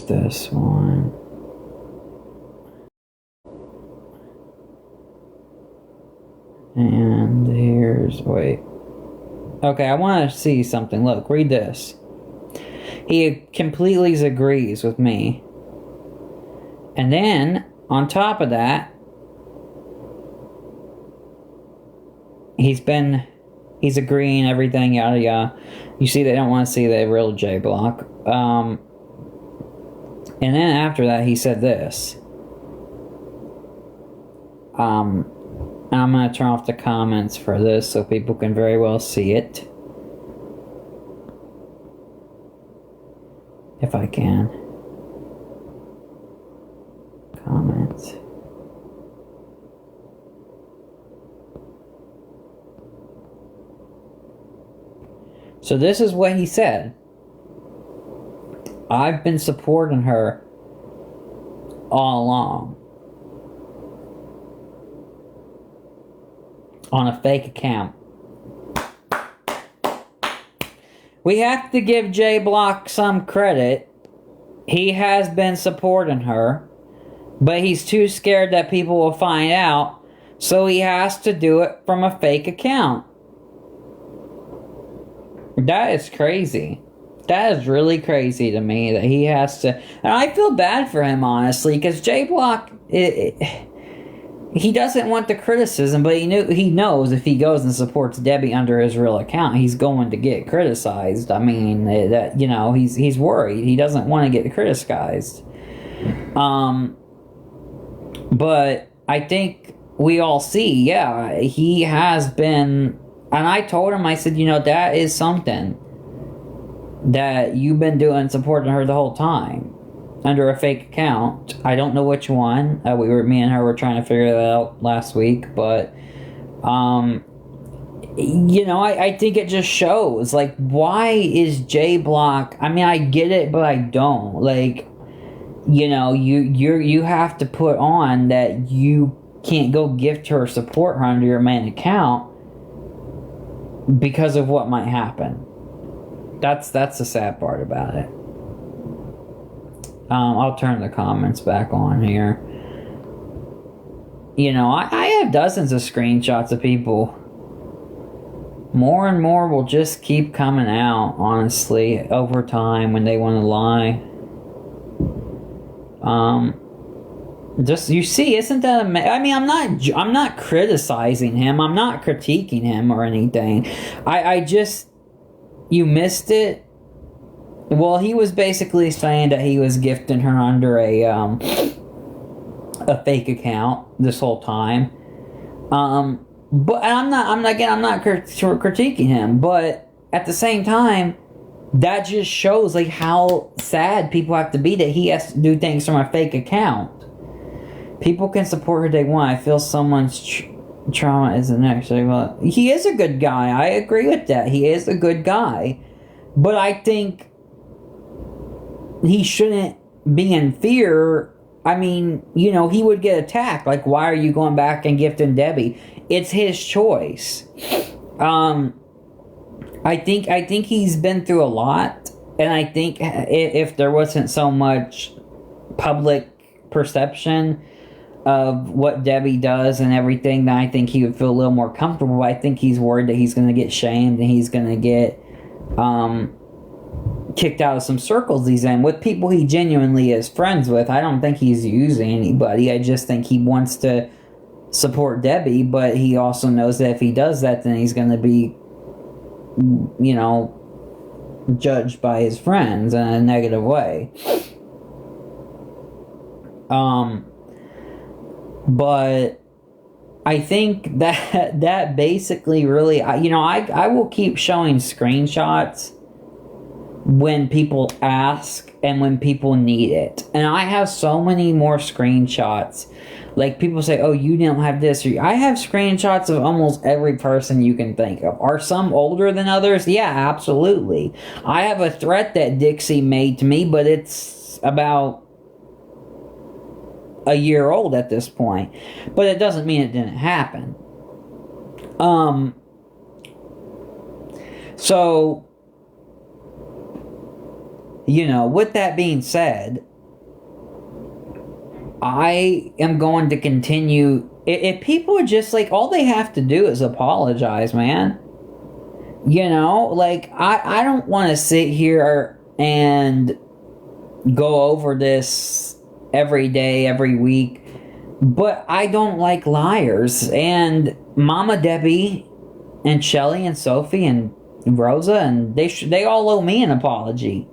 this one. And here's, wait. Okay, I want to see something. Look, read this. He completely agrees with me. And then, on top of that, he's agreeing everything, yada yada. You see, they don't want to see the real J Block. And then after that, he said this. I'm going to turn off the comments for this so people can very well see it. If I can. Comments. So this is what he said. I've been supporting her all along. On a fake account. We have to give J Block some credit. He has been supporting her, but he's too scared that people will find out, so he has to do it from a fake account. That is crazy. That is really crazy to me that he has to. And I feel bad for him, honestly, because J Block, he doesn't want the criticism, but he knows if he goes and supports Debbie under his real account, he's going to get criticized. I mean, that he's worried. He doesn't want to get criticized. But I think we all see, yeah, he has been. And I told him, I said, that is something that you've been doing, supporting her the whole time under a fake account. I don't know which one. Me and her were trying to figure that out last week, but I think it just shows, like, why is J Block? I mean, I get it, but I don't. Like, you have to put on that you can't go gift her or support her under your main account because of what might happen. That's the sad part about it. I'll turn the comments back on here. I have dozens of screenshots of people. More and more will just keep coming out, honestly, over time when they want to lie. Just, you see, isn't that amazing? I mean, I'm not criticizing him. I'm not critiquing him or anything. I just, you missed it. Well, he was basically saying that he was gifting her under a fake account this whole time. But I'm not critiquing him, but at the same time, that just shows, like, how sad people have to be that he has to do things from a fake account. People can support who they want. I feel someone's trauma is the next. Well, he is a good guy. I agree with that. He is a good guy. But I think he shouldn't be in fear. I mean, he would get attacked. Like, why are you going back and gifting Debbie? It's his choice. I think he's been through a lot. And I think if there wasn't so much public perception of what Debbie does and everything, then I think he would feel a little more comfortable. I think he's worried that he's going to get shamed and he's going to get kicked out of some circles he's in with people he genuinely is friends with. I don't think he's using anybody. I just think he wants to support Debbie, but he also knows that if he does that, then he's going to be, judged by his friends in a negative way. But I think that basically really, I will keep showing screenshots when people ask and when people need it. And I have so many more screenshots. Like, people say, oh, you don't have this. I have screenshots of almost every person you can think of. Are some older than others? Yeah, absolutely. I have a threat that Dixie made to me, but it's about a year old at this point. But it doesn't mean it didn't happen. So, with that being said, I am going to continue. If people are just like, all they have to do is apologize, man. You know, like, I don't want to sit here and go over this every day, every week, but I don't like liars. And Mama Debbie and Shelly and Sophie and Rosa, and they all owe me an apology.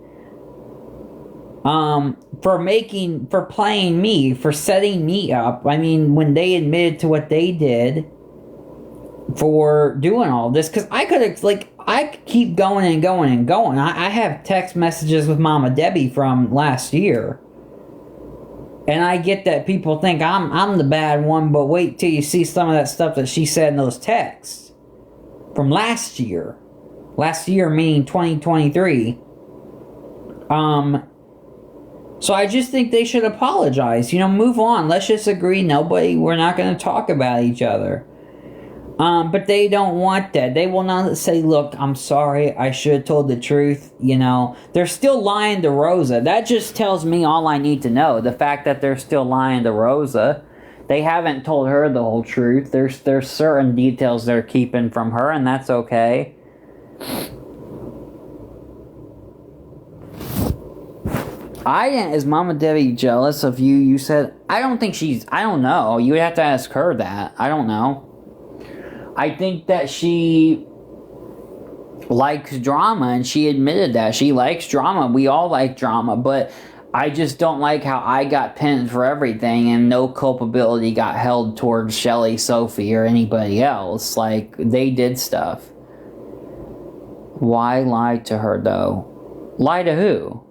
For playing me, for setting me up. I mean, when they admitted to what they did, for doing all this, because I could keep going and going and going. I have text messages with Mama Debbie from last year, and I get that people think I'm the bad one, but wait till you see some of that stuff that she said in those texts from last year. Last year meaning 2023. So I just think they should apologize. You know, move on. Let's just agree. We're not going to talk about each other. But they don't want that. They will not say, look, I'm sorry, I should have told the truth. You know, they're still lying to Rosa. That just tells me all I need to know. The fact that they're still lying to Rosa. They haven't told her the whole truth. There's certain details they're keeping from her, and that's okay. Is Mama Debbie jealous of you? You said, I don't know. You would have to ask her that. I don't know. I think that she likes drama, and she admitted that. She likes drama. We all like drama, but I just don't like how I got pinned for everything and no culpability got held towards Shelly, Sophie, or anybody else. Like, they did stuff. Why lie to her, though? Lie to who?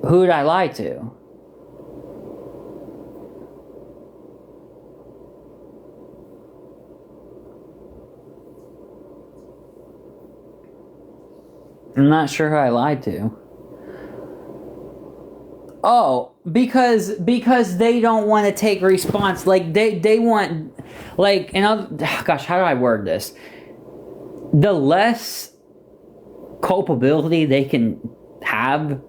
Who'd I lie to? I'm not sure who I lied to. Oh, because they don't want to take response. Like, they want, like, gosh, how do I word this? The less culpability they can have,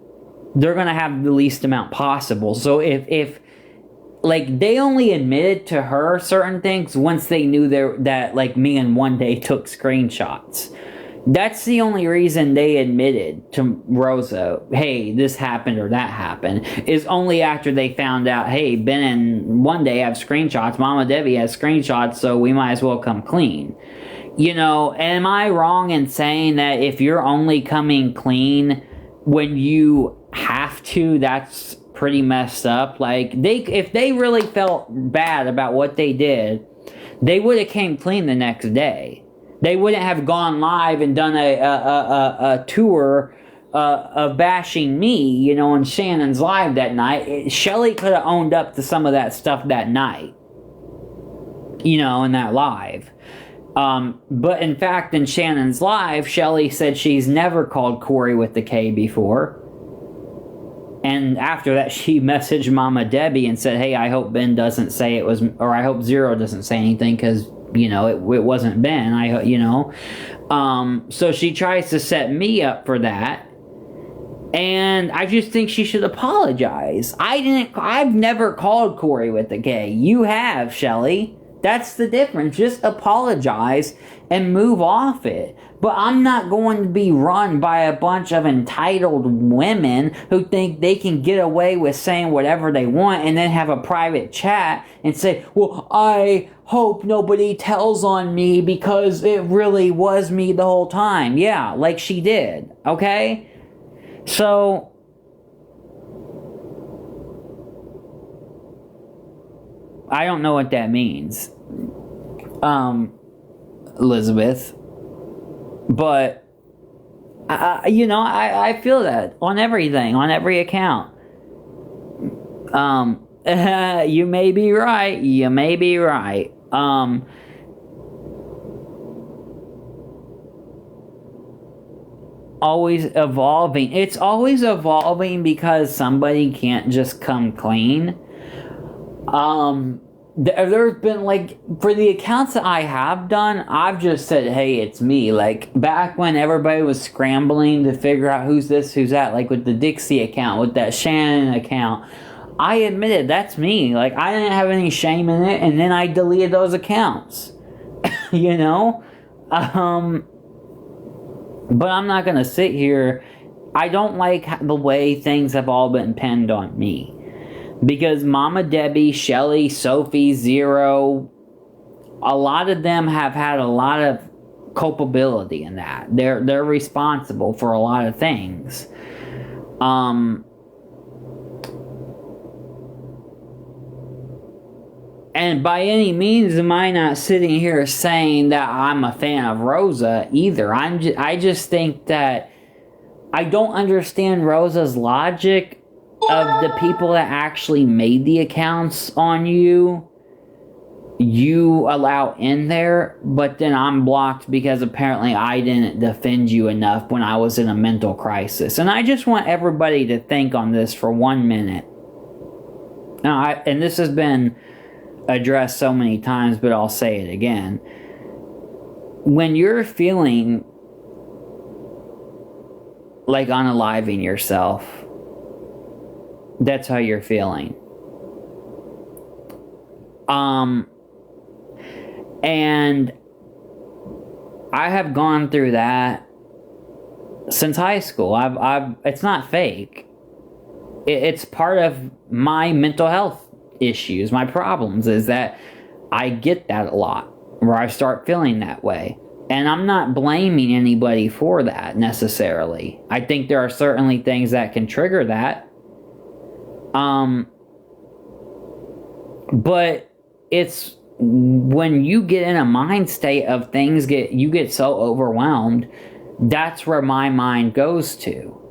they're going to have the least amount possible. So if like, they only admitted to her certain things once they knew that like me and One Day took screenshots. That's the only reason they admitted to Rosa, hey, this happened or that happened, is only after they found out, hey, Ben and One Day have screenshots, Mama Debbie has screenshots, so we might as well come clean. You know, am I wrong in saying that if you're only coming clean when you have to, that's pretty messed up? Like, if they really felt bad about what they did, they would have came clean the next day. They wouldn't have gone live and done a tour of bashing me, you know, on Shannon's live that night. Shelly could have owned up to some of that stuff that night, you know, in that live. But in fact, in Shannon's live, Shelly said she's never called Corey with the K before. And after that, she messaged Mama Debbie and said, hey, I hope Ben doesn't say it was, or I hope Zero doesn't say anything, because, you know, it wasn't Ben. So she tries to set me up for that. And I just think she should apologize. I've never called Corey with the K. You have, Shelly. That's the difference. Just apologize and move off it. But I'm not going to be run by a bunch of entitled women who think they can get away with saying whatever they want and then have a private chat and say, well, I hope nobody tells on me because it really was me the whole time. Yeah, like she did. Okay? So, I don't know what that means, Elizabeth, but I feel that on everything, on every account. You may be right. You may be right. Always evolving. It's always evolving because somebody can't just come clean. There's been, like, for the accounts that I have done, I've just said, hey, it's me. Like, back when everybody was scrambling to figure out who's this, who's that, like with the Dixie account, with that Shannon account, I admitted that's me. Like, I didn't have any shame in it, and then I deleted those accounts. You know? But I'm not gonna sit here. I don't like the way things have all been pinned on me. Because Mama Debbie, Shelly, Sophie, Zero, a lot of them have had a lot of culpability in that. They're responsible for a lot of things. And by any means am I not sitting here saying that I'm a fan of Rosa either. I just think that I don't understand Rosa's logic of the people that actually made the accounts on you allow in there, but then I'm blocked because apparently I didn't defend you enough when I was in a mental crisis. And I just want everybody to think on this for 1 minute. Now, and this has been addressed so many times, but I'll say it again. When you're feeling like unaliving yourself, that's how you're feeling. And I have gone through that since high school. It's not fake. It's part of my mental health issues, my problems, is that I get that a lot, where I start feeling that way. And I'm not blaming anybody for that necessarily. I think there are certainly things that can trigger that. But it's when you get in a mind state of things you get so overwhelmed, that's where my mind goes to.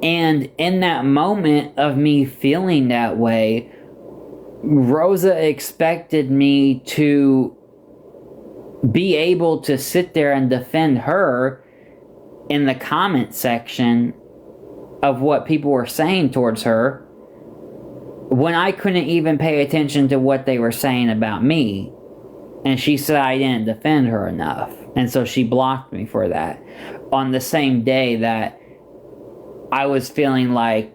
And in that moment of me feeling that way, Rosa expected me to be able to sit there and defend her in the comment section of what people were saying towards her, when I couldn't even pay attention to what they were saying about me. And she said I didn't defend her enough. And so she blocked me for that. On the same day that I was feeling like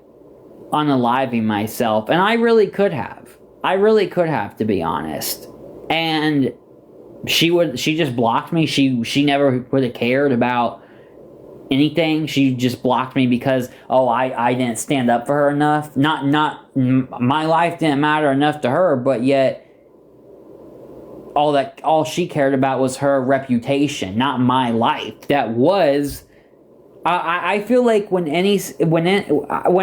unaliving myself. And I really could have. To be honest. And she just blocked me. She never would have cared about anything. She just blocked me because, I didn't stand up for her enough. Not my life didn't matter enough to her, but yet all she cared about was her reputation, not my life. That was, I feel like when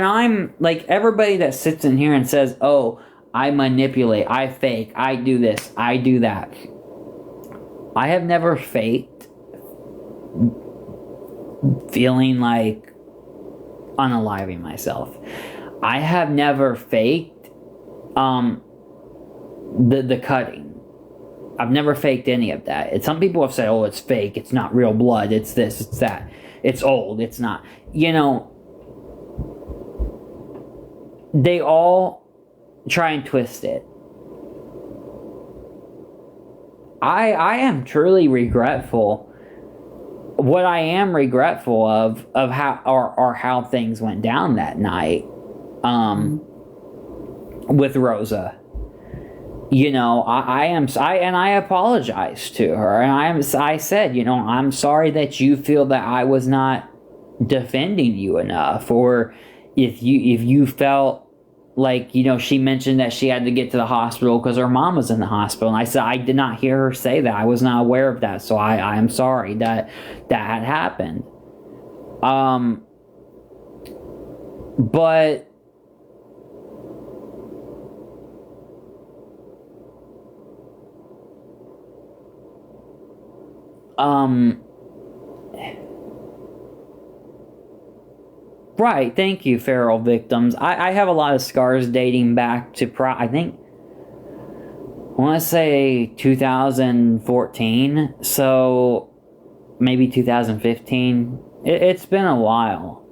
I'm like, everybody that sits in here and says, I manipulate, I fake, I do this, I do that. I have never faked feeling like unaliving myself. I have never faked the cutting. I've never faked any of that. Some people have said, it's fake, it's not real blood, it's this, it's that, it's old, it's not. They all try and twist it. I am truly regretful. What I am regretful of how things went down that night with Rosa. I apologized to her, and I said, I'm sorry that you feel that I was not defending you enough, or if you felt like, she mentioned that she had to get to the hospital because her mom was in the hospital. And I said, I did not hear her say that. I was not aware of that. So I am sorry that had happened. But right, thank you, feral victims. I have a lot of scars dating back to I want to say 2014, so maybe 2015. It's been a while.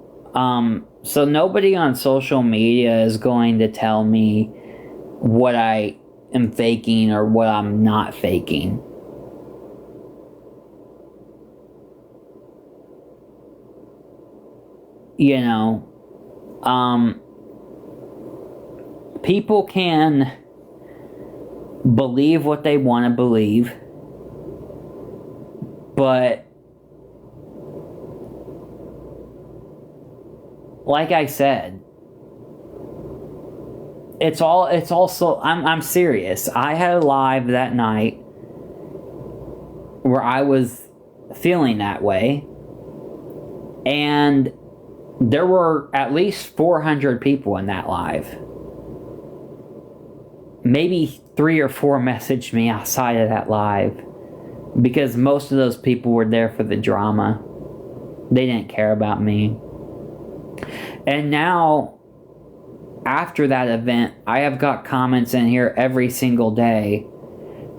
So nobody on social media is going to tell me what I am faking or what I'm not faking. people can believe what they want to believe, but like I said, it's also, I'm serious. I had a live that night where I was feeling that way, and there were at least 400 people in that live. Maybe 3 or 4 messaged me outside of that live, because most of those people were there for the drama. They didn't care about me. And now, after that event, I have got comments in here every single day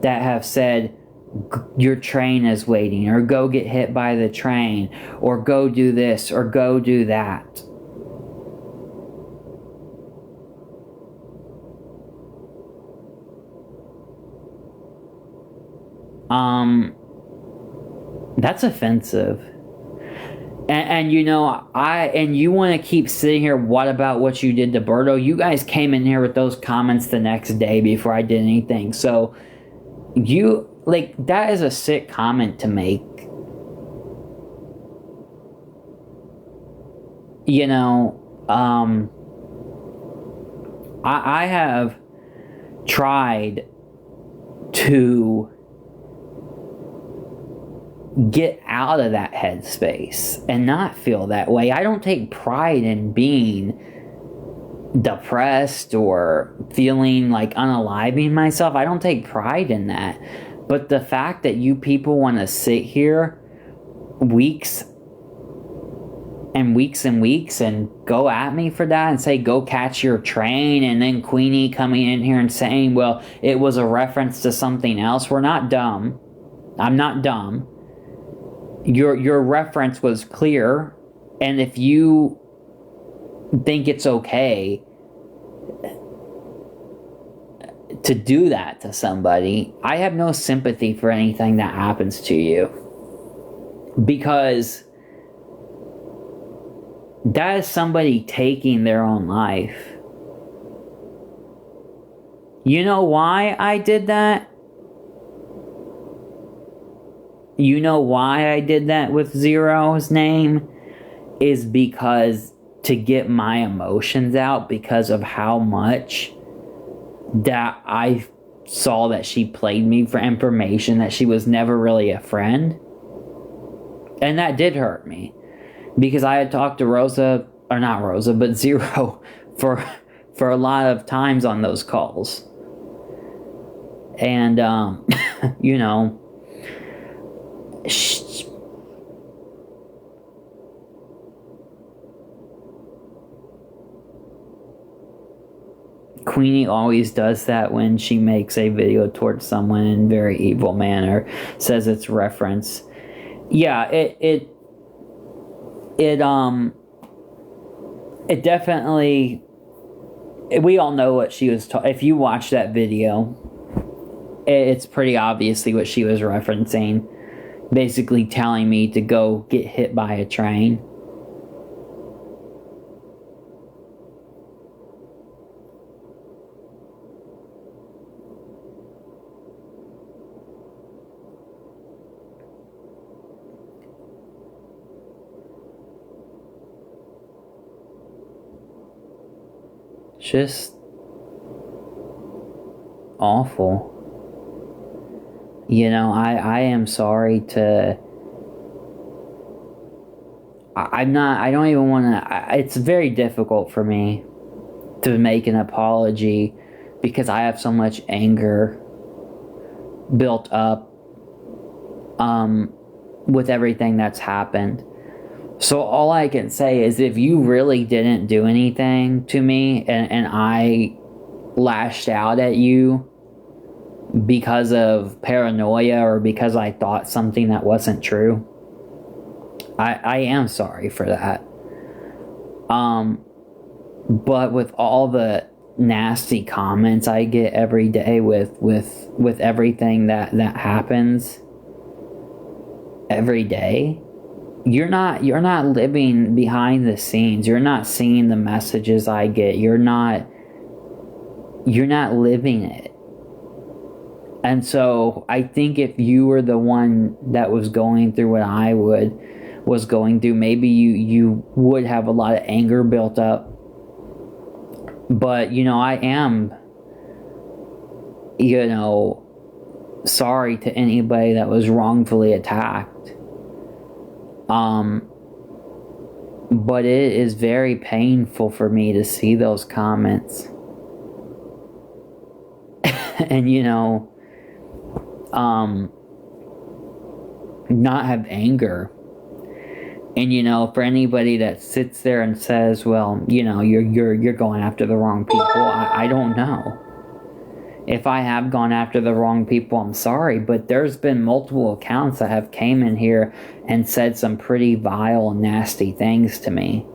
that have said, your train is waiting, or go get hit by the train, or go do this, or go do that. That's offensive. And you know, and you want to keep sitting here, what about what you did to Berto? You guys came in here with those comments the next day before I did anything. So, that is a sick comment to make. You know, I have tried to get out of that headspace and not feel that way. I don't take pride in being depressed or feeling like unaliving myself. I don't take pride in that. But the fact that you people want to sit here weeks and weeks and weeks and go at me for that and say, go catch your train, and then Queenie coming in here and saying, well, it was a reference to something else. We're not dumb. I'm not dumb. Your reference was clear, and if you think it's okay to do that to somebody, I have no sympathy for anything that happens to you, because that is somebody taking their own life. You know why I did that? You know why I did that with Zero's name? Is because to get my emotions out, because of how much that I saw that she played me for information, that she was never really a friend. And that did hurt me, because I had talked to Rosa, or not Rosa, but Zero for a lot of times on those calls. And, you know, Queenie always does that when she makes a video towards someone in a very evil manner, says it's reference. Yeah, it definitely, we all know what she was if you watch that video, it's pretty obviously what she was referencing. Basically telling me to go get hit by a train. Just awful. You know, I am sorry to... I don't even want to... It's very difficult for me to make an apology, because I have so much anger built up with everything that's happened. So all I can say is, if you really didn't do anything to me and I lashed out at you because of paranoia or because I thought something that wasn't true, I am sorry for that. But with all the nasty comments I get every day with everything that happens every day, you're not living behind the scenes. You're not seeing the messages I get. You're not you're not living it. And so I think if you were the one that was going through what I was going through, maybe you would have a lot of anger built up. But, I am, sorry to anybody that was wrongfully attacked. But it is very painful for me to see those comments. And, not have anger. And, for anybody that sits there and says, well, you're going after the wrong people, I don't know. If I have gone after the wrong people, I'm sorry, but there's been multiple accounts that have came in here and said some pretty vile, nasty things to me.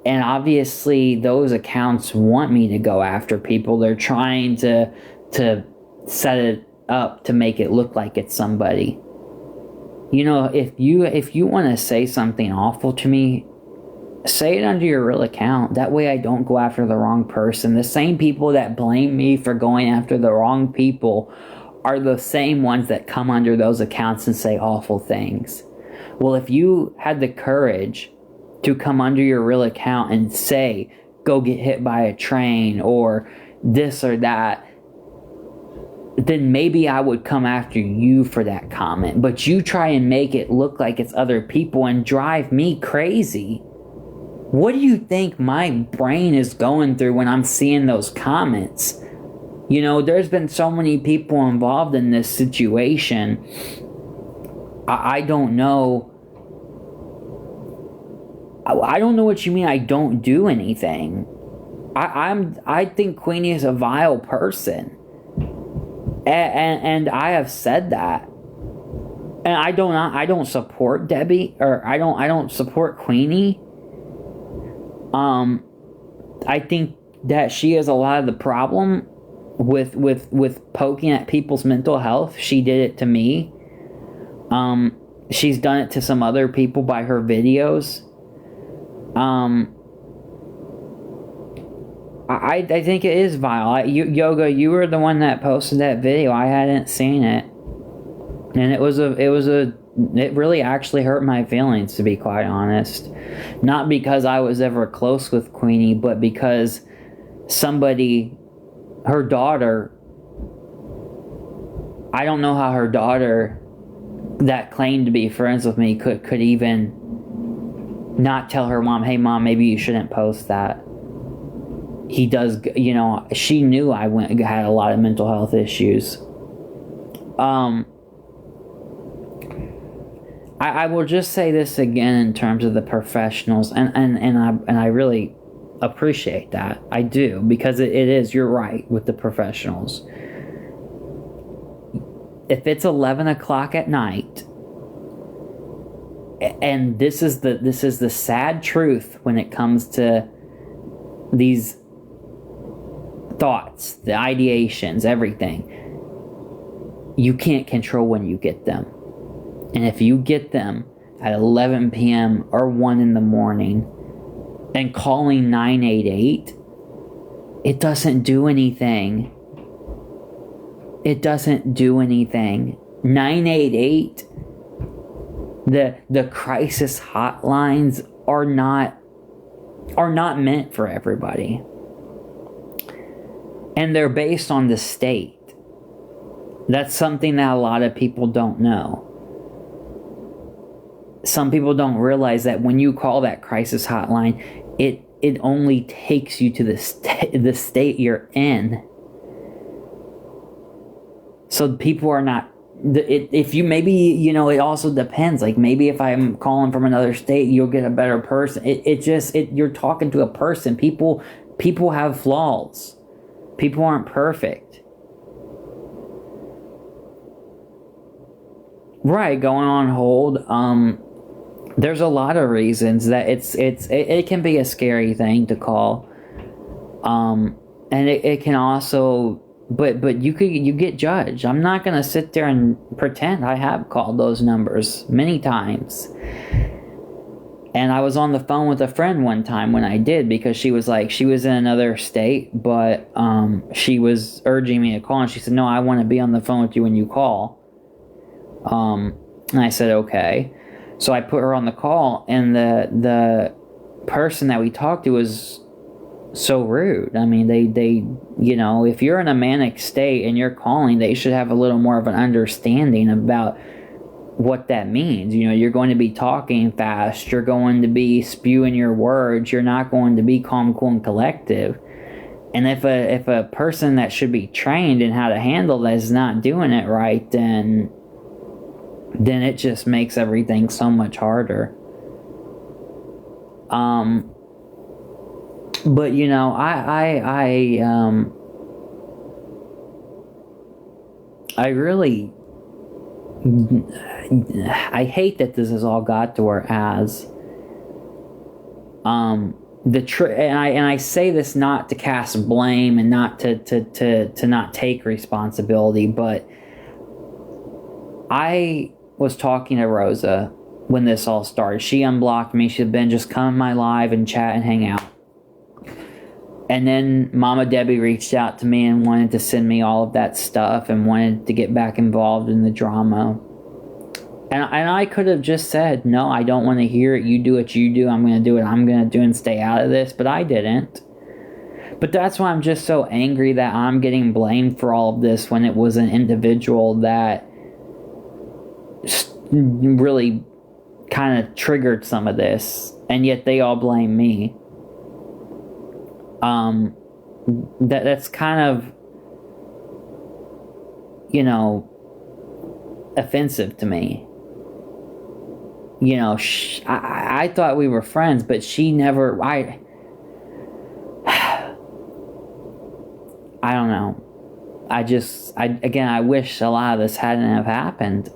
And obviously, those accounts want me to go after people. They're trying to set it up to make it look like it's somebody. If you want to say something awful to me, say it under your real account. That way I don't go after the wrong person. The same people that blame me for going after the wrong people are the same ones that come under those accounts and say awful things. Well, if you had the courage to come under your real account and say, go get hit by a train or this or that, then maybe I would come after you for that comment. But you try and make it look like it's other people and drive me crazy. What do you think my brain is going through when I'm seeing those comments? There's been so many people involved in this situation. I don't know. I don't know what you mean I don't do anything. I think Queenie is a vile person. And I have said that. And I don't support Debbie, or I don't support Queenie. I think that she is a lot of the problem with poking at people's mental health. She did it to me. She's done it to some other people by her videos. I think it is vile. Yoga, you were the one that posted that video. I hadn't seen it, and it really actually hurt my feelings, to be quite honest. Not because I was ever close with Queenie, but because her daughter, I don't know how her daughter that claimed to be friends with me could even not tell her mom, hey mom, maybe you shouldn't post that. He does, she knew I had a lot of mental health issues. I will just say this again in terms of the professionals, and I really appreciate that. I do, because it is, you're right, with the professionals. If it's 11 o'clock at night, and this is the sad truth when it comes to these thoughts, the ideations, everything. You can't control when you get them. And if you get them at 11 p.m. or 1 in the morning and calling 988, it doesn't do anything. It doesn't do anything. 988, the crisis hotlines are not meant for everybody. And they're based on the state. That's something that a lot of people don't know. Some people don't realize that when you call that crisis hotline, it only takes you to the state you're in. So people are not, if you maybe, it also depends. Like maybe if I'm calling from another state, you'll get a better person. You're talking to a person. People have flaws. People aren't perfect. Right, going on hold. There's a lot of reasons that it can be a scary thing to call. And it can also, but you get judged. I'm not gonna sit there and pretend I have called those numbers many times. And I was on the phone with a friend one time when I did, because she was in another state, but she was urging me to call, and she said, no, I want to be on the phone with you when you call. And I said, okay. So I put her on the call, and the person that we talked to was so rude. I mean, they if you're in a manic state and you're calling, they should have a little more of an understanding about what that means. You're going to be talking fast, you're going to be spewing your words, you're not going to be calm, cool, and collective. And if a person that should be trained in how to handle that is not doing it right, then it just makes everything so much harder. But I really, I hate that this has all got to where it has. And I say this not to cast blame and not to not take responsibility, but I was talking to Rosa when this all started. She unblocked me. She'd been just come in my live and chat and hang out. And then Mama Debbie reached out to me and wanted to send me all of that stuff and wanted to get back involved in the drama. And I could have just said, no, I don't want to hear it. You do what you do. I'm going to do what I'm going to do and stay out of this. But I didn't. But that's why I'm just so angry that I'm getting blamed for all of this when it was an individual that really kind of triggered some of this. And yet they all blame me. That's kind of, offensive to me. I thought we were friends, but she never, I don't know. I wish a lot of this hadn't have happened.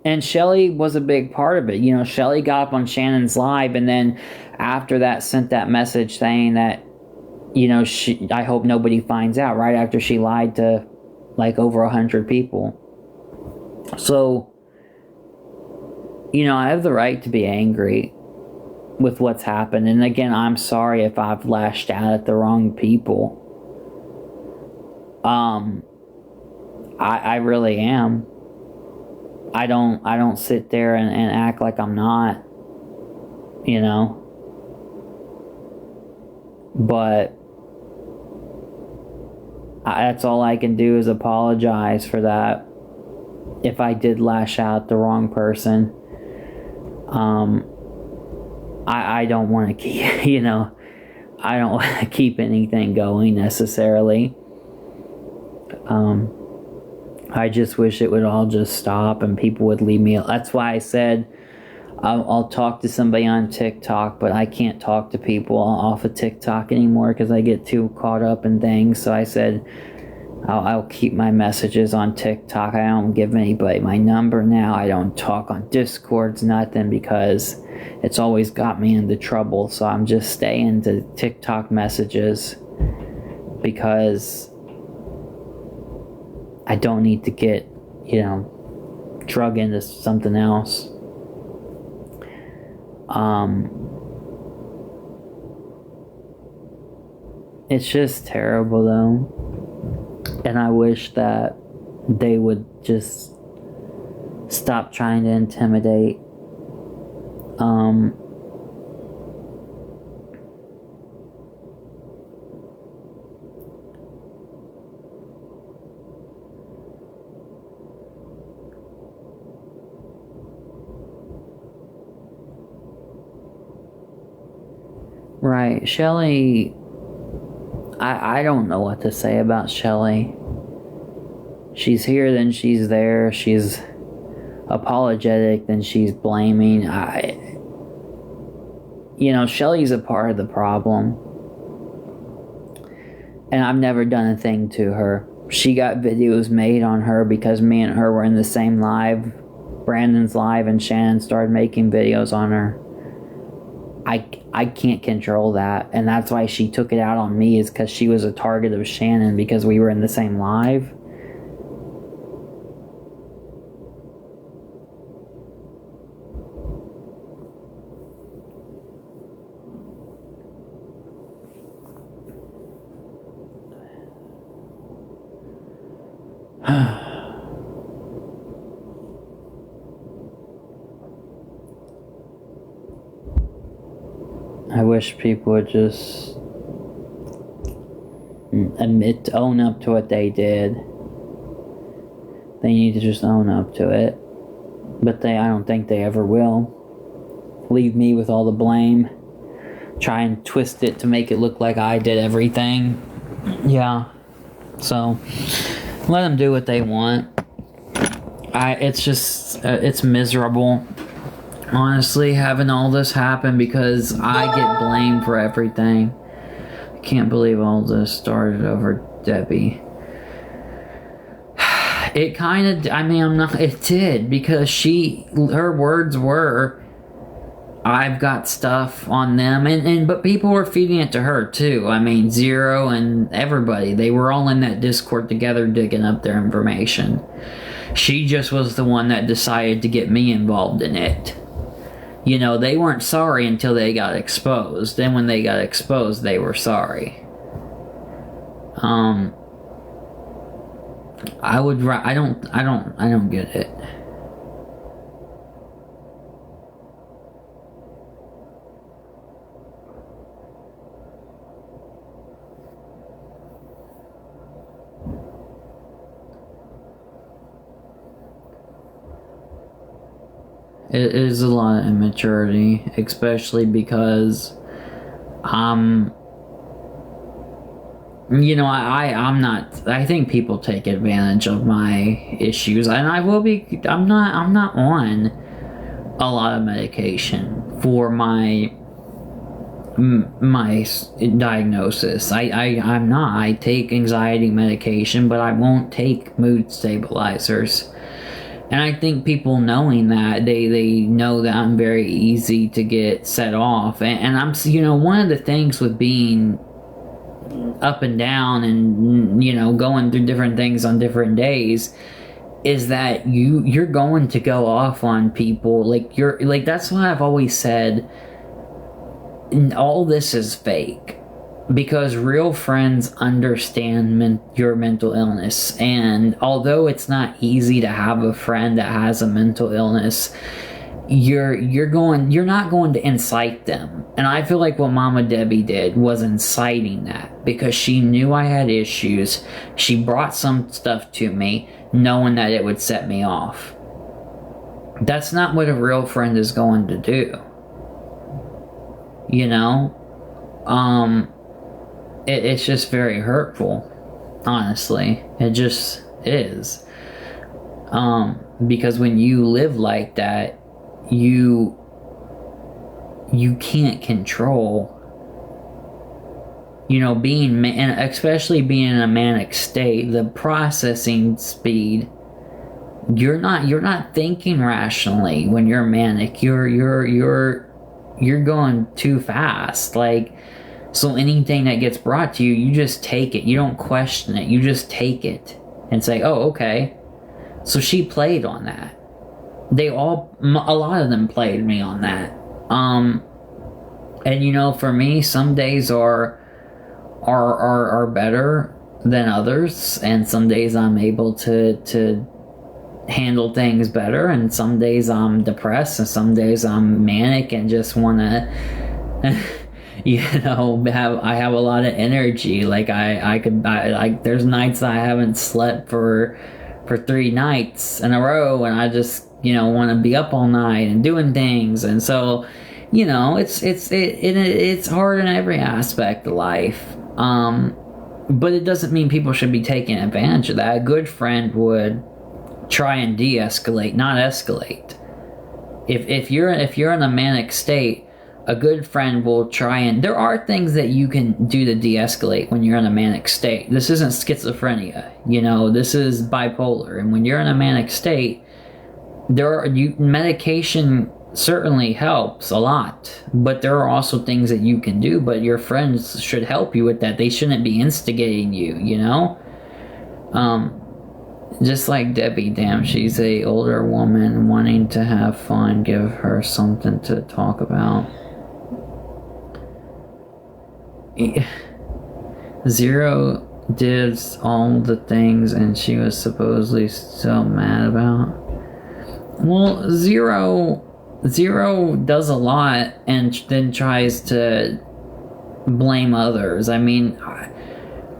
And Shelly was a big part of it. Shelly got up on Shannon's live, and then after that sent that message saying that, I hope nobody finds out, right after she lied to like over 100 people. So, I have the right to be angry with what's happened. And again, I'm sorry if I've lashed out at the wrong people. I really am. I don't sit there and act like I'm not, but that's all I can do is apologize for that if I did lash out at the wrong person. I don't want to keep, I don't want to keep anything going necessarily. I just wish it would all just stop and people would leave me. That's why I said I'll talk to somebody on TikTok, but I can't talk to people off of TikTok anymore because I get too caught up in things. So I said I'll keep my messages on TikTok. I don't give anybody my number now. I don't talk on Discords, nothing, because it's always got me into trouble. So I'm just staying to TikTok messages because I don't need to get, drug into something else. It's just terrible though. And I wish that they would just stop trying to intimidate. Right, Shelly, I don't know what to say about Shelly. She's here, then she's there. She's apologetic, then she's blaming. Shelly's a part of the problem. And I've never done a thing to her. She got videos made on her because me and her were in the same live, Brandon's live, and Shannon started making videos on her. I can't control that, and that's why she took it out on me, is because she was a target of Shannon because we were in the same live. I wish people would just own up to what they did. They need to just own up to it. But I don't think they ever will. Leave me with all the blame. Try and twist it to make it look like I did everything. Yeah. So, let them do what they want. It's just, it's miserable. Honestly, having all this happen because I get blamed for everything. I can't believe all this started over Debbie. It kind of, it did, because her words were, I've got stuff on them, but people were feeding it to her too. Zero and everybody, they were all in that Discord together digging up their information. She just was the one that decided to get me involved in it. They weren't sorry until they got exposed. Then when they got exposed, they were sorry. I don't get it. It is a lot of immaturity, especially because, I'm not, I think people take advantage of my issues, and I'm not on a lot of medication for my diagnosis. I'm not. I take anxiety medication, but I won't take mood stabilizers. And I think people knowing that, they know that I'm very easy to get set off. And I'm, one of the things with being up and down and, going through different things on different days is that you're going to go off on people. That's why I've always said all this is fake. Because real friends understand your mental illness, and although it's not easy to have a friend that has a mental illness, you're not going to incite them. And I feel like what Mama Debbie did was inciting that, because she knew I had issues. She brought some stuff to me, knowing that it would set me off. That's not what a real friend is going to do. It's just very hurtful, honestly. It just is. Because when you live like that, you can't control, and especially being in a manic state, the processing speed, you're not thinking rationally when you're manic. You're going too fast. So anything that gets brought to you, you just take it. You don't question it. You just take it and say, oh, okay. So she played on that. A lot of them played me on that. And for me, some days are better than others, and some days I'm able to handle things better, and some days I'm depressed, and some days I'm manic and just want to I have a lot of energy. There's nights I haven't slept for 3 nights in a row, and I just, want to be up all night and doing things. And so, it's hard in every aspect of life. But it doesn't mean people should be taking advantage of that. A good friend would try and de-escalate, not escalate. If you're in a manic state, a good friend will try and... There are things that you can do to de-escalate when you're in a manic state. This isn't schizophrenia, this is bipolar. And when you're in a manic state, medication certainly helps a lot. But there are also things that you can do, but your friends should help you with that. They shouldn't be instigating you, Just like Debbie, damn, she's a older woman wanting to have fun. Give her something to talk about. Zero did all the things and she was supposedly so mad about. Well, Zero does a lot and then tries to blame others. I mean,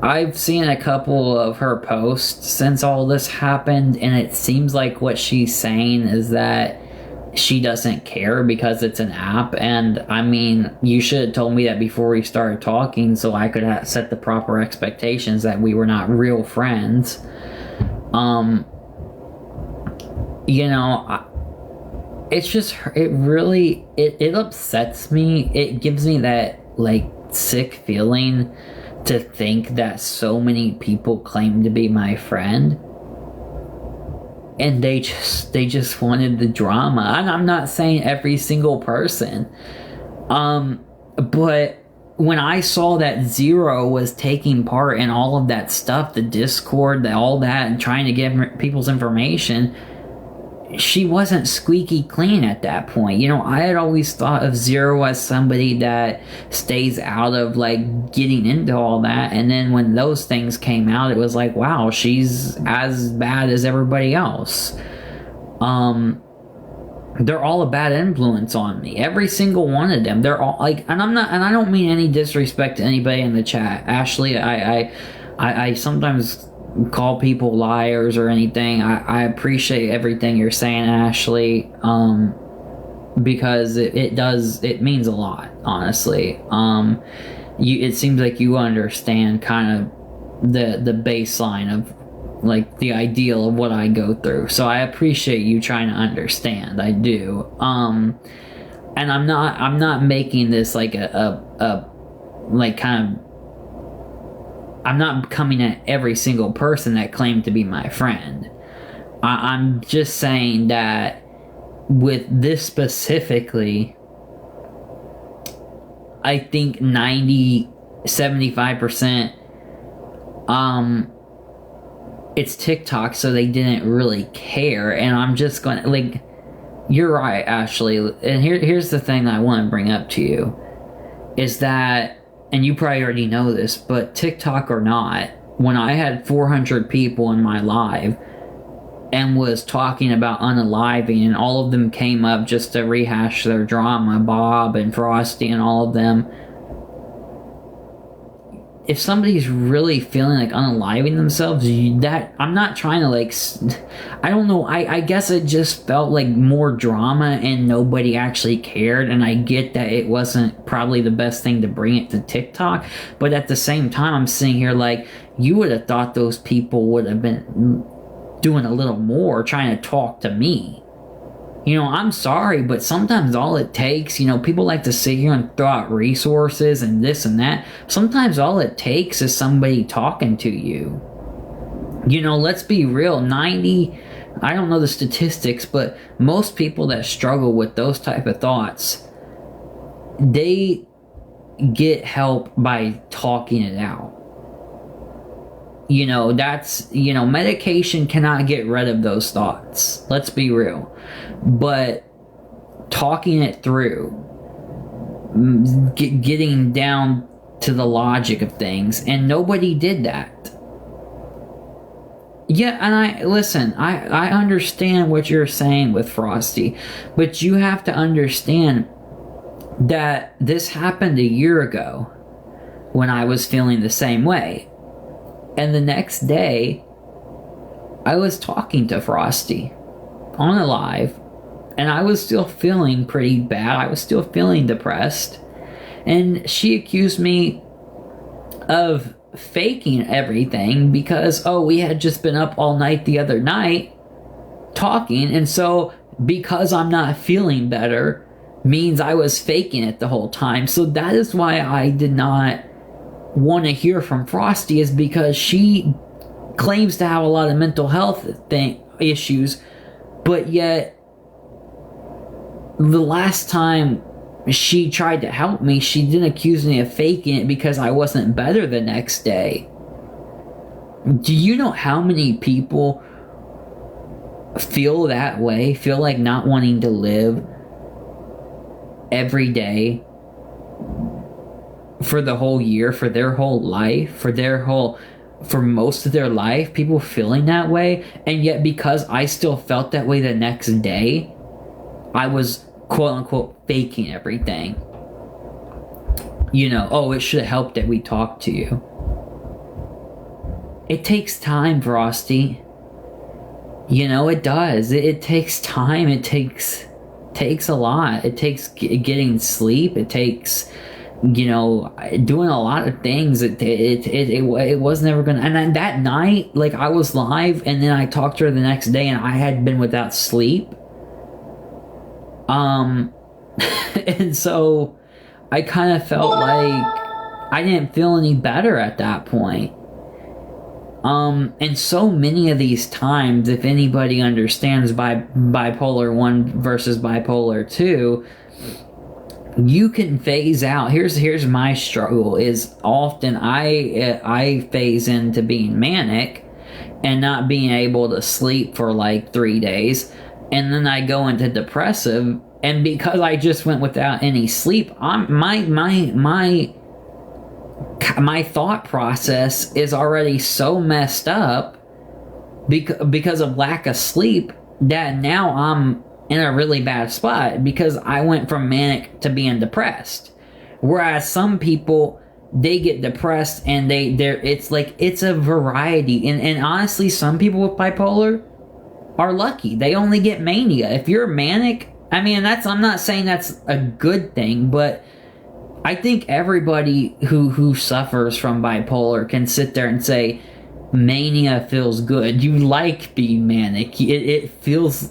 I've seen a couple of her posts since all this happened, and it seems like what she's saying is that she doesn't care because it's an app. And I mean, you should have told me that before we started talking so I could set the proper expectations that we were not real friends. You know, it's just, it upsets me. It gives me that, like, sick feeling to think that so many people claim to be my friend and they just wanted the drama. And I'm not saying every single person, but when I saw that Zero was taking part in all of that stuff, the Discord, all that, and trying to get people's information, she wasn't squeaky clean at that point. You know, I had always thought of Zero as somebody that stays out of, like, getting into all that, and then when those things came out, it was like, wow, she's as bad as everybody else. They're all a bad influence on me. Every single one of them. They're all, like, and I don't mean any disrespect to anybody in the chat. Ashley, I sometimes call people liars or anything. I appreciate everything you're saying, Ashley, because it means a lot, honestly. It seems like you understand kind of the baseline of, like, the ideal of what I go through, so I appreciate you trying to understand. I do. And I'm not making this like a like kind of, I'm not coming at every single person that claimed to be my friend. I'm just saying that with this specifically, I think 75%, it's TikTok, so they didn't really care, and I'm just gonna, like, you're right, Ashley, and here's the thing that I want to bring up to you, is that, and you probably already know this, but TikTok or not, when I had 400 people in my live and was talking about unaliving, and all of them came up just to rehash their drama, Bob and Frosty and all of them, if somebody's really feeling like unaliving themselves, I'm not trying to, like, I don't know, I guess it just felt like more drama and nobody actually cared, and I get that it wasn't probably the best thing to bring it to TikTok, but at the same time, I'm sitting here like, you would have thought those people would have been doing a little more, trying to talk to me. You know, I'm sorry, but sometimes all it takes, you know, people like to sit here and throw out resources and this and that. Sometimes all it takes is somebody talking to you. You know, let's be real, I don't know the statistics, but most people that struggle with those type of thoughts, they get help by talking it out. You know, medication cannot get rid of those thoughts. Let's be real. But talking it through, getting down to the logic of things, and nobody did that. Yeah, and I understand what you're saying with Frosty, but you have to understand that this happened a year ago when I was feeling the same way. And the next day, I was talking to Frosty on a live, and I was still feeling pretty bad. I was still feeling depressed. And she accused me of faking everything because, we had just been up all night the other night talking, and so because I'm not feeling better means I was faking it the whole time. So that is why I did not want to hear from Frosty, is because she claims to have a lot of mental health issues, but yet the last time she tried to help me, she didn't accuse me of faking it because I wasn't better the next day. Do you know how many people feel that way, feel like not wanting to live every day for the whole year, for their whole life, for their whole for most of their life, people feeling that way, and yet because I still felt that way the next day, I was quote unquote faking everything. You know, oh, it should have helped that we talked to you. It takes time, Frosty. You know, it does. It takes time. It takes a lot. It takes getting sleep. It takes, you know, doing a lot of things. It was never gonna. And then that night, like, I was live, and then I talked to her the next day, and I had been without sleep. And so I kind of felt like I didn't feel any better at that point. And so many of these times, if anybody understands bipolar 1 versus bipolar 2, you can phase out. Here's my struggle, is often I phase into being manic and not being able to sleep for like 3 days, and then I go into depressive, and because I just went without any sleep, my thought process is already so messed up because of lack of sleep, that now I'm in a really bad spot because I went from manic to being depressed. Whereas some people, they get depressed and it's like, it's a variety. And honestly, some people with bipolar are lucky. They only get mania. If you're manic, I mean, I'm not saying that's a good thing, but I think everybody who suffers from bipolar can sit there and say, mania feels good. You like being manic. It feels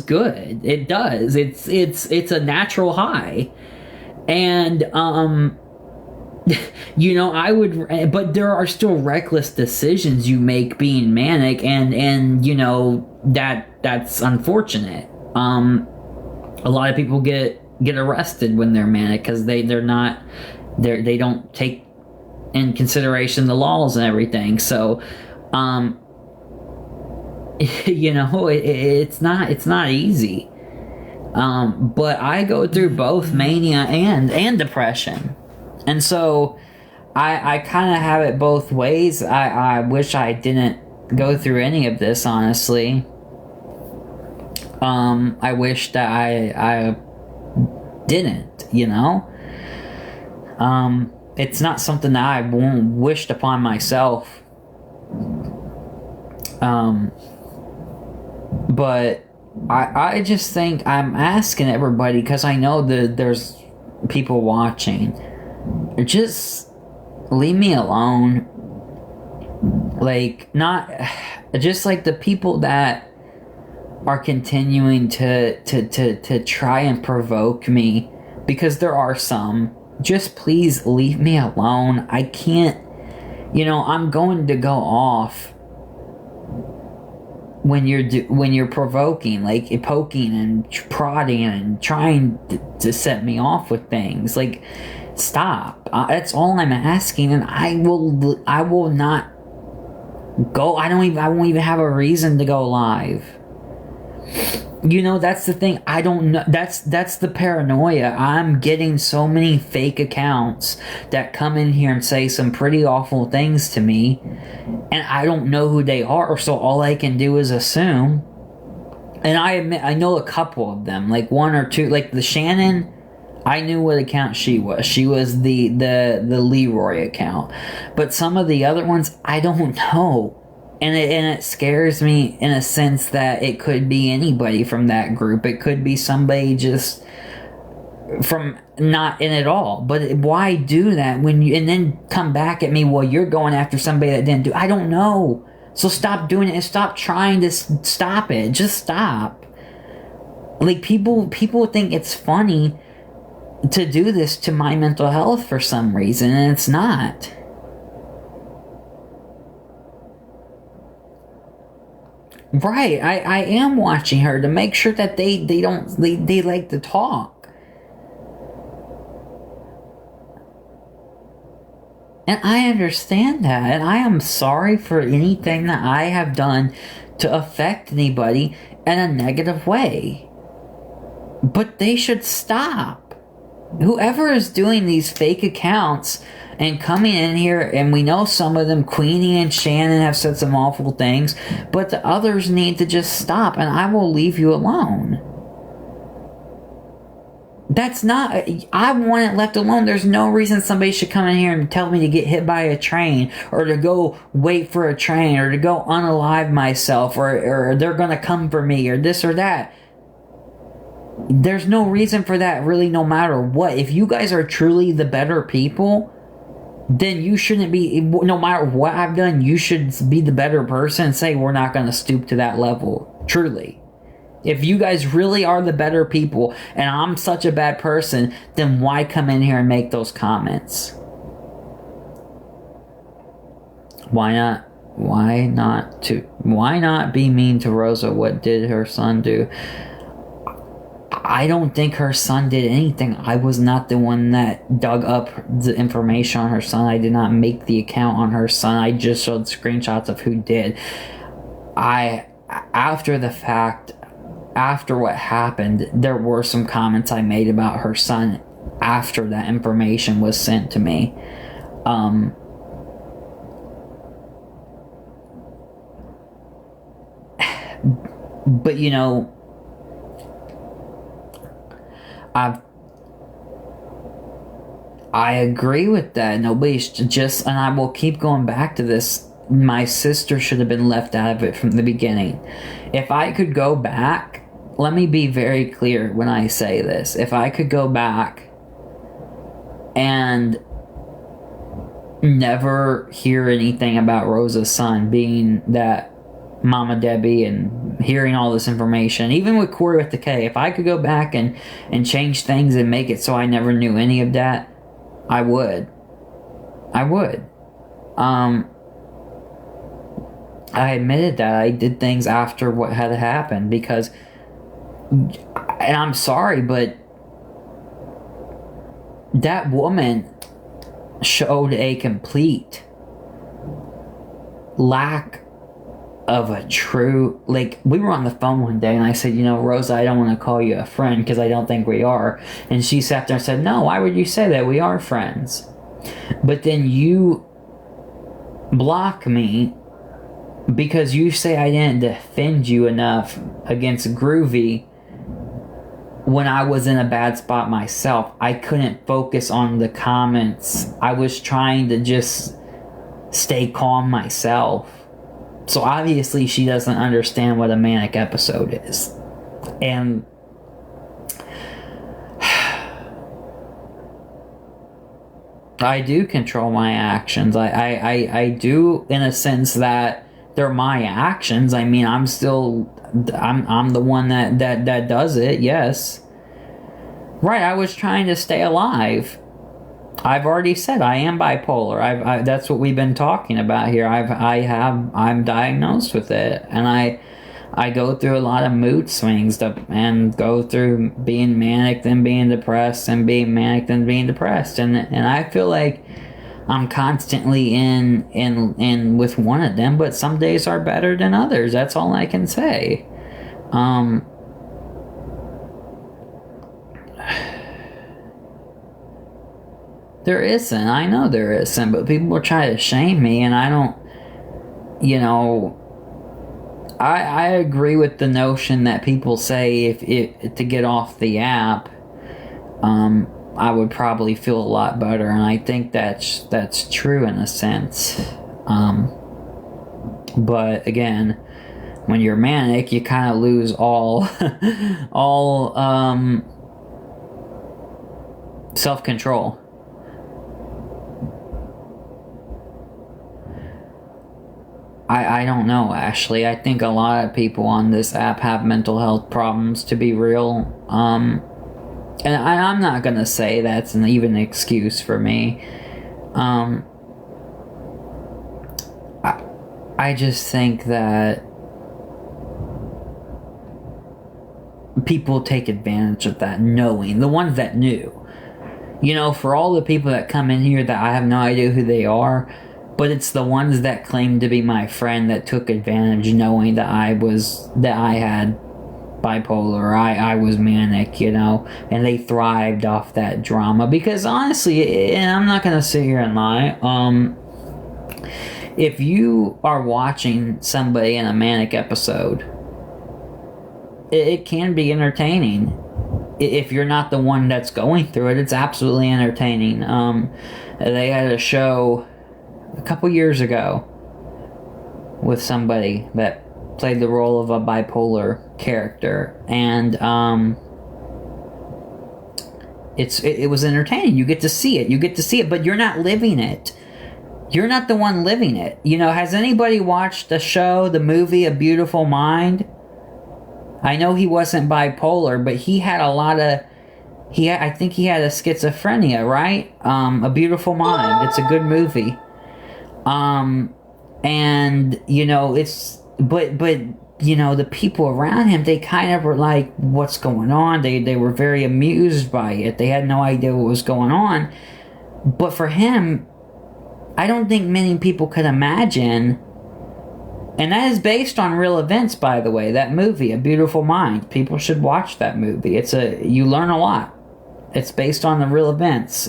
good. It does. It's a natural high. And you know, but there are still reckless decisions you make being manic, and you know, that's unfortunate. A lot of people get arrested when they're manic because they don't take in consideration the laws and everything. So you know, it's not easy. But I go through both mania and depression, and so I kind of have it both ways. I wish I didn't go through any of this, honestly. I wish that I didn't, you know. It's not something that I wished upon myself. But I just think I'm asking everybody, because I know that there's people watching, just leave me alone. Like, not just like the people that are continuing to try and provoke me, because there are some. Just please leave me alone. I can't, you know, I'm going to go off when you're provoking, like poking and prodding and trying to set me off with things. Like, stop. That's all I'm asking, and I will not go. I won't even have a reason to go live. You know, that's the thing. I don't know. That's the paranoia. I'm getting so many fake accounts that come in here and say some pretty awful things to me, and I don't know who they are, so all I can do is assume. And I admit, I know a couple of them, like one or two, like the Shannon. I knew what account she was. She was the Leroy account. But some of the other ones, I don't know. And it scares me in a sense that it could be anybody from that group. It could be somebody just from not in it all. But why do that and then come back at me, well, you're going after somebody that didn't do. I don't know. So stop doing it and stop trying to stop it. Just stop. Like, people think it's funny to do this to my mental health for some reason, and it's not. Right, I am watching her to make sure that they like to talk. And I understand that, and I am sorry for anything that I have done to affect anybody in a negative way. But they should stop. whoever is doing these fake accounts and coming in here, and we know some of them, Queenie and Shannon, have said some awful things, but the others need to just stop, and I will leave you alone. That's not, I want it left alone. There's no reason somebody should come in here and tell me to get hit by a train, or to go wait for a train, or to go unalive myself, or they're gonna come for me, or this or that. There's no reason for that, really, no matter what. If you guys are truly the better people, then you shouldn't be, no matter what I've done, you should be the better person and say, we're not gonna stoop to that level. Truly. If you guys really are the better people, and I'm such a bad person, then why come in here and make those comments? Why not? Why not be mean to Rosa? What did her son do? I don't think her son did anything. I was not the one that dug up the information on her son. I did not make the account on her son. I just showed screenshots of who did. After the fact, after what happened, there were some comments I made about her son after that information was sent to me. But you know, I agree with that. Nobody's just, and I will keep going back to this, my sister should have been left out of it from the beginning. If I could go back, let me be very clear when I say this. If I could go back and never hear anything about Rosa's son being that Mama Debbie, and hearing all this information, even with Corey with the K, if I could go back and change things and make it so I never knew any of that, I would. I admitted that I did things after what had happened because, and I'm sorry, but that woman showed a complete lack of a true, like, we were on the phone one day and I said, you know, Rosa, I don't want to call you a friend because I don't think we are. And she sat there and said, no, why would you say that? We are friends. But then you block me because you say I didn't defend you enough against Groovy when I was in a bad spot myself. I couldn't focus on the comments. I was trying to just stay calm myself. So obviously she doesn't understand what a manic episode is. And I do control my actions. I do, in a sense that they're my actions. I mean, I'm the one that does it, yes. Right, I was trying to stay alive. I've already said I am bipolar. That's what we've been talking about here. I'm diagnosed with it, and I go through a lot of mood swings and go through being manic, then being depressed, and being manic, then being depressed, and I feel like I'm constantly in with one of them, but some days are better than others. That's all I can say. There isn't. I know there isn't, but people will try to shame me, and I don't, you know, I agree with the notion that people say if to get off the app, I would probably feel a lot better, and I think that's true in a sense. But again, when you're manic, you kind of lose all self-control. I don't know, Ashley. I think a lot of people on this app have mental health problems, to be real. And I'm not gonna say that's even an excuse for me. I just think that people take advantage of that, knowing, the ones that knew. You know, for all the people that come in here that I have no idea who they are, but it's the ones that claim to be my friend that took advantage, knowing that I had bipolar. I was manic, you know, and they thrived off that drama. Because honestly, and I'm not gonna sit here and lie, if you are watching somebody in a manic episode, it can be entertaining. If you're not the one that's going through it, it's absolutely entertaining. They had a show a couple years ago with somebody that played the role of a bipolar character, and it was entertaining. You get to see it, but you're not living it. You're not the one living it. You know, has anybody watched the movie A Beautiful Mind? I know he wasn't bipolar, but he had a lot of I think he had a schizophrenia, right? A Beautiful Mind. It's a good movie. And you know, but you know, the people around him, they kind of were like, what's going on? They were very amused by it. They had no idea what was going on. But for him, I don't think many people could imagine, and that is based on real events, by the way, that movie, A Beautiful Mind. People should watch that movie. You learn a lot. It's based on the real events.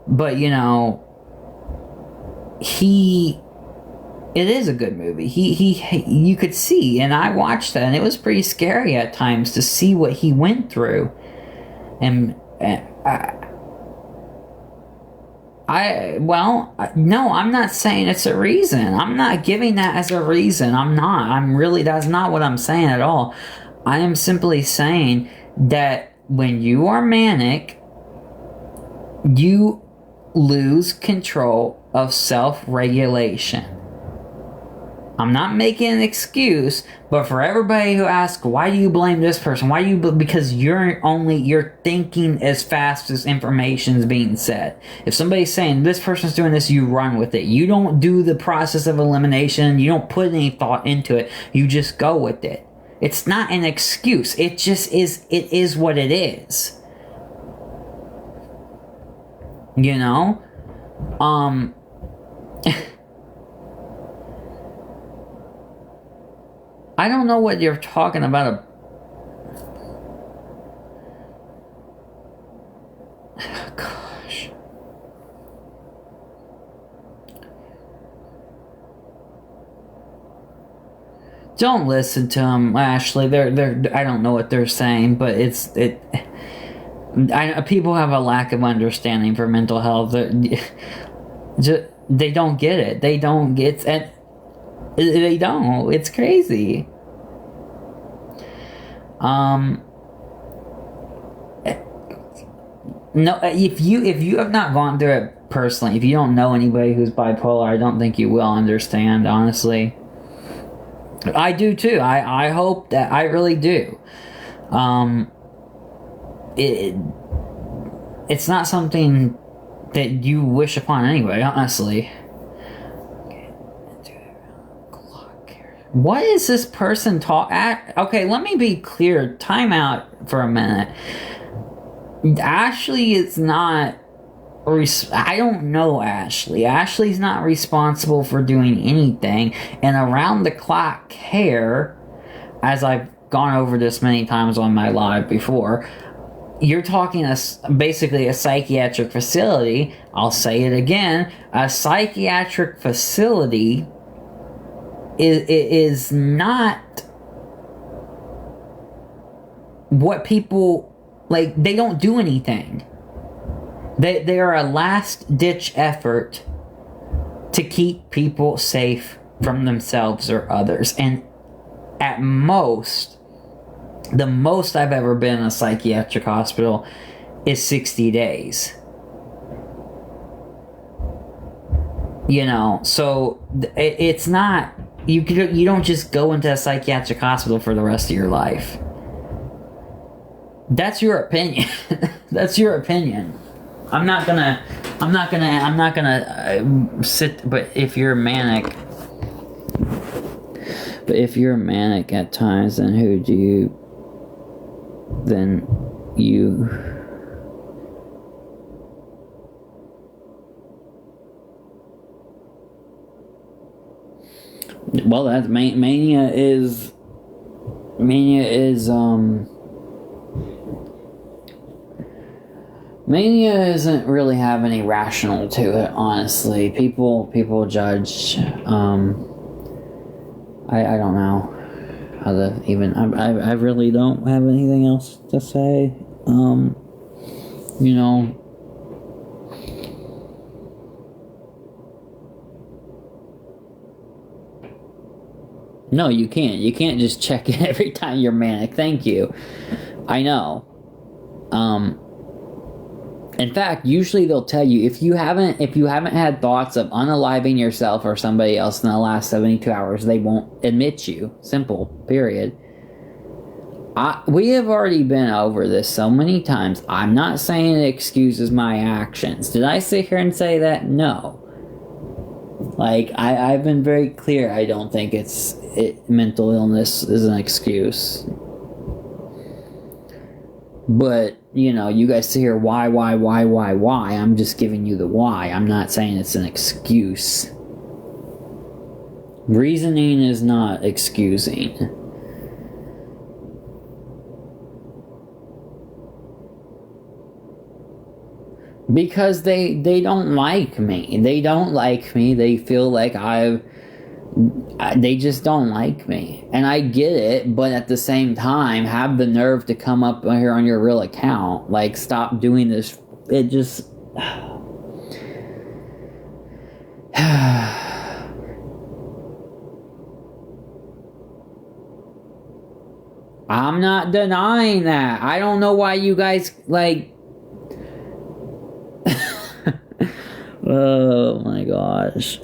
But you know, it is a good movie. You could see, and I watched that, and it was pretty scary at times to see what he went through. And no, I'm not saying it's a reason. I'm not giving that as a reason. That's not what I'm saying at all. I am simply saying that when you are manic, you lose control of self-regulation. I'm not making an excuse, but for everybody who asks, why do you blame this person? Because you're thinking as fast as information's being said. If somebody's saying this person's doing this, you run with it. You don't do the process of elimination. You don't put any thought into it. You just go with it. It's not an excuse. It just is. It is what it is. You know? I don't know what you're talking about. Gosh. Don't listen to them, Ashley. I don't know what they're saying, but people have a lack of understanding for mental health. They don't get it. They don't. It's crazy. No, if you have not gone through it personally, if you don't know anybody who's bipolar, I don't think you will understand, honestly. I do too. I hope that, I really do. It's not something that you wish upon anybody, honestly. What is this person Okay, let me be clear. Time out for a minute. Ashley is not... I don't know Ashley. Ashley's not responsible for doing anything. And around-the-clock care, as I've gone over this many times on my live before, you're talking basically a psychiatric facility. I'll say it again. A psychiatric facility is not what people like. They don't do anything. They are a last ditch effort to keep people safe from themselves or others. And at most, the most I've ever been in a psychiatric hospital is 60 days. You know, so it's not... You don't just go into a psychiatric hospital for the rest of your life. That's your opinion. That's your opinion. I'm not gonna sit. But if you're manic at times, then Well, that's mania is mania isn't really have any rational to it, honestly. People judge. I don't know how to even. I really don't have anything else to say. You know. No, you can't. You can't just check it every time you're manic. Thank you. I know. In fact, usually they'll tell you if you haven't had thoughts of unaliving yourself or somebody else in the last 72 hours, they won't admit you. Simple. Period. We have already been over this so many times. I'm not saying it excuses my actions. Did I sit here and say that? No. Like, I've been very clear. I don't think mental illness is an excuse. But, you know, you guys sit here, why? I'm just giving you the why. I'm not saying it's an excuse. Reasoning is not excusing. Because they don't like me. They don't like me. They feel like they just don't like me. And I get it, but at the same time, have the nerve to come up here on your real account. Like, stop doing this. It just... I'm not denying that. I don't know why you guys, like... Oh my gosh.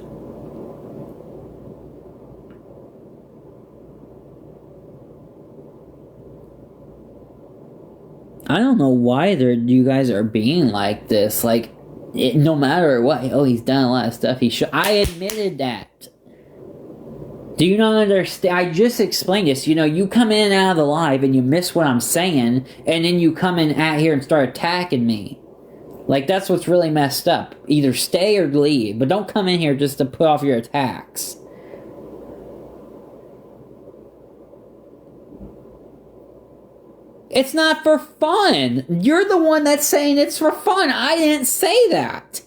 I don't know why you guys are being like this. Like, no matter what, oh, he's done a lot of stuff. I admitted that. Do you not understand? I just explained this. You know, you come in and out of the live and you miss what I'm saying, and then you come in at here and start attacking me. Like, that's what's really messed up. Either stay or leave, but don't come in here just to put off your attacks. It's not for fun. You're the one that's saying it's for fun. I didn't say that.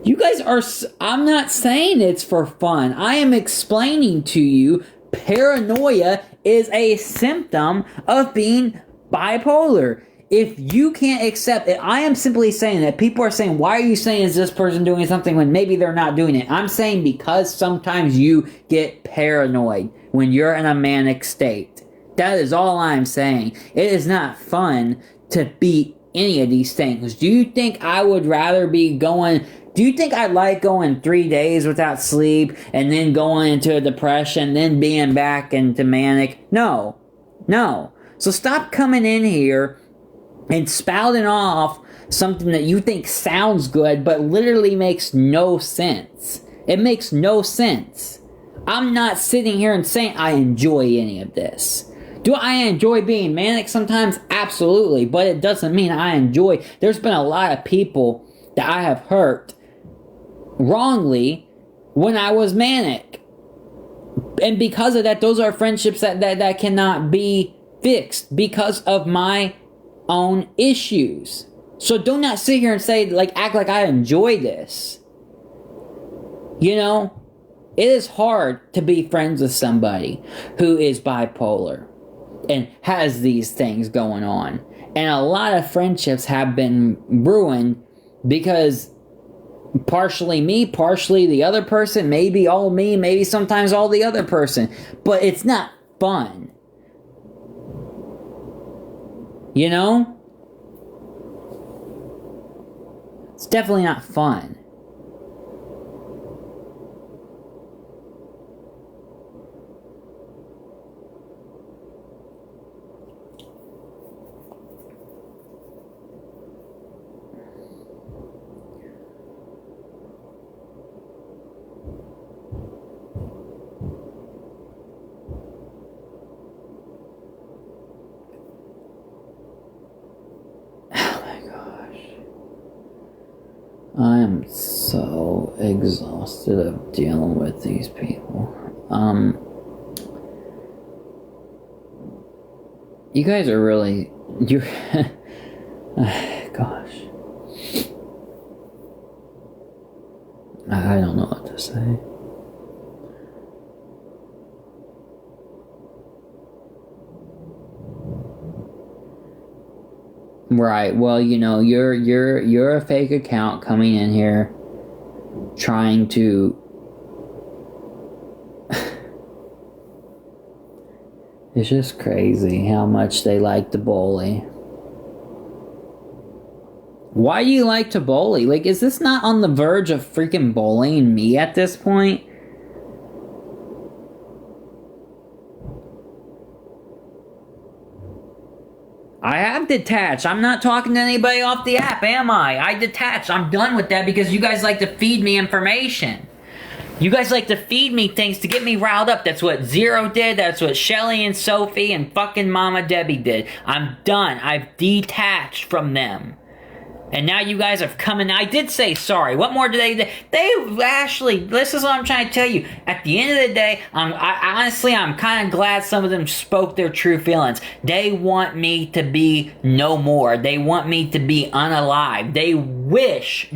You guys are... I'm not saying it's for fun. I am explaining to you paranoia is a symptom of being bipolar. If you can't accept it, I am simply saying that people are saying, why are you saying is this person doing something when maybe they're not doing it? I'm saying because sometimes you get paranoid when you're in a manic state. That is all I'm saying. It is not fun to be any of these things. Do you think I would rather be going... Do you think I like going 3 days without sleep and then going into a depression, then being back into manic? No. No. So stop coming in here and spouting off something that you think sounds good but literally makes no sense. It makes no sense. I'm not sitting here and saying I enjoy any of this. Do I enjoy being manic sometimes? Absolutely. But it doesn't mean I enjoy... There's been a lot of people that I have hurt wrongly when I was manic. And because of that, those are friendships that cannot be fixed because of my own issues. So do not sit here and say, like, act like I enjoy this. You know? It is hard to be friends with somebody who is bipolar and has these things going on. And a lot of friendships have been ruined because partially me, partially the other person, maybe all me, maybe sometimes all the other person. But it's not fun. You know? It's definitely not fun. I'm so exhausted of dealing with these people. You guys are really... You're... Gosh. I don't know what to say. Right. Well, you know, you're a fake account coming in here trying to it's just crazy how much they like to bully. Why do you like to bully? Like, is this not on the verge of freaking bullying me at this point? I have detached. I'm not talking to anybody off the app, am I? I detached. I'm done with that because you guys like to feed me information. You guys like to feed me things to get me riled up. That's what Zero did. That's what Shelly and Sophie and fucking Mama Debbie did. I'm done. I've detached from them. And now you guys have come in. I did say sorry. What more do they actually, this is what I'm trying to tell you. At the end of the day, honestly, I'm kind of glad some of them spoke their true feelings. They want me to be no more. They want me to be unalive. They wish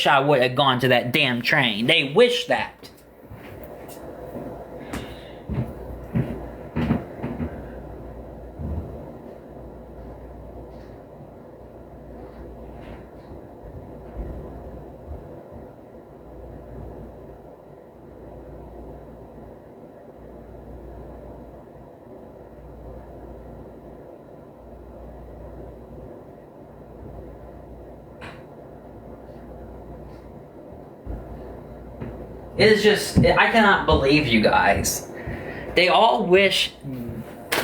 I would have gone to that damn train. They wish that. It is just, I cannot believe you guys. They all wish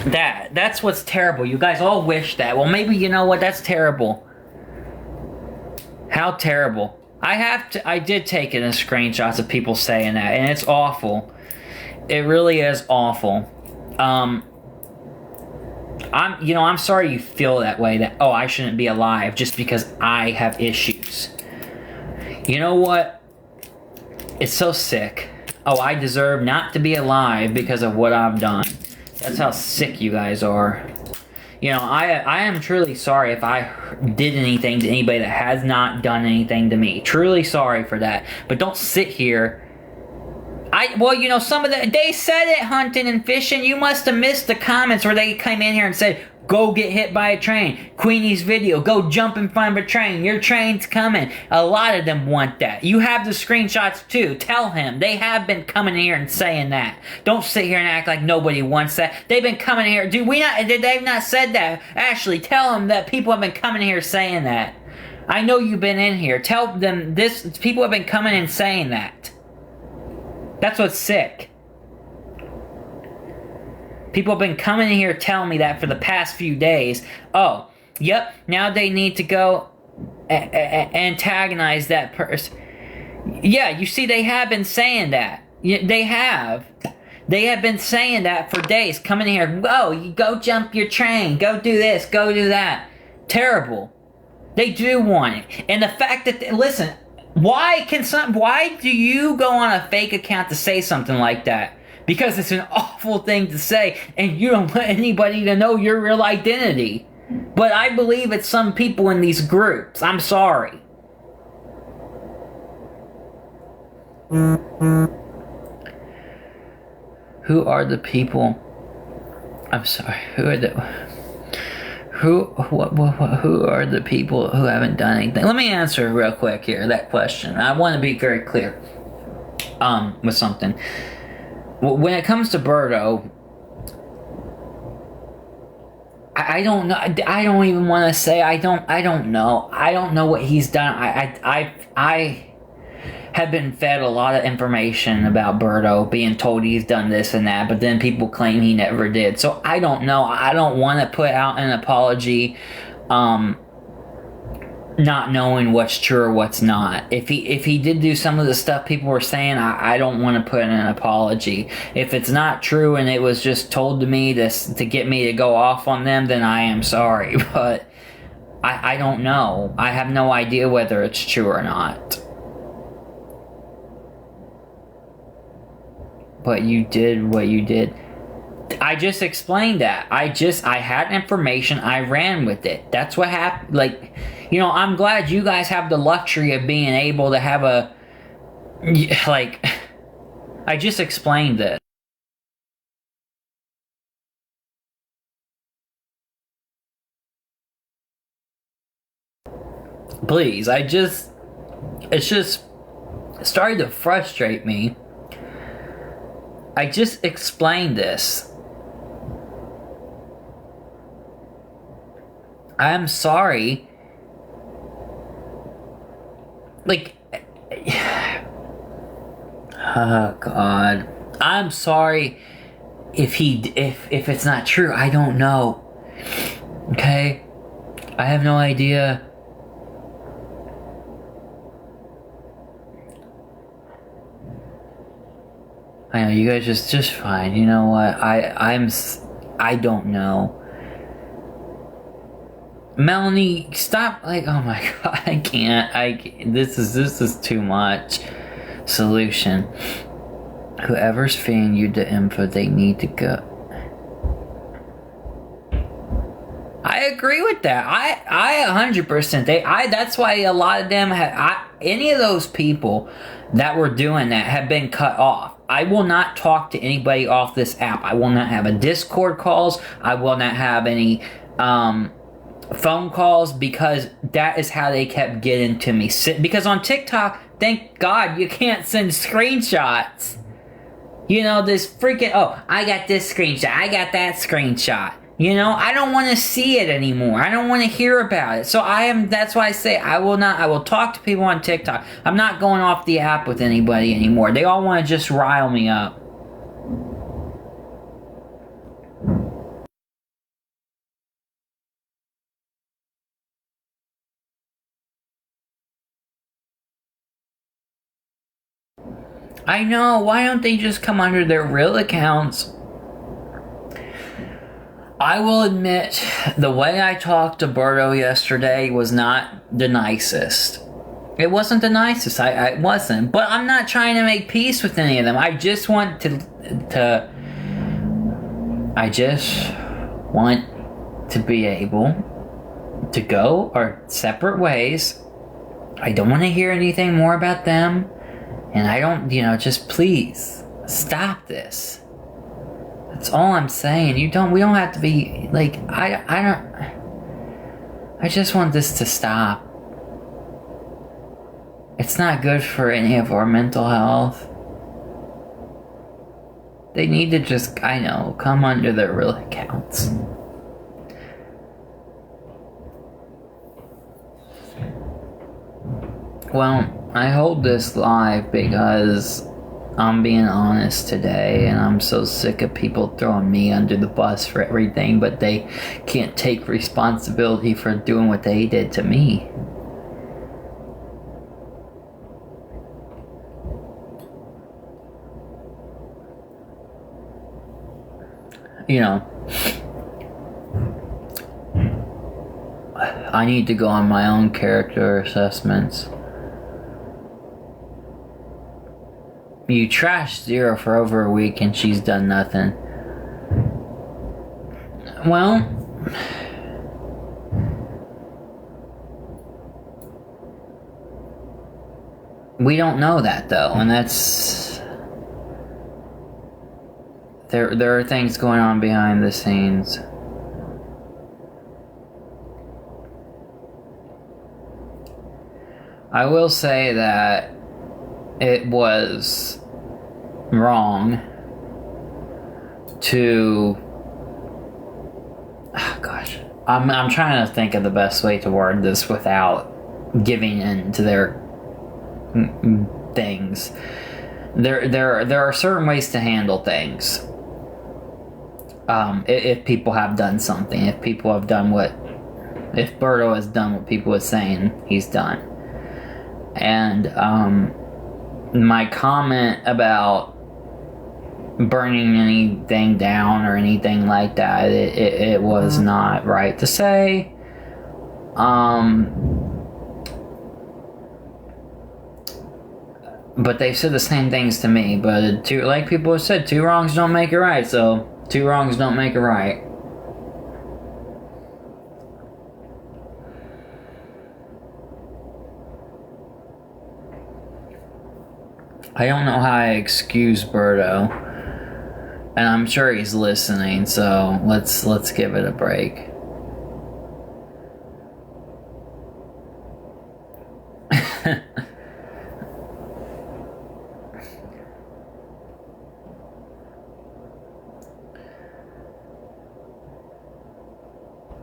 that. That's what's terrible. You guys all wish that. Well, maybe, you know what, that's terrible. How terrible. I did take it in screenshots of people saying that, and it's awful. It really is awful. I'm sorry you feel that way, that, oh, I shouldn't be alive just because I have issues. You know what? It's so sick. Oh, I deserve not to be alive because of what I've done. That's how sick you guys are. You know, I am truly sorry if I did anything to anybody that has not done anything to me. Truly sorry for that. But don't sit here. Well, you know, they said it, hunting and fishing. You must have missed the comments where they came in here and said, go get hit by a train. Queenie's video, go jump in front of a train. Your train's coming. A lot of them want that. You have the screenshots too. Tell him. They have been coming here and saying that. Don't sit here and act like nobody wants that. They've been coming here. They've not said that. Ashley, tell them that people have been coming here saying that. I know you've been in here. Tell them this. People have been coming and saying that. That's what's sick. People have been coming in here telling me that for the past few days. Oh, yep, now they need to go antagonize that person. Yeah, you see, they have been saying that. They have. They have been saying that for days. Coming in here, whoa, you go jump your train. Go do this, go do that. Terrible. They do want it. And the fact that, listen, why do you go on a fake account to say something like that? Because it's an awful thing to say, and you don't want anybody to know your real identity. But I believe it's some people in these groups. I'm sorry. Who are the people? I'm sorry. Who are the people who haven't done anything? Let me answer real quick here that question. I want to be very clear with something. When it comes to Berto, I don't know. I don't even want to say I don't know. I don't know what he's done. I have been fed a lot of information about Berto, being told he's done this and that, but then people claim he never did. So I don't know. I don't want to put out an apology, not knowing what's true or what's not. If he did do some of the stuff people were saying, I don't want to put in an apology. If it's not true and it was just told to me to get me to go off on them, then I am sorry. But I don't know. I have no idea whether it's true or not. but you did what you did. I just explained that. I had information, I ran with it. That's what happened. Like, you know, I'm glad you guys have the luxury of being able to have a, like, I just explained it. Please, it's just starting to frustrate me. I just explained this. I'm sorry. Like, oh God. I'm sorry if it's not true. I don't know. Okay? I have no idea. I know you guys just fine. You know what? I don't know. Melanie, stop! Like, oh my God, I can't. This is too much. Solution: whoever's feeding you the info, they need to go. I agree with that. I 100%. That's why a lot of them any of those people that were doing that have been cut off. I will not talk to anybody off this app. I will not have a Discord calls. I will not have any phone calls, because that is how they kept getting to me. Because on TikTok, thank God, you can't send screenshots. You know, this freaking, oh, I got this screenshot, I got that screenshot. You know, I don't want to see it anymore. I don't want to hear about it. So that's why I say I will talk to people on TikTok. I'm not going off the app with anybody anymore. They all want to just rile me up. I know, why don't they just come under their real accounts? I will admit, the way I talked to Berto yesterday was not the nicest. It wasn't the nicest, I wasn't. But I'm not trying to make peace with any of them. I just want I just want to be able to go our separate ways. I don't want to hear anything more about them. And I don't, just please stop this. That's all I'm saying. We don't have to be, like, I just want this to stop. It's not good for any of our mental health. They need to just, come under their real accounts. Well, I hold this live because I'm being honest today, and I'm so sick of people throwing me under the bus for everything, but they can't take responsibility for doing what they did to me. I need to go on my own character assessments. You trashed Zero for over a week and she's done nothing. Well, we don't know that though, and that's... There are things going on behind the scenes. I will say that it was wrong to... Oh, gosh. I'm trying to think of the best way to word this without giving in to their things. There are certain ways to handle things. If people have done something, if Berto has done what people are saying he's done. And my comment about burning anything down or anything like that, it was not right to say. But they've said the same things to me. But like people have said, 2 wrongs don't make it right. So 2 wrongs don't make it right. I don't know how I excuse Birdo, and I'm sure he's listening. So let's give it a break.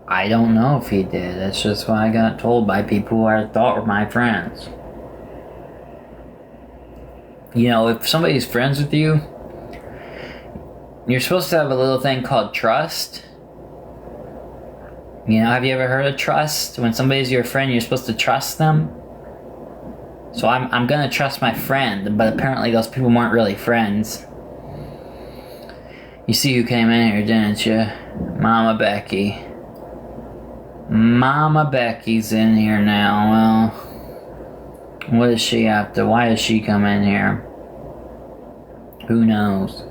I don't know if he did. That's just what I got told by people who I thought were my friends. You know, if somebody's friends with you, you're supposed to have a little thing called trust. You know, have you ever heard of trust? When somebody's your friend, you're supposed to trust them. So I'm gonna trust my friend, but apparently those people weren't really friends. You see who came in here, didn't you? Mama Becky. Mama Becky's in here now. Well, what is she after? Why does she come in here? Who knows?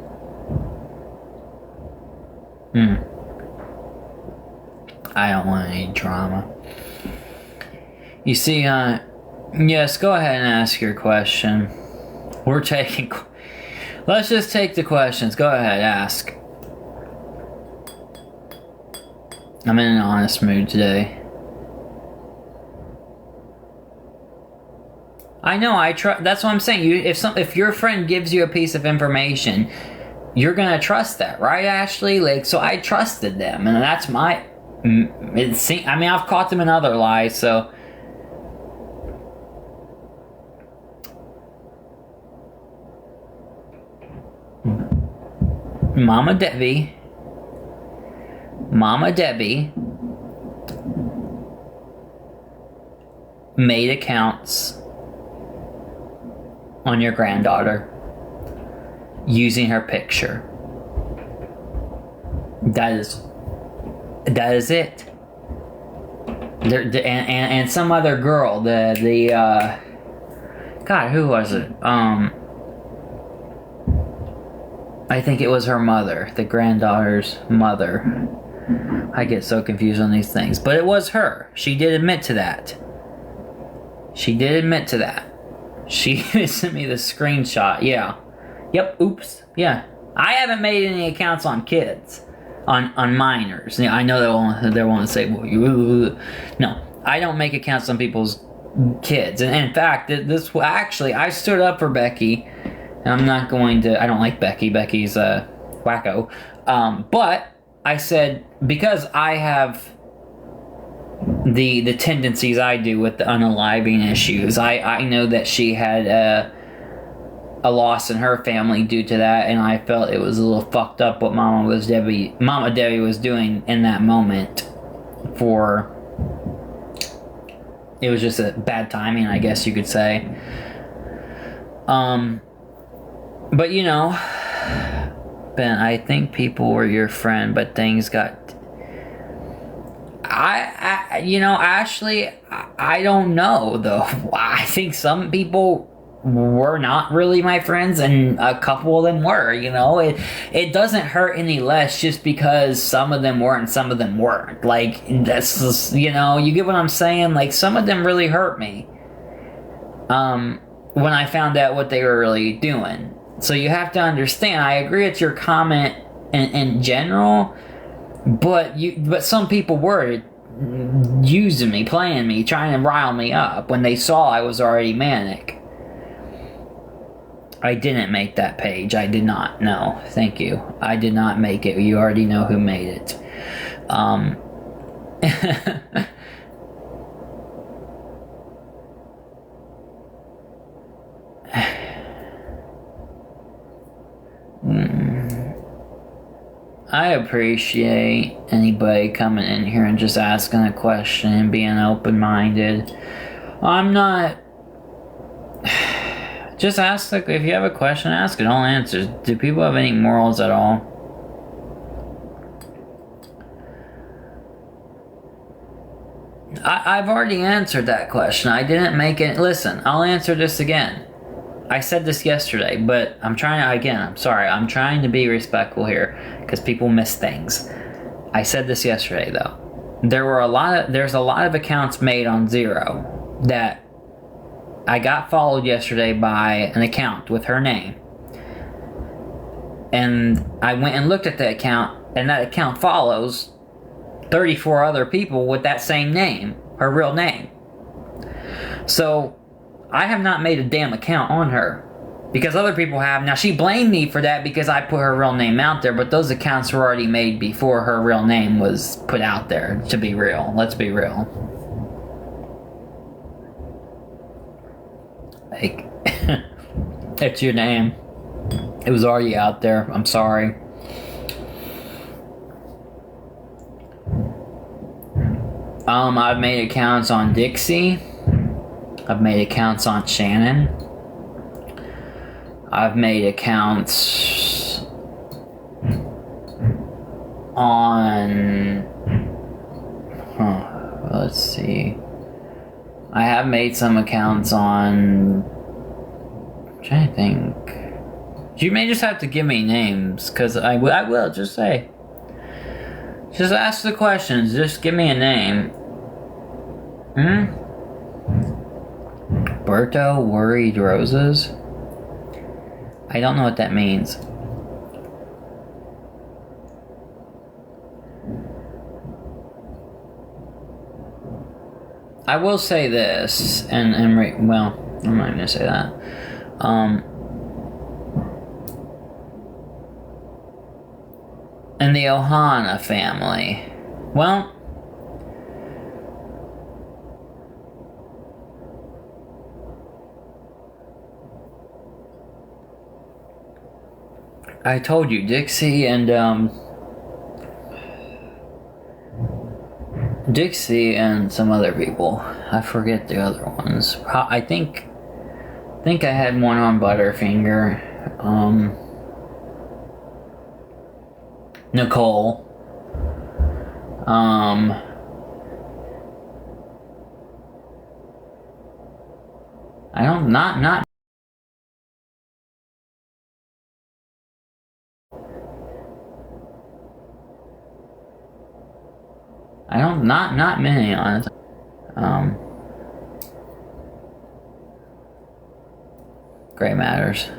I don't want any drama. You see, yes, go ahead and ask your question. Let's just take the questions. Go ahead, ask. I'm in an honest mood today. I know, that's what I'm saying. If your friend gives you a piece of information, you're gonna trust that, right, Ashley? Like, so I trusted them, and that's my... I've caught them in other lies, so... Mama Debbie made accounts on your granddaughter using her picture. That is it. And some other girl, God, who was it? I think it was her mother, the granddaughter's mother. I get so confused on these things. But it was her. She did admit to that. She sent me the screenshot. Yeah. Yep. Oops. Yeah. I haven't made any accounts on kids. On minors. Yeah, I know they want to say, well, no. I don't make accounts on people's kids. And in fact, I stood up for Becky. And I'm not going to... I don't like Becky. Becky's a wacko. But I said, because I have the tendencies I do with the unaliving issues, I know that she had a loss in her family due to that, and I felt it was a little fucked up what Mama Debbie was doing in that moment. It was just a bad timing, I guess you could say. But you know, Ben, I think people were your friend, but things got... Ashley, I don't know, though. I think some people were not really my friends, and a couple of them were, you know? It doesn't hurt any less just because some of them were and some of them weren't. Like, that's just, you know, you get what I'm saying? Like, some of them really hurt me. When I found out what they were really doing. So you have to understand, I agree with your comment in general, but some people were using me, playing me, trying to rile me up when they saw I was already manic. I didn't make that page. I did not. No, thank you. I did not make it. You already know who made it. I appreciate anybody coming in here and just asking a question and being open-minded. I'm not... Just ask, like, if you have a question, ask it. I'll answer. Do people have any morals at all? I've already answered that question. I didn't make it... Listen, I'll answer this again. I said this yesterday, but I'm trying to be respectful here because people miss things. I said this yesterday though. There's a lot of accounts made on Zero that I got followed yesterday by an account with her name. And I went and looked at the account, and that account follows 34 other people with that same name, her real name. So I have not made a damn account on her because other people have. Now, she blamed me for that because I put her real name out there, but those accounts were already made before her real name was put out there, to be real. Let's be real. Like, it's your name. It was already out there. I'm sorry. I've made accounts on Dixie. I've made accounts on Shannon. I've made accounts on... let's see. I have made some accounts on... I'm trying to think. You may just have to give me names, because I will, just say. Just ask the questions, just give me a name. Berto Worried Roses? I don't know what that means. I will say this, well, I'm not gonna say that. In the Ohana family, well, I told you, Dixie and some other people. I forget the other ones. I think I had one on Butterfinger. Nicole. Not many, honestly. Gray Matters.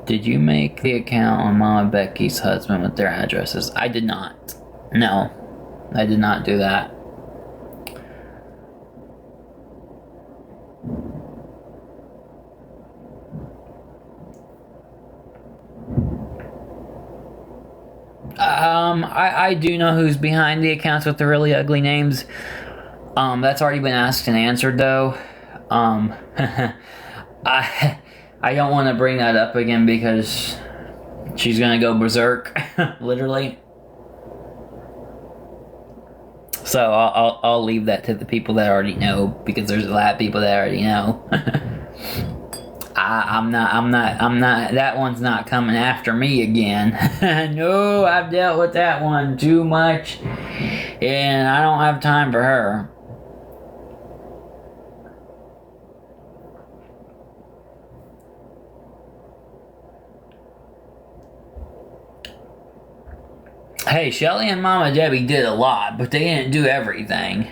Did you make the account on Mama Becky's husband with their addresses? I did not. No, I did not do that. I do know who's behind the accounts with the really ugly names. That's already been asked and answered, though. I don't want to bring that up again because she's gonna go berserk, literally. So I'll leave that to the people that already know, because there's a lot of people that already know. I'm not, that one's not coming after me again. No, I've dealt with that one too much, and I don't have time for her. Hey, Shelly and Mama Debbie did a lot, but they didn't do everything.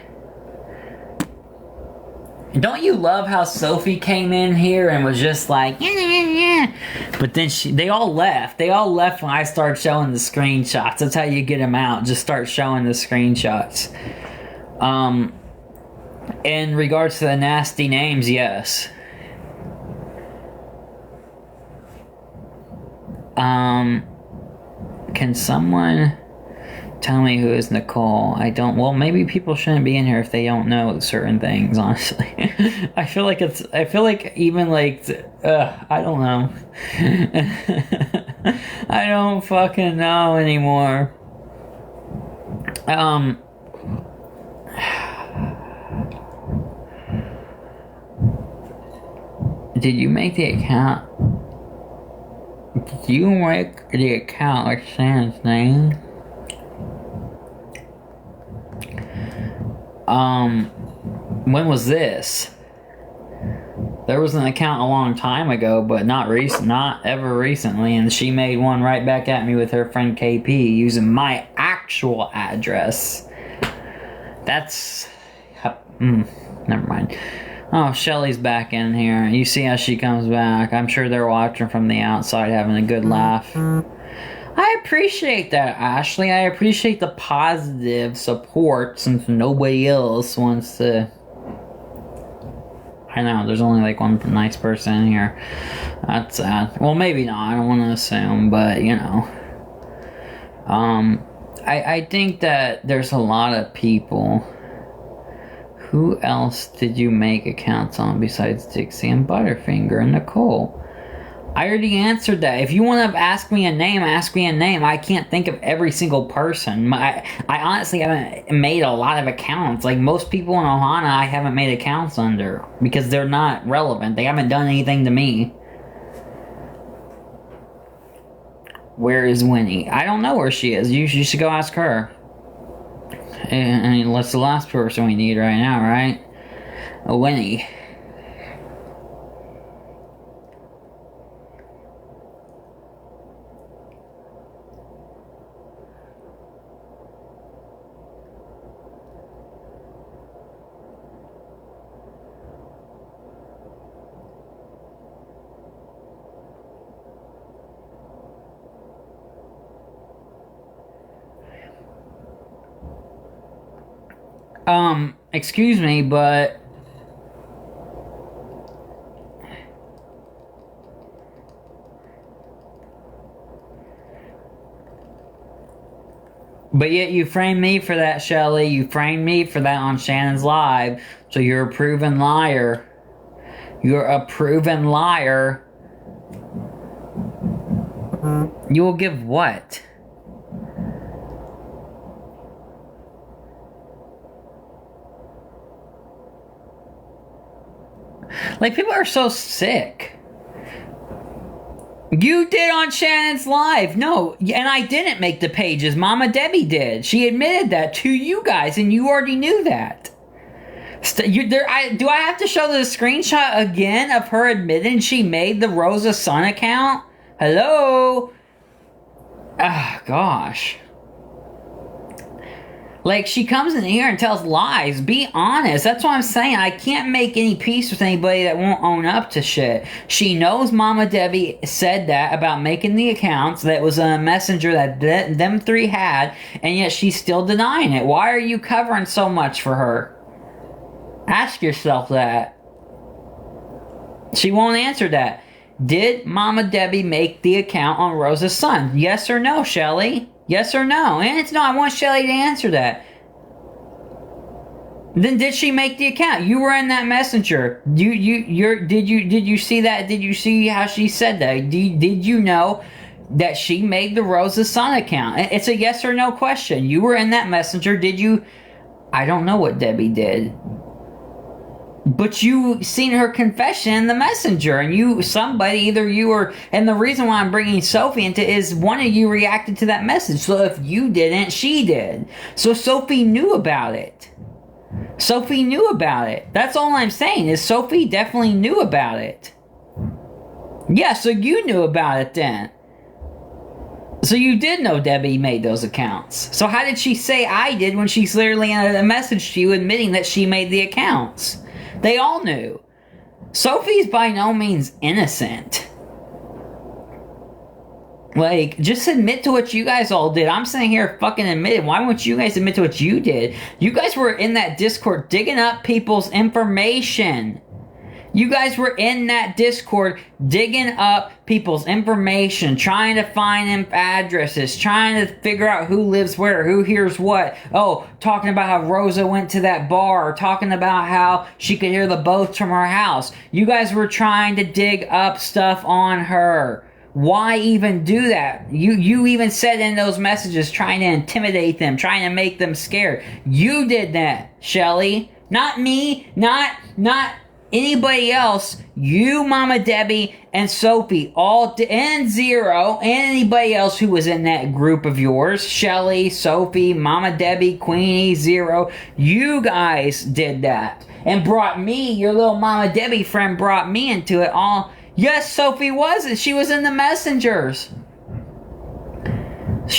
Don't you love how Sophie came in here and was just like, yeah. But then they all left. They all left when I started showing the screenshots. That's how you get them out. Just start showing the screenshots. In regards to the nasty names, yes. Can someone tell me who is Nicole? I don't. Well, maybe people shouldn't be in here if they don't know certain things, honestly. I feel like even like, I don't know. I don't fucking know anymore. Did you make the account? Did you make the account with Sam's name? When was this? There was an account a long time ago, but not ever recently, and she made one right back at me with her friend KP using my actual address. That's... never mind. Oh, Shelly's back in here. You see how she comes back. I'm sure they're watching from the outside, having a good laugh. I appreciate that, Ashley. I appreciate the positive support since nobody else wants to... I know, there's only like one nice person in here. That's sad. Well, maybe not. I don't want to assume, but, you know. I think that there's a lot of people. Who else did you make accounts on besides Dixie and Butterfinger and Nicole? I already answered that. If you want to ask me a name, ask me a name. I can't think of every single person. I honestly haven't made a lot of accounts. Like most people in Ohana, I haven't made accounts under because they're not relevant. They haven't done anything to me. Where is Winnie? I don't know where she is. You should go ask her. And that's the last person we need right now, right? Winnie. Excuse me, but... But yet you framed me for that, Shelly. You framed me for that on Shannon's Live. So you're a proven liar. You're a proven liar. You will give what? Like, people are so sick. You did on Shannon's Live. No, and I didn't make the pages. Mama Debbie did. She admitted that to you guys, and you already knew that. Do I have to show the screenshot again of her admitting she made the Rosa Sun account? Hello? Ah, gosh. Like, she comes in here and tells lies. Be honest. That's what I'm saying. I can't make any peace with anybody that won't own up to shit. She knows Mama Debbie said that about making the accounts. That was a messenger that them three had, and yet she's still denying it. Why are you covering so much for her? Ask yourself that. She won't answer that. Did Mama Debbie make the account on Rosa's Sun? Yes or no, Shelly? Yes or no? And it's no, I want Shelly to answer that. Then did she make the account? You were in that messenger. Did you see that? Did you see how she said that? Did you know that she made the Rosa Sun account? It's a yes or no question. You were in that messenger. Did you? I don't know what Debbie did. But you seen her confession in the messenger, and either you or, and the reason why I'm bringing Sophie into is one of you reacted to that message. So if you didn't, she did. So Sophie knew about it. Sophie knew about it. That's all I'm saying is Sophie definitely knew about it. Yeah, so you knew about it then. So you did know Debbie made those accounts. So how did she say I did when she's literally in a message to you admitting that she made the accounts? They all knew. Sophie's by no means innocent. Like, just admit to what you guys all did. I'm sitting here fucking admitting. Why won't you guys admit to what you did? You guys were in that Discord digging up people's information. You guys were in that Discord digging up people's information, trying to find addresses, trying to figure out who lives where, who hears what. Oh, talking about how Rosa went to that bar, talking about how she could hear the boats from her house. You guys were trying to dig up stuff on her. Why even do that? You even said in those messages trying to intimidate them, trying to make them scared. You did that, Shelly. Not me, not anybody else, you, Mama Debbie, and Sophie, and Zero, and anybody else who was in that group of yours, Shelly, Sophie, Mama Debbie, Queenie, Zero, you guys did that. And brought me, your little Mama Debbie friend brought me into it all. Yes, Sophie wasn't. She was in the messengers.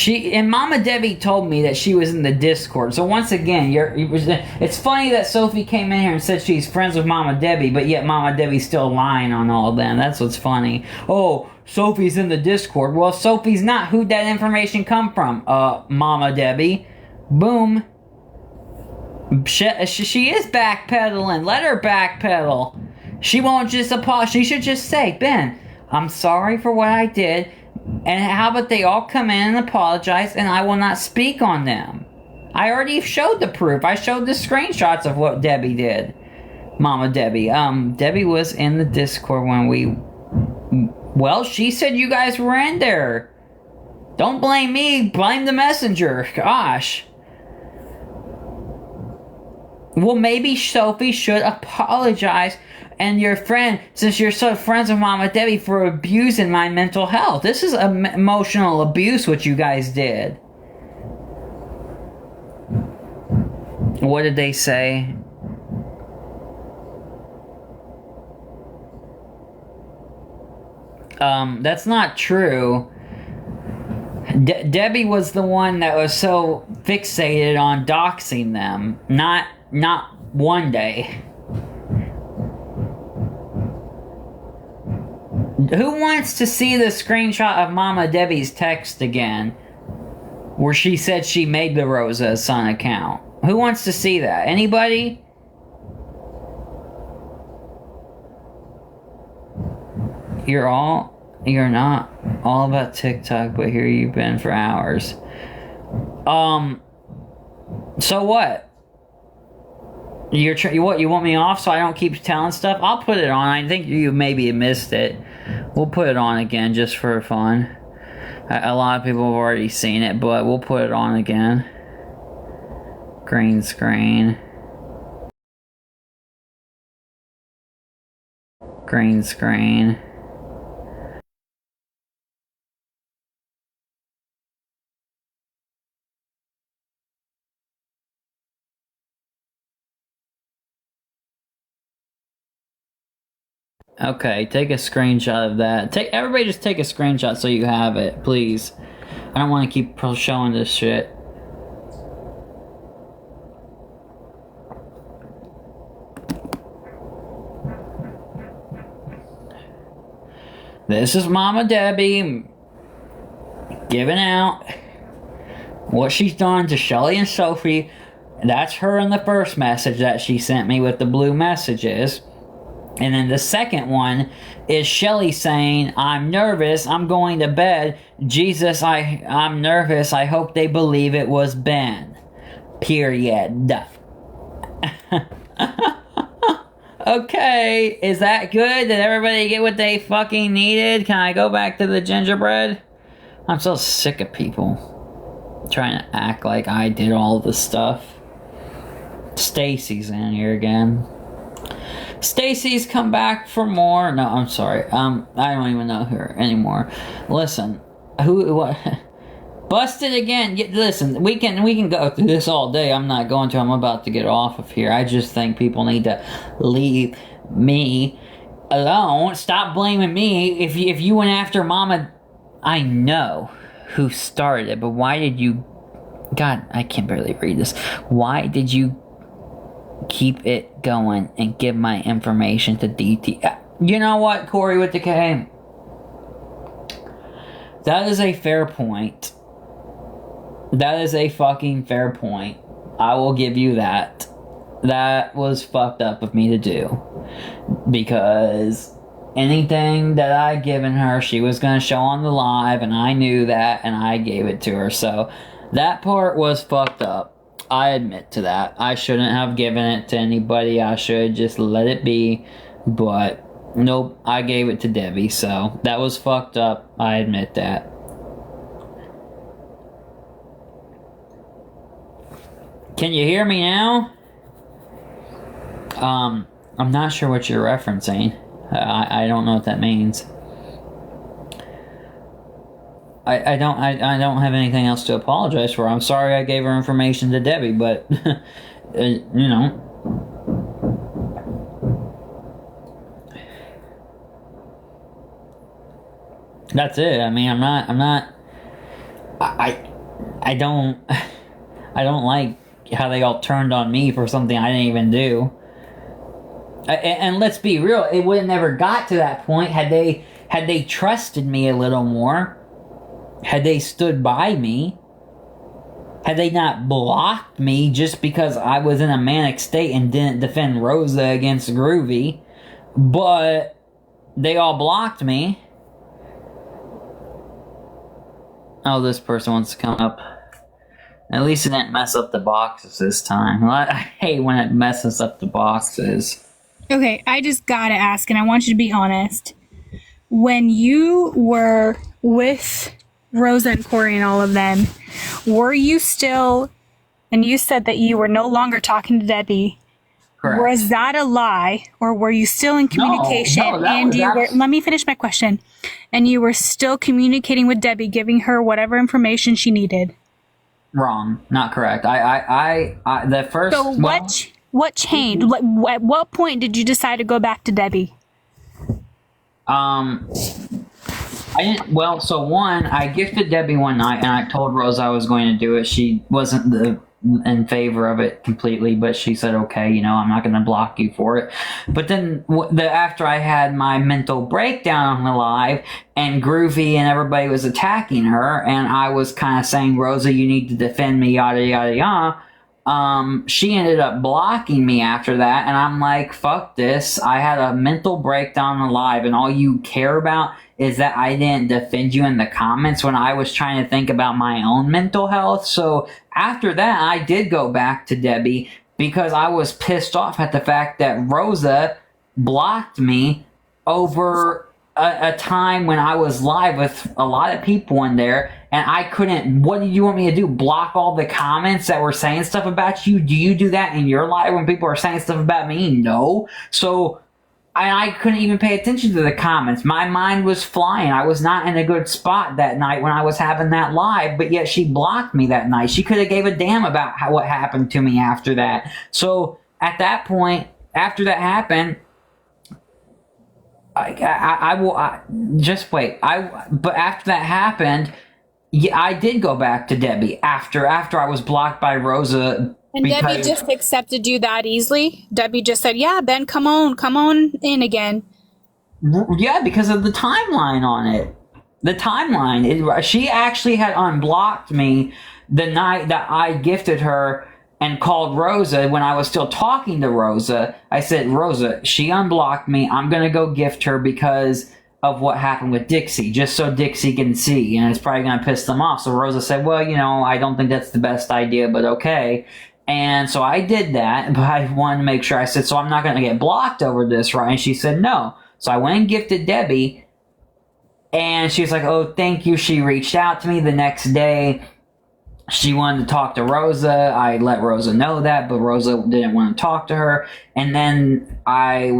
And Mama Debbie told me that she was in the Discord. So once again, it's funny that Sophie came in here and said she's friends with Mama Debbie, but yet Mama Debbie's still lying on all of them. That's what's funny. Oh, Sophie's in the Discord. Well, Sophie's not. Who'd that information come from? Mama Debbie. Boom. She is backpedaling. Let her backpedal. She won't just apologize. She should just say, Ben, I'm sorry for what I did. And how about they all come in and apologize, and I will not speak on them. I already showed the proof. I showed the screenshots of what Debbie did. Mama Debbie. Debbie was in the Discord when we... Well, she said you guys were in there. Don't blame me. Blame the messenger. Gosh. Well, maybe Sophie should apologize, and your friend, since you're so friends with Mama Debbie, for abusing my mental health. This is emotional abuse, what you guys did. What did they say? That's not true. Debbie was the one that was so fixated on doxing them. Not one day. Who wants to see the screenshot of Mama Debbie's text again? Where she said she made the Rosa Son account. Who wants to see that? Anybody? You're not all about TikTok, but here you've been for hours. So what? You want me off so I don't keep telling stuff? I'll put it on. I think you maybe missed it. We'll put it on again just for fun. A lot of people have already seen it, but we'll put it on again. Green screen. Green screen. Okay, take a screenshot of that. Everybody just take a screenshot so you have it, please. I don't want to keep showing this shit. This is Mama Debbie giving out what she's done to Shelly and Sophie. That's her in the first message that she sent me with the blue messages. And then the second one is Shelly saying, I'm nervous, I'm going to bed. Jesus, I'm nervous, I hope they believe it was Ben. Period. Okay, is that good? Did everybody get what they fucking needed? Can I go back to the gingerbread? I'm so sick of people trying to act like I did all the stuff. Stacy's in here again. Stacy's come back for more. No, I'm sorry. I don't even know her anymore. Listen, what? Busted again. Listen, we can go through this all day. I'm not going to. I'm about to get off of here. I just think people need to leave me alone. Stop blaming me. If you went after Mama, I know who started it. But why did you? God, I can barely read this. Why did you keep it going and give my information to DT? You know what, Corey with the K? That is a fair point. That is a fucking fair point. I will give you that. That was fucked up of me to do. Because anything that I given her, she was going to show on the live, and I knew that, and I gave it to her. So that part was fucked up. I admit to that. I shouldn't have given it to anybody. I should just let it be. But nope, I gave it to Debbie. So that was fucked up. I admit that. Can you hear me now? I'm not sure what you're referencing. I don't know what that means. I don't have anything else to apologize for. I'm sorry I gave her information to Debbie, but you know. That's it. I mean, I don't like how they all turned on me for something I didn't even do. And let's be real, it would have never got to that point had they trusted me a little more, had they stood by me, had they not blocked me just because I was in a manic state and didn't defend Rosa against Groovy, but they all blocked me. Oh, this person wants to come up. At least it didn't mess up the boxes this time. I hate when it messes up the boxes. Okay, I just gotta ask, and I want you to be honest. When you were with Rosa and Corey and all of them, were you still, and you said that you were no longer talking to Debbie. Correct. Was that a lie, or were you still in communication? No, and you were, let me finish my question. And you were still communicating with Debbie, giving her whatever information she needed. Wrong, not correct. The first. So what changed? At what point did you decide to go back to Debbie? I didn't. Well, so one, I gifted Debbie one night, and I told Rosa I was going to do it. She wasn't in favor of it completely, but she said, okay, you know, I'm not going to block you for it. But then after I had my mental breakdown on the live and Groovy and everybody was attacking her, and I was kind of saying, Rosa, you need to defend me, yada, yada, yada. She ended up blocking me after that, and I'm like, fuck this. I had a mental breakdown on the live, and all you care about is that I didn't defend you in the comments when I was trying to think about my own mental health. So after that, I did go back to Debbie because I was pissed off at the fact that Rosa blocked me over a time when I was live with a lot of people in there, and I couldn't. What did you want me to do? Block all the comments that were saying stuff about you? Do you do that in your live when people are saying stuff about me? No. So I couldn't even pay attention to the comments. My mind was flying. I was not in a good spot that night when I was having that live, but yet she blocked me that night. She could have gave a damn about what happened to me after that. So at that point, after that happened, I will just wait. But after that happened, yeah, I did go back to Debbie after I was blocked by Rosa. And Debbie just accepted you that easily? Debbie just said, yeah, Ben, come on in again. Yeah, because of the timeline on it. The timeline. She actually had unblocked me the night that I gifted her and called Rosa when I was still talking to Rosa. I said, Rosa, she unblocked me. I'm going to go gift her because of what happened with Dixie, just so Dixie can see, and it's probably going to piss them off. So Rosa said, well, you know, I don't think that's the best idea, but okay. And so I did that, but I wanted to make sure. I said, so I'm not going to get blocked over this, right? And she said, no. So I went and gifted Debbie, and she was like, oh, thank you. She reached out to me the next day. She wanted to talk to Rosa. I let Rosa know that, but Rosa didn't want to talk to her. And then I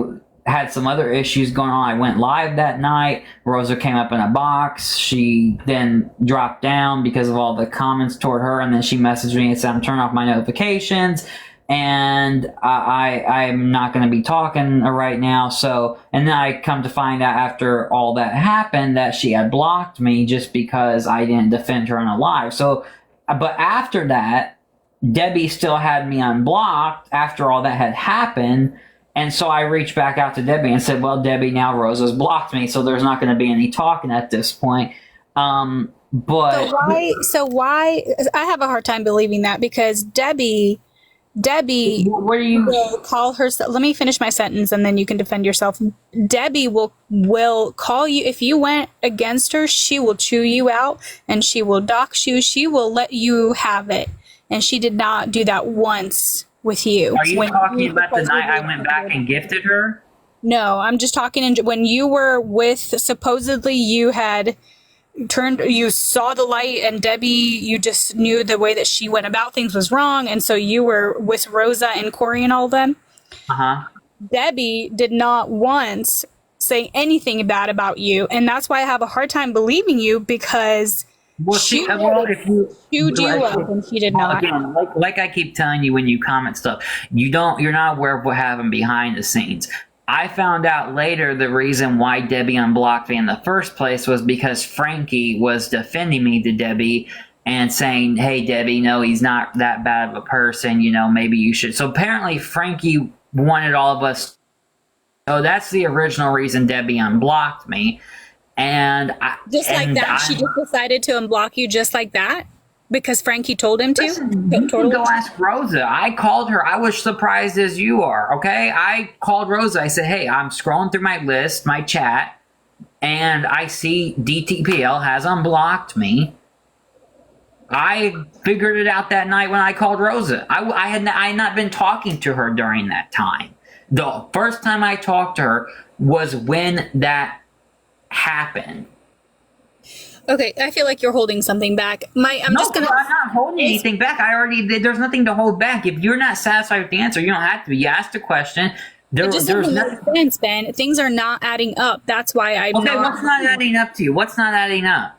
had some other issues going on. I went live that night. Rosa came up in a box. She then dropped down because of all the comments toward her, and then she messaged me and said, I'm turning off my notifications, and I'm not going to be talking right now. So, and then I come to find out after all that happened that she had blocked me just because I didn't defend her in a live. So, but after that, Debbie still had me unblocked after all that had happened. And so I reached back out to Debbie and said, well, Debbie, now Rosa's blocked me, so there's not going to be any talking at this point. But so why I have a hard time believing that, because Debbie what are you will call herself. Let me finish my sentence and then you can defend yourself. Debbie will call you. If you went against her, she will chew you out and she will dox you. She will let you have it. And she did not do that once with you. Are you talking about the night I went back and gifted her? No, I'm just talking when you were with, supposedly you had you saw the light, and Debbie, you just knew the way that she went about things was wrong, and so you were with Rosa and Corey and all of them. Uh-huh. Debbie did not once say anything bad about you, and that's why I have a hard time believing you, because Well, she if you chewed you up and she did not. again, like I keep telling you when you comment stuff, you're not aware of what happened behind the scenes. I found out later the reason why Debbie unblocked me in the first place was because Frankie was defending me to Debbie and saying, "Hey, Debbie, no, he's not that bad of a person. You know, maybe you should." So apparently, Frankie wanted all of us. So that's the original reason Debbie unblocked me. And Just like that, she just decided to unblock you just like that because Frankie told him to. Listen, you can go ask Rosa. I called her. I was surprised as you are. Okay, I called Rosa. I said, "Hey, I'm scrolling through my list, my chat, and I see DTPL has unblocked me." I figured it out that night when I called Rosa. I had not been talking to her during that time. The first time I talked to her was when that happened. Okay, I feel like you're holding something back. I'm not holding anything back. There's nothing to hold back. If you're not satisfied with the answer, you don't have to be. You asked a question. It just doesn't make sense, Ben. Things are not adding up. That's why what's not adding up to you? What's not adding up?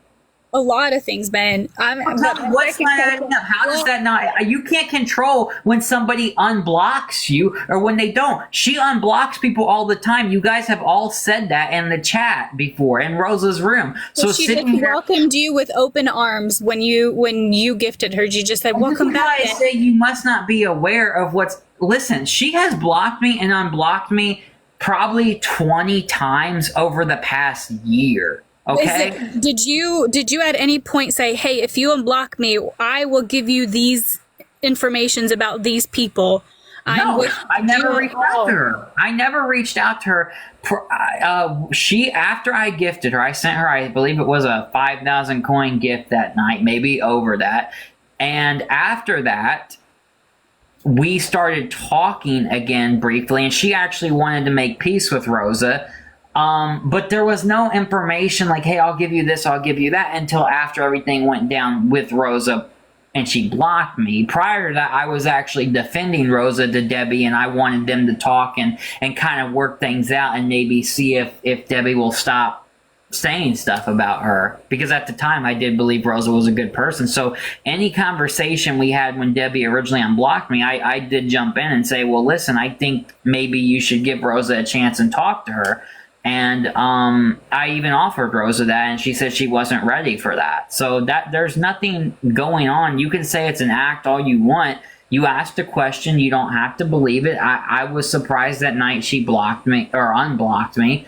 A lot of things, Ben. What's not adding up? How does that not? You can't control when somebody unblocks you or when they don't. She unblocks people all the time. You guys have all said that in the chat before in Rosa's room. So she just welcomed you with open arms when you gifted her. You just said, "Welcome back." I say you must not be aware of what's. Listen, she has blocked me and unblocked me probably 20 times over the past year. Okay. Did you at any point say, "Hey, if you unblock me, I will give you these informations about these people"? No, I never reached out to her. I never reached out to her. After I gifted her, I sent her, I believe it was a 5,000 coin gift that night, maybe over that. And after that, we started talking again briefly, and she actually wanted to make peace with Rosa. But there was no information like, "Hey, I'll give you this, I'll give you that," until after everything went down with Rosa and she blocked me. Prior to that, I was actually defending Rosa to Debbie, and I wanted them to talk and kind of work things out and maybe see if Debbie will stop saying stuff about her. Because at the time, I did believe Rosa was a good person. So any conversation we had when Debbie originally unblocked me, I did jump in and say, "Well, listen, I think maybe you should give Rosa a chance and talk to her." And I even offered Rosa that, and she said she wasn't ready for that. So that there's nothing going on. You can say it's an act all you want. You asked a question. You don't have to believe it. I was surprised that night she blocked me or unblocked me.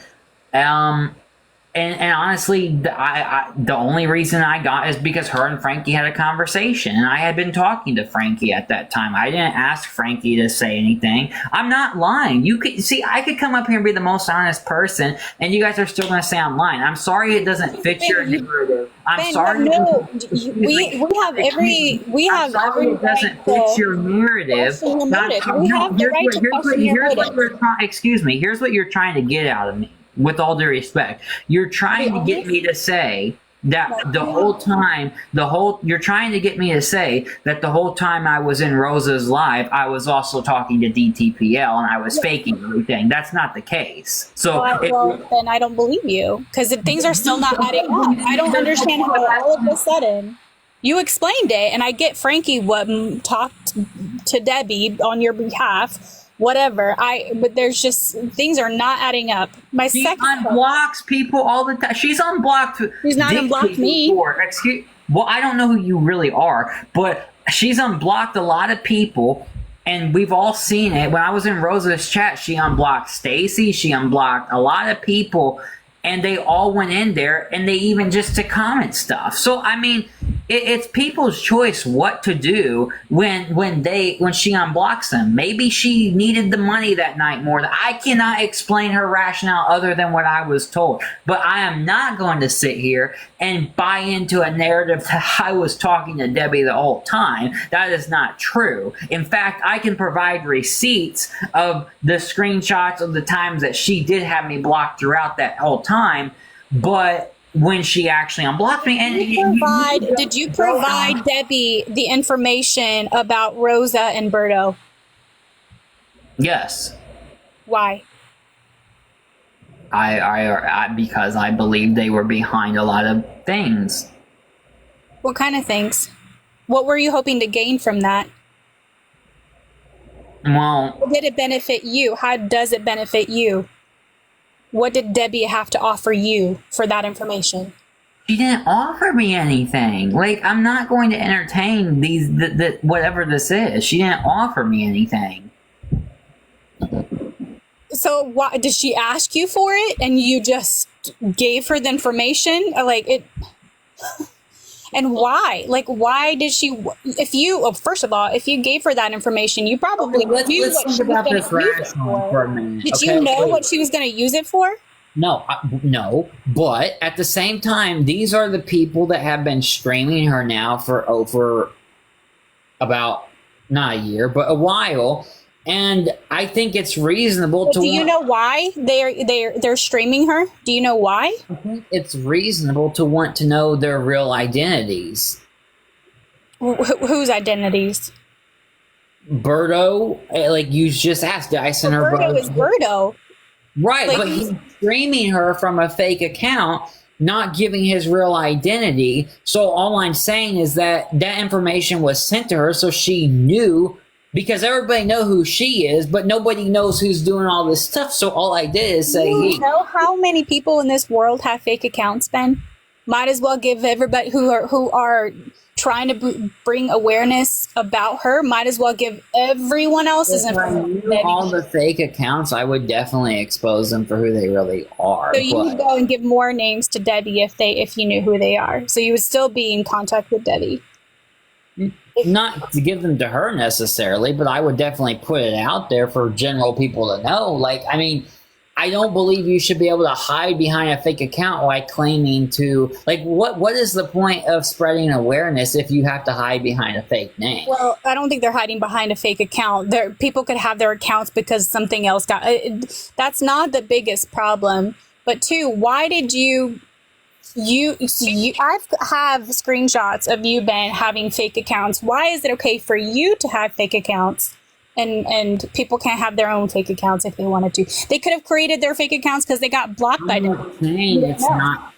And honestly, the only reason I got is because her and Frankie had a conversation, and I had been talking to Frankie at that time. I didn't ask Frankie to say anything. I'm not lying. You could see, I could come up here and be the most honest person, and you guys are still going to say I'm lying. I'm sorry it doesn't fit your narrative. I'm sorry. No, we have every it doesn't fit your narrative. Excuse me. Here's what you're trying to get out of me. With all due respect, you're trying to get me to say that the whole time I was in Rosa's live, I was also talking to DTPL and I was faking everything. That's not the case. So then I don't believe you, because things are still not adding up. I don't understand how all of a sudden you explained it, and I get Frankie talked to Debbie on your behalf. Whatever. But there's just things are not adding up. She unblocks people all the time. She's unblocked. She's not unblocked me. Well, I don't know who you really are, but she's unblocked a lot of people, and we've all seen it. When I was in Rosa's chat, she unblocked Stacy. She unblocked a lot of people, and they all went in there, and they even just to comment stuff. So I mean, it's people's choice what to do when she unblocks them. Maybe she needed the money that night more. I cannot explain her rationale other than what I was told. But I am not going to sit here and buy into a narrative that I was talking to Debbie the whole time. That is not true. In fact, I can provide receipts of the screenshots of the times that she did have me blocked throughout that whole time. But when she actually unblocked me, and did you provide Debbie the information about Rosa and Berto? Yes. Why? Because I believe they were behind a lot of things. What kind of things? What were you hoping to gain from that? Well, How did it benefit you? How does it benefit you? What did Debbie have to offer you for that information? she didn't offer me anything. Like, I'm not going to entertain whatever this is. She didn't offer me anything. So why did she ask you for it and you just gave her the information? Like it and why? Like why did she first of all, if you gave her that information, you probably Let's knew think what she was about going this to use it rationally for. for a minute. Did okay? you know what she was going to use it for? No, no. But at the same time, these are the people that have been streaming her now for over about not a year, but a while. And I think it's reasonable to. Do you know why they're streaming her? Do you know why? I think it's reasonable to want to know their real identities. Whose identities? Birdo, like you just asked, Dyson or Birdo is Birdo. Right, Like, but he's streaming her from a fake account, not giving his real identity. So all I'm saying is that information was sent to her so she knew, because everybody know who she is, but nobody knows who's doing all this stuff. So all I did is say, You know how many people in this world have fake accounts, Ben? Might as well give everybody who are trying to bring awareness about her, might as well give everyone else's if I information. knew all the fake accounts, I would definitely expose them for who they really are. So you would go and give more names to Debbie if you knew who they are. So you would still be in contact with Debbie. Not to give them to her necessarily, but I would definitely put it out there for general people to know. Like, I mean, I don't believe you should be able to hide behind a fake account while claiming to, like, what is the point of spreading awareness if you have to hide behind a fake name? Well, I don't think they're hiding behind a fake account. People could have their accounts because something else got. That's not the biggest problem. But two, why did you I have screenshots of you, Ben, having fake accounts. Why is it okay for you to have fake accounts? And people can't have their own fake accounts if they wanted to. They could have created their fake accounts because they got blocked by them. It's not.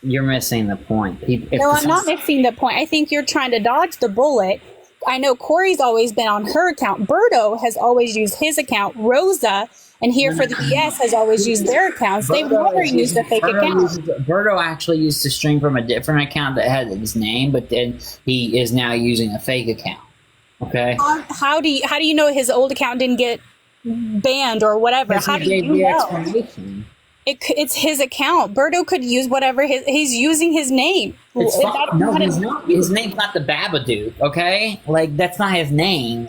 You're missing the point. No, I'm not missing the point. I think you're trying to dodge the bullet. I know Corey's always been on her account. Birdo has always used his account. Rosa and here for the ES has always used their accounts. They've never used a fake account. Birdo actually used to stream from a different account that had his name, but then he is now using a fake account. Okay. How do you know his old account didn't get banned or whatever? How do you know? It's his account. Birdo could use whatever he's using his name. No, he's not. His name's not the Babadook. Okay, like that's not his name.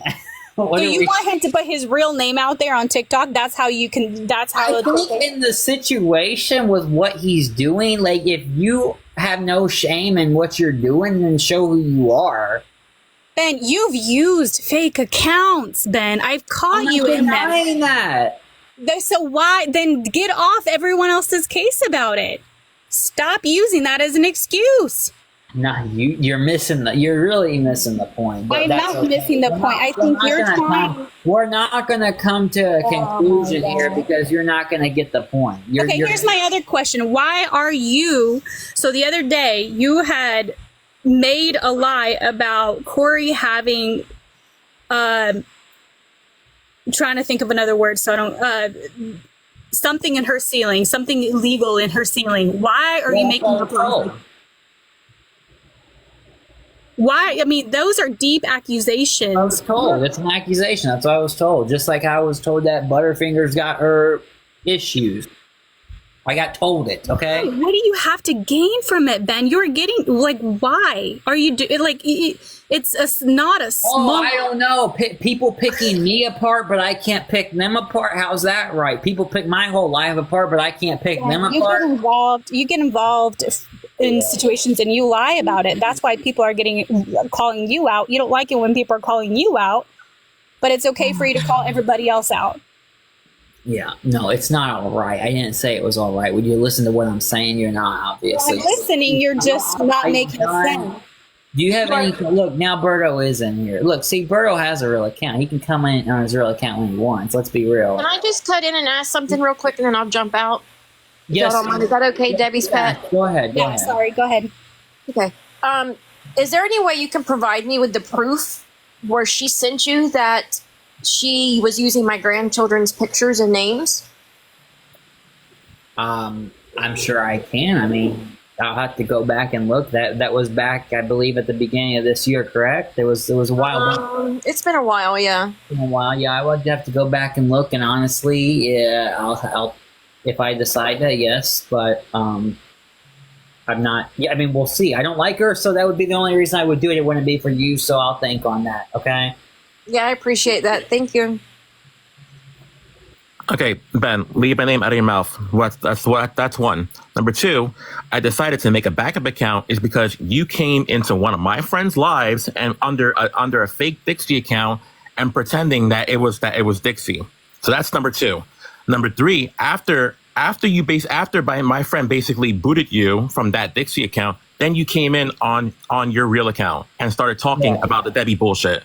Do you want him to put his real name out there on TikTok? That's how you can. That's how. I think in the situation with what he's doing, like if you have no shame in what you're doing, then show who you are. Ben, you've used fake accounts, Ben. I've caught you in that. So why then get off everyone else's case about it? Stop using that as an excuse. No, you're missing you're really missing the point. I'm not missing the point. I think you're trying. We're not going to come to a conclusion here because you're not going to get the point. Here's my other question. Why are you? So the other day you had made a lie about Corey having trying to think of another word so I don't something in her ceiling, something illegal in her ceiling. Why are you making a lie? Why? I mean, those are deep accusations. I was told. It's an accusation. That's what I was told. Just like I was told that Butterfingers got her issues. I got told it, okay? What do you have to gain from it, Ben? You're getting, like, why? Are you, it's not a small... Oh, I don't know. People picking me apart, but I can't pick them apart? How's that right? People pick my whole life apart, but I can't pick them apart? You get involved in situations and you lie about it. That's why people are calling you out. You don't like it when people are calling you out, but it's okay for you to call everybody else out. Yeah, no, it's not all right. I didn't say it was all right. Would you listen to what I'm saying? You're not, obviously. I'm listening. You're just not making sense. Do you have any? Look, now Berto is in here. Look, see, Berto has a real account. He can come in on his real account when he wants. Let's be real. Can I just cut in and ask something real quick, and then I'll jump out? Yes. Y'all don't mind? Is that okay, Debbie's pet? Go ahead. Go Yeah, ahead. sorry. Go ahead. Okay. Is there any way you can provide me with the proof where she sent you that she was using my grandchildren's pictures and names? I'm sure I can. I mean, I'll have to go back and look. That was back, I believe, at the beginning of this year, correct? It was a while back. It's been a while, yeah. It's been a while, yeah. I would have to go back and look. And honestly, yeah, I'll if I decide that, yes. But I'm not. Yeah, I mean, we'll see. I don't like her, so that would be the only reason I would do it. It wouldn't be for you, so I'll think on that. Okay. Yeah, I appreciate that. Thank you. Okay, Ben, leave my name out of your mouth. That's one. Number two, I decided to make a backup account is because you came into one of my friends' lives and under a fake Dixie account and pretending that it was Dixie. So that's number two. Number three, after my friend basically booted you from that Dixie account, then you came in on your real account and started talking about the Debbie bullshit.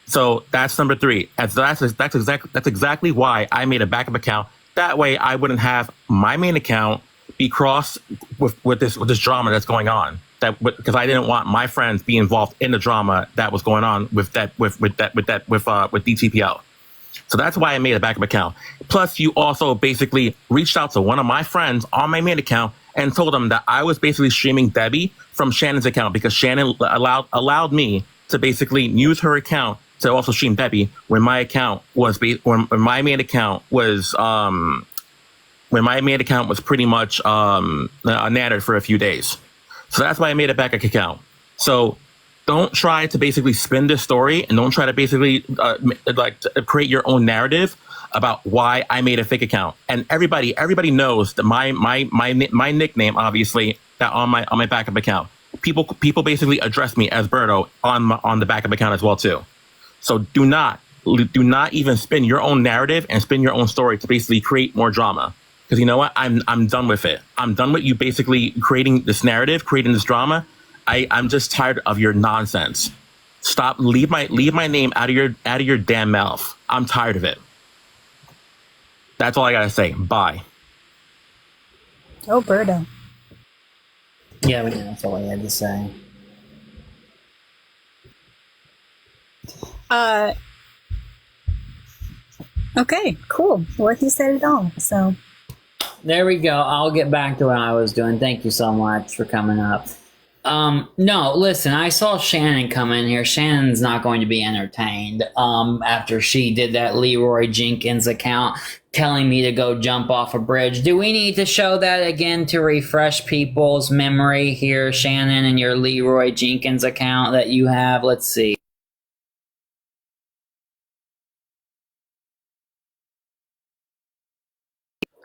So that's number three. That's exactly why I made a backup account. That way, I wouldn't have my main account be crossed with this drama that's going on. Because I didn't want my friends be involved in the drama that was going on with DTPL. So that's why I made a backup account. Plus, you also basically reached out to one of my friends on my main account and told them that I was basically streaming Debbie from Shannon's account because Shannon allowed me to basically use her account to also stream Debbie when my account was when my main account was pretty much nattered for a few days. So that's why I made a backup account. So don't try to basically spin this story and don't try to basically to create your own narrative about why I made a fake account. And everybody knows that my nickname, obviously, that on my backup account. People basically address me as Berto on the backup account as well too. So do not even spin your own narrative and spin your own story to basically create more drama. Because you know what? I'm done with it. I'm done with you basically creating this narrative, creating this drama. I'm just tired of your nonsense. Stop. Leave my name out of your damn mouth. I'm tired of it. That's all I gotta say. Bye. Oh, Berto. Yeah, but that's all I had to say. Okay, cool. Well, he said it all. So there we go. I'll get back to what I was doing. Thank you so much for coming up. No, listen, I saw Shannon come in here. Shannon's not going to be entertained after she did that Leroy Jenkins account telling me to go jump off a bridge. Do we need to show that again to refresh people's memory here, Shannon, and your Leroy Jenkins account that you have? Let's see.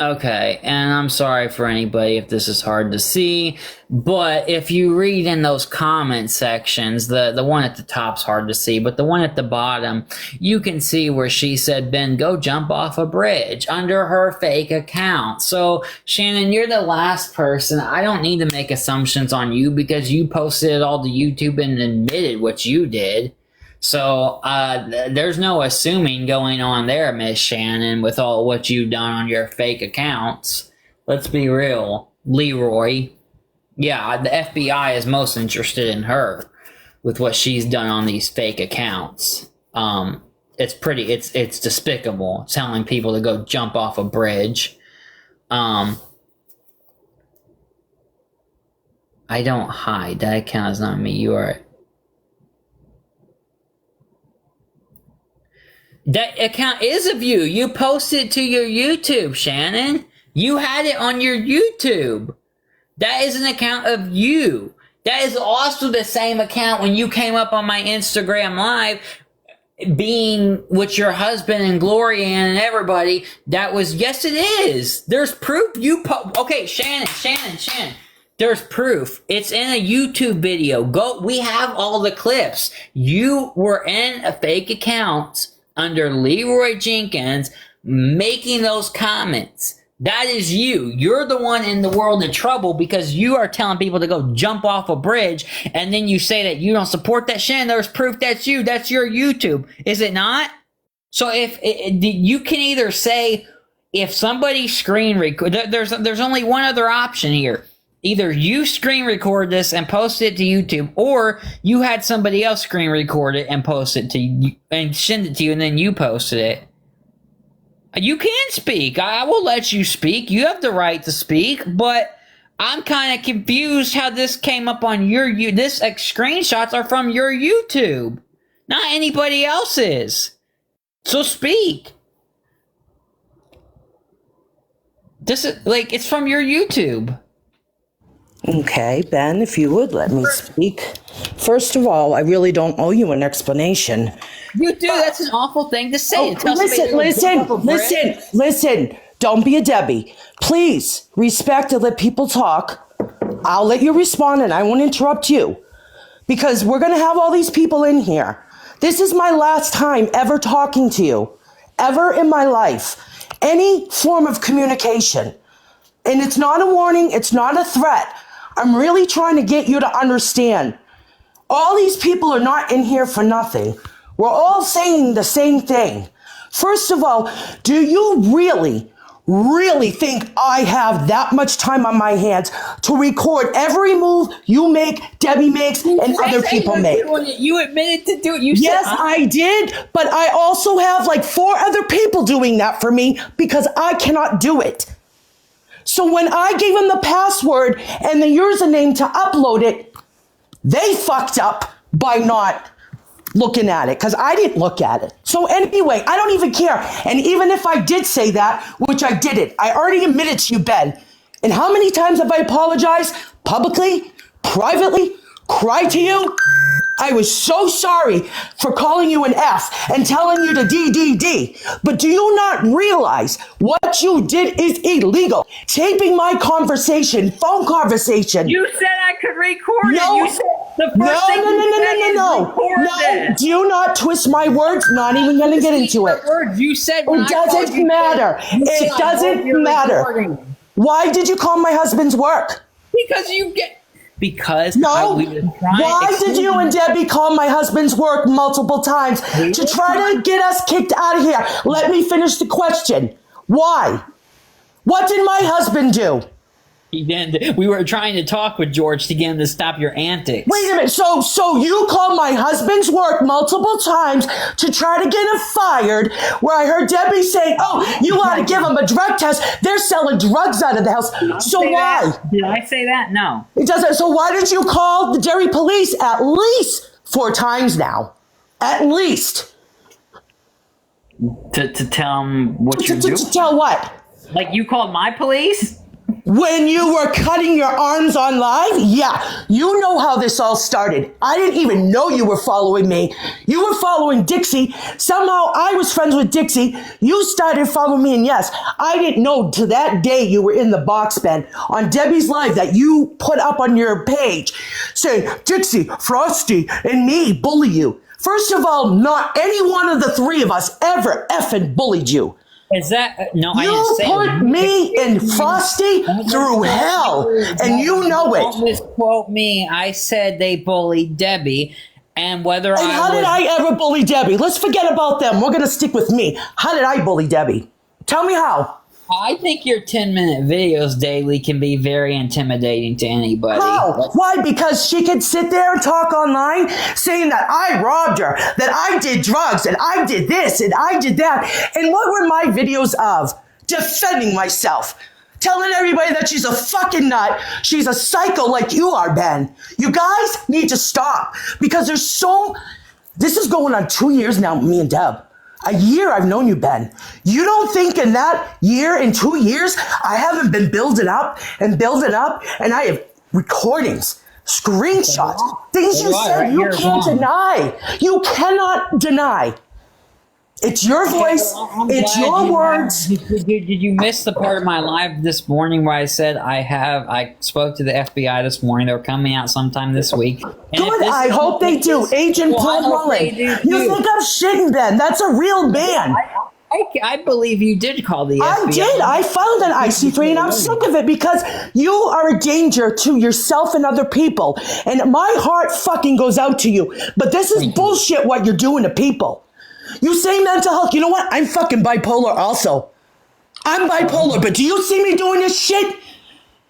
Okay, and I'm sorry for anybody if this is hard to see, but if you read in those comment sections, the one at the top's hard to see, but the one at the bottom, you can see where she said, Ben, go jump off a bridge under her fake account. So, Shannon, you're the last person. I don't need to make assumptions on you because you posted it all to YouTube and admitted what you did. So there's no assuming going on there, Miss Shannon, with all what you've done on your fake accounts. Let's be real. Leroy. Yeah, the FBI is most interested in her with what she's done on these fake accounts. It's despicable telling people to go jump off a bridge. I don't hide. That account is not me. You are... That account is of you. You posted it to your YouTube, Shannon. You had it on your YouTube. That is an account of you. That is also the same account when you came up on my Instagram Live being with your husband and Gloria and everybody. That was, yes it is. There's proof okay, Shannon. There's proof. It's in a YouTube video. We have all the clips. You were in a fake account under Leroy Jenkins making those comments. That is you. You're the one in the world of trouble because you are telling people to go jump off a bridge, and then you say that you don't support that shit, and there's proof that's you. That's your YouTube. Is it not? So if you can either say, if somebody screen record, there's only one other option here. Either you screen record this and post it to YouTube, or you had somebody else screen record it and post it to you and send it to you, and then you posted it. You can speak. I will let you speak. You have the right to speak, but I'm kind of confused how this came up on this screenshots are from your YouTube, not anybody else's. So speak. This is like, it's from your YouTube. Okay, Ben, if you would let me speak. First of all, I really don't owe you an explanation. You do. That's an awful thing to say. Listen. Don't be a Debbie. Please respect and let people talk. I'll let you respond and I won't interrupt you because we're going to have all these people in here. This is my last time ever talking to you, ever in my life. Any form of communication. And it's not a warning. It's not a threat. I'm really trying to get you to understand. All these people are not in here for nothing. We're all saying the same thing. First of all, do you really think I have that much time on my hands to record every move you make, Debbie makes, and other people make? You admitted to do it. Yes, I did, but I also have like 4 other people doing that for me because I cannot do it. So when I gave them the password and the username to upload it, they fucked up by not looking at it because I didn't look at it. So anyway, I don't even care. And even if I did say that, which I didn't, I already admitted to you, Ben. And how many times have I apologized publicly, privately, cried to you? I was so sorry for calling you an F and telling you to DDD. But do you not realize what you did is illegal? Taping my conversation, phone conversation. You said I could record No. it. You said the first thing you said is record this. Do not twist my words. Not even going to get into it. Words you said when It doesn't matter. It doesn't matter. Why did you call my husband's work? Because you get... Because No. Why did you and Debbie call my husband's work multiple times to try to get us kicked out of here? Let me finish the question. Why? What did my husband do? He didn't. We were trying to talk with George to get him to stop your antics. Wait a minute. So you called my husband's work multiple times to try to get him fired, where I heard Debbie saying, oh, you ought to give him a drug test. They're selling drugs out of the house. So why? Did I say that? No. It doesn't. So why did you call the Derry police at least 4 times now? At least. To tell him what you're doing? To tell what? Like you called my police? When you were cutting your arms on live? Yeah, you know how this all started. I didn't even know you were following me. You were following Dixie. Somehow I was friends with Dixie. You started following me, and yes, I didn't know to that day you were in the box, Ben, on Debbie's live that you put up on your page saying, Dixie, Frosty, and me bully you. First of all, not any one of the 3 of us ever effing bullied you. Is that no? I didn't You say put it. me and Frosty through hell, and you know Don't it. misquote me. I said they bullied Debbie, and whether And how did I ever bully Debbie? Let's forget about them. We're going to stick with me. How did I bully Debbie? Tell me how. I think your 10-minute videos daily can be very intimidating to anybody. How? Why? Because she could sit there and talk online saying that I robbed her, that I did drugs, and I did this, and I did that. And what were my videos of? Defending myself. Telling everybody that she's a fucking nut. She's a psycho like you are, Ben. You guys need to stop. Because there's so... This is going on 2 years now, me and Deb. A year I've known you, Ben. You don't think in that year, in 2 years, I haven't been building up, and I have recordings, screenshots, things you said you can't deny. You cannot deny. It's your voice. It's your words. Did you miss the part of my live this morning where I said I spoke to the FBI this morning. They're coming out sometime this week. Good. I hope they do. Agent Paul Mullen. You think I'm shitting, Ben? That's a real man. I believe you did call the FBI. I did. I found an IC3 and I'm sick of it because you are a danger to yourself and other people. And my heart fucking goes out to you. But this is bullshit what you're doing to people. You say mental health. You know what? I'm fucking bipolar also. I'm bipolar, but do you see me doing this shit?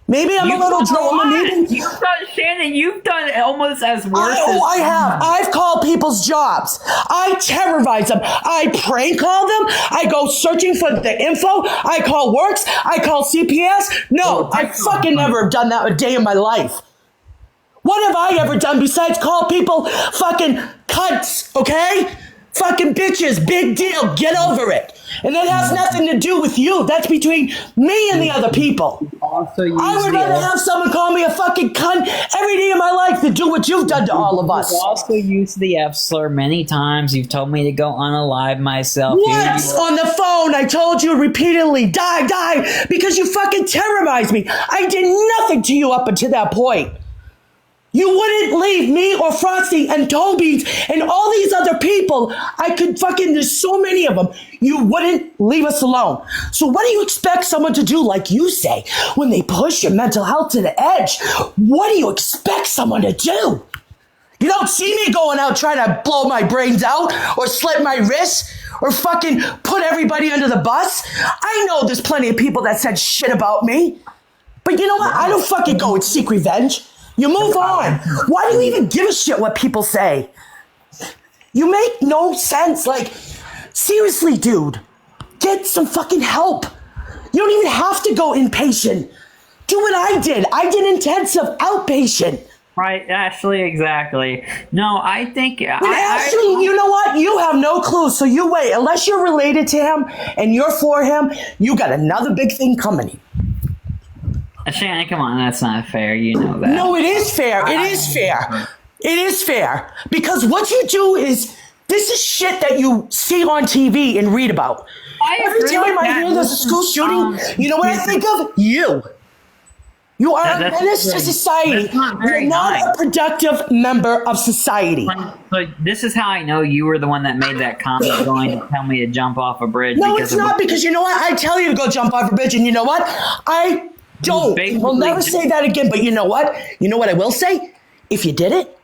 Maybe I'm a little drama. Maybe You've done, Shannon, you've done almost as worse as... I have. I've called people's jobs. I terrorize them. I prank call them. I go searching for the info. I call Works. I call CPS. No, I fucking never have done that a day in my life. What have I ever done besides call people fucking cunts, okay? Fucking bitches, big deal, get over it. And that has nothing to do with you. That's between me and the other people. Also I would rather have someone call me a fucking cunt every day of my life than do what you've done to all of us. You've also used the F slur many times. You've told me to go unalive myself. Once on the phone, I told you repeatedly, die, because you fucking terrorized me. I did nothing to you up until that point. You wouldn't leave me or Frosty and Toby's and all these other people. There's so many of them. You wouldn't leave us alone. So what do you expect someone to do, like you say, when they push your mental health to the edge? What do you expect someone to do? You don't see me going out trying to blow my brains out or slit my wrists or fucking put everybody under the bus. I know there's plenty of people that said shit about me. But you know what? I don't fucking go and seek revenge. You move on. Why do you even give a shit what people say? You make no sense. Like, seriously, dude, get some fucking help. You don't even have to go inpatient. Do what I did. I did intensive outpatient. Right, Ashley, exactly. No, I think... Ashley, you know what? You have no clue, so you wait. Unless you're related to him and you're for him, you got another big thing coming. Shannon, come on, that's not fair. You know that. No, it is fair. It is fair. It is fair. Because what you do is, this is shit that you see on TV and read about. Every time I hear there's a school shooting, you know what I think of? You. You are a menace to society. You're not a productive member of society. So this is how I know you were the one that made that comment going to tell me to jump off a bridge. No, it's not, because you know what? I tell you to go jump off a bridge, and you know what? I don't. We'll never say that again, but you know what? You know what I will say? If you did it,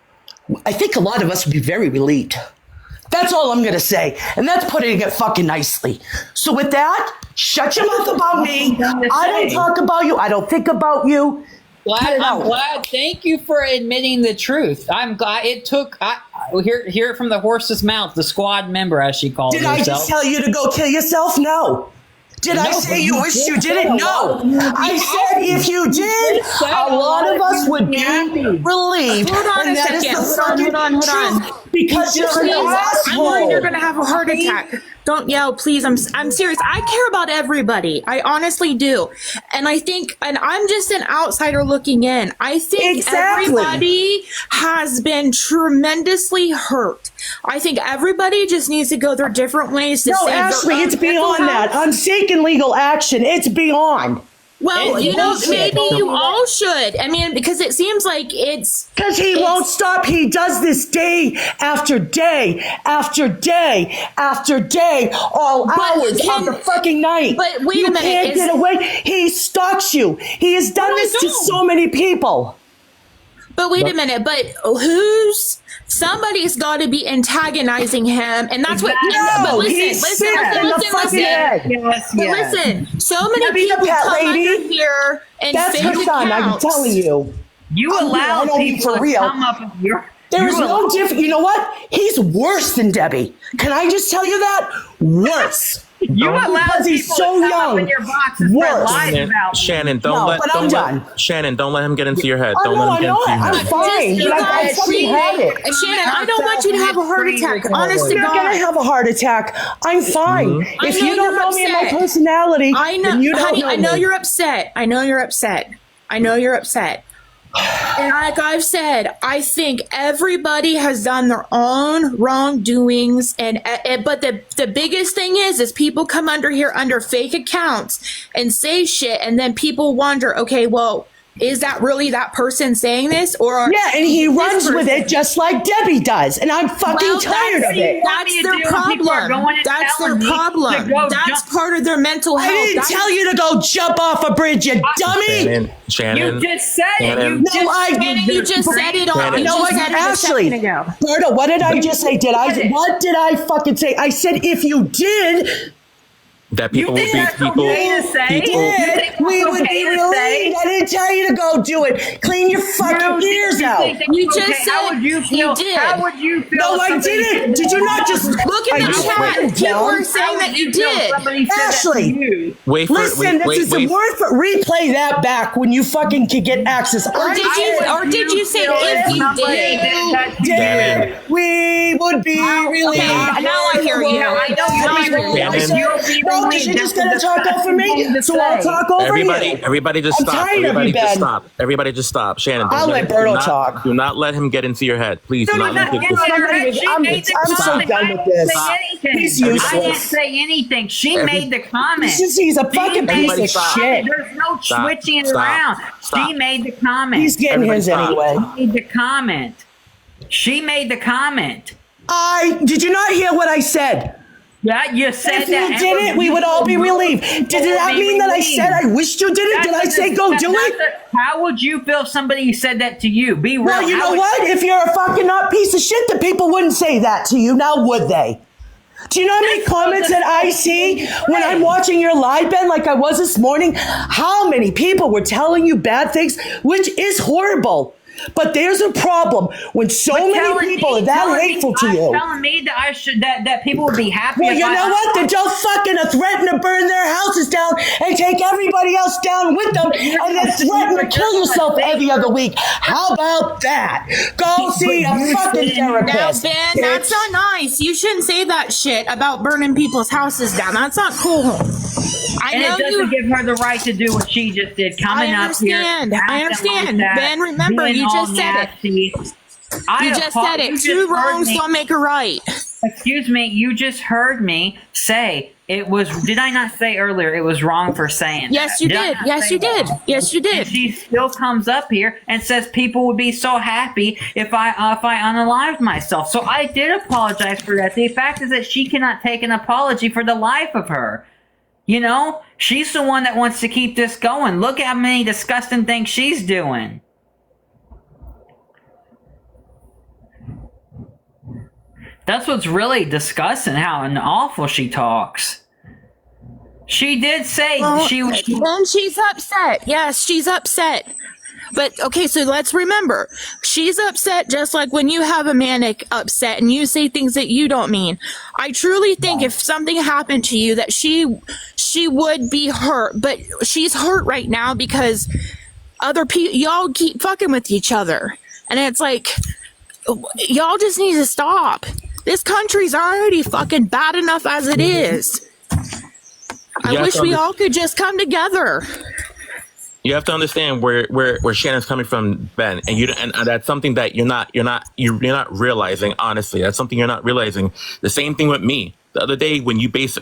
I think a lot of us would be very relieved. That's all I'm going to say. And that's putting it fucking nicely. So with that, shut your mouth about me. I don't talk about you. I don't think about you. I'm glad. Thank you for admitting the truth. I'm glad it took. Hear it from the horse's mouth. The squad member, as she calls herself. Did I just tell you to go kill yourself? No. Did I say you wish you didn't? No. I said if you did, a lot of us would be relieved. Hold on a second. Hold on. Because you're an asshole. I'm worried you're gonna have a heart attack. Don't yell, please. I'm serious. I care about everybody. I honestly do. And I think, and I'm just an outsider looking in. I think everybody has been tremendously hurt. I think everybody just needs to go their different ways to save Ashley, it's beyond that. I'm seeking legal action. It's beyond. Well, you know, maybe you all should. I mean, because it seems like it's... Because he won't stop. He does this day after day after day after day, all hours of the fucking night. But wait a minute. You can't get away. He stalks you. He has done this to so many people. But wait a minute. But somebody's got to be antagonizing him, and that's what. No, but listen. Listen. So many people come under here and that's her son. I'm telling you. You allow people to come up with your. There is no difference. You know what? He's worse than Debbie. Can I just tell you that? Worse. You allow because he's people so to come young. up in your box and spread lies about Shannon, don't let Shannon, don't let him get into your head. Don't let him get into your head. I'm fine. But I fucking had it. Shannon, I don't want you to have a heart attack. Honest to God. I'm not gonna have a heart attack. I'm fine. If you don't know me and my personality, then you don't know me. I know you're upset. I know you're upset. And like I've said, I think everybody has done their own wrongdoings, but the biggest thing is people come under here under fake accounts and say shit, and then people wonder, okay, well, is that really that person saying this? Or Yeah, and he this runs with person- it just like Debbie does. And I'm fucking tired of it. That's their problem. That's their problem. That's part of their mental health. I didn't That's- tell you to go jump off a bridge, you dummy. Shannon. You just said it. Shannon. You just said it on. You know what, Ashley? Berta, what did I just say? What did I fucking say? I said if you did, That people would be that's people. okay to say? people we would okay be to relieved. say? I didn't tell you to go do it. Clean your fucking ears out. You just How said would you feel? you did. How would you feel? No, if I somebody didn't. said Did you not just Look at I the just chat. wrote it People down. are saying that you did. Somebody said that to Ashley. you. wait for Listen, this is worth it. Replay that back when you fucking can get access. Or did you say if you did? Did. We would be relieved. Okay, now I hear you. Yeah, I know you'll be relieved. You'll be No, relieved. because you're just That's gonna what talk over me, to so I'll say. talk over Everybody, you. everybody, just I'm stop. tired of Everybody, you, just Ben. stop. Everybody, just stop. Shannon, I'll don't let do Berto not- talk. Do not let him get into your head, please. Do not let him get It's this. not her. She I'm made the so comment. done with this. I didn't say anything. He's I didn't useless. say anything. She Every- made the comment. He's a fucking piece Everybody of stop. shit. There's no Stop. switching it Stop. around. Stop. She made the comment. He's getting Everybody his stop. anyway. She made the comment. She made the comment. Did you not hear what I said? Yeah, you said If that. you did it, we would all be relieved. Did that mean that I said I wished you did it? Did I say go do it? How would you feel if somebody said that to you? Be real. Well, you How know would- what? If you're a fucking not piece of shit, the people wouldn't say that to you. Now would they? Do you know how many comments that I see when I'm watching your live, Ben, like I was this morning? How many people were telling you bad things, which is horrible. But there's a problem when so many people are that hateful to you. Telling me that I should that people would be happy. Well, if you I- know what? Then don't fucking threaten to burn their houses down and take everybody else down with them and then threaten to kill yourself every other week. How about that? Go see a fucking Now, therapist. Ben, bitch. that's not nice. You shouldn't say that shit about burning people's houses down. That's not cool. I And know it doesn't give her the right to do what she just did. Coming I up here. understand. I acting understand. like that, Ben, remember, being you all just said it. nasty. You just said it. You just Two heard wrongs me- don't make a right. Excuse me. You just heard me say it was. Did I not say earlier it was wrong for saying? Yes, that? you I did. not Yes, say you that? did. Yes, you And did. she still comes up here and says people would be so happy if I unalived myself. So I did apologize for that. The fact is that she cannot take an apology for the life of her. You know, she's the one that wants to keep this going. Look how many disgusting things she's doing. That's what's really disgusting, how awful she talks. She did say she was. Then she's upset. Yes, she's upset. But okay, so let's remember, she's upset just like when you have a manic upset and you say things that you don't mean. I truly think if something happened to you that she would be hurt, but she's hurt right now because other people, y'all keep fucking with each other. And it's like, y'all just need to stop. This country's already fucking bad enough as it is. I You have wish to we all could just come together. You have to understand where Shannon's coming from, Ben, and that's something that you're not realizing. Honestly, that's something you're not realizing. The same thing with me. The other day when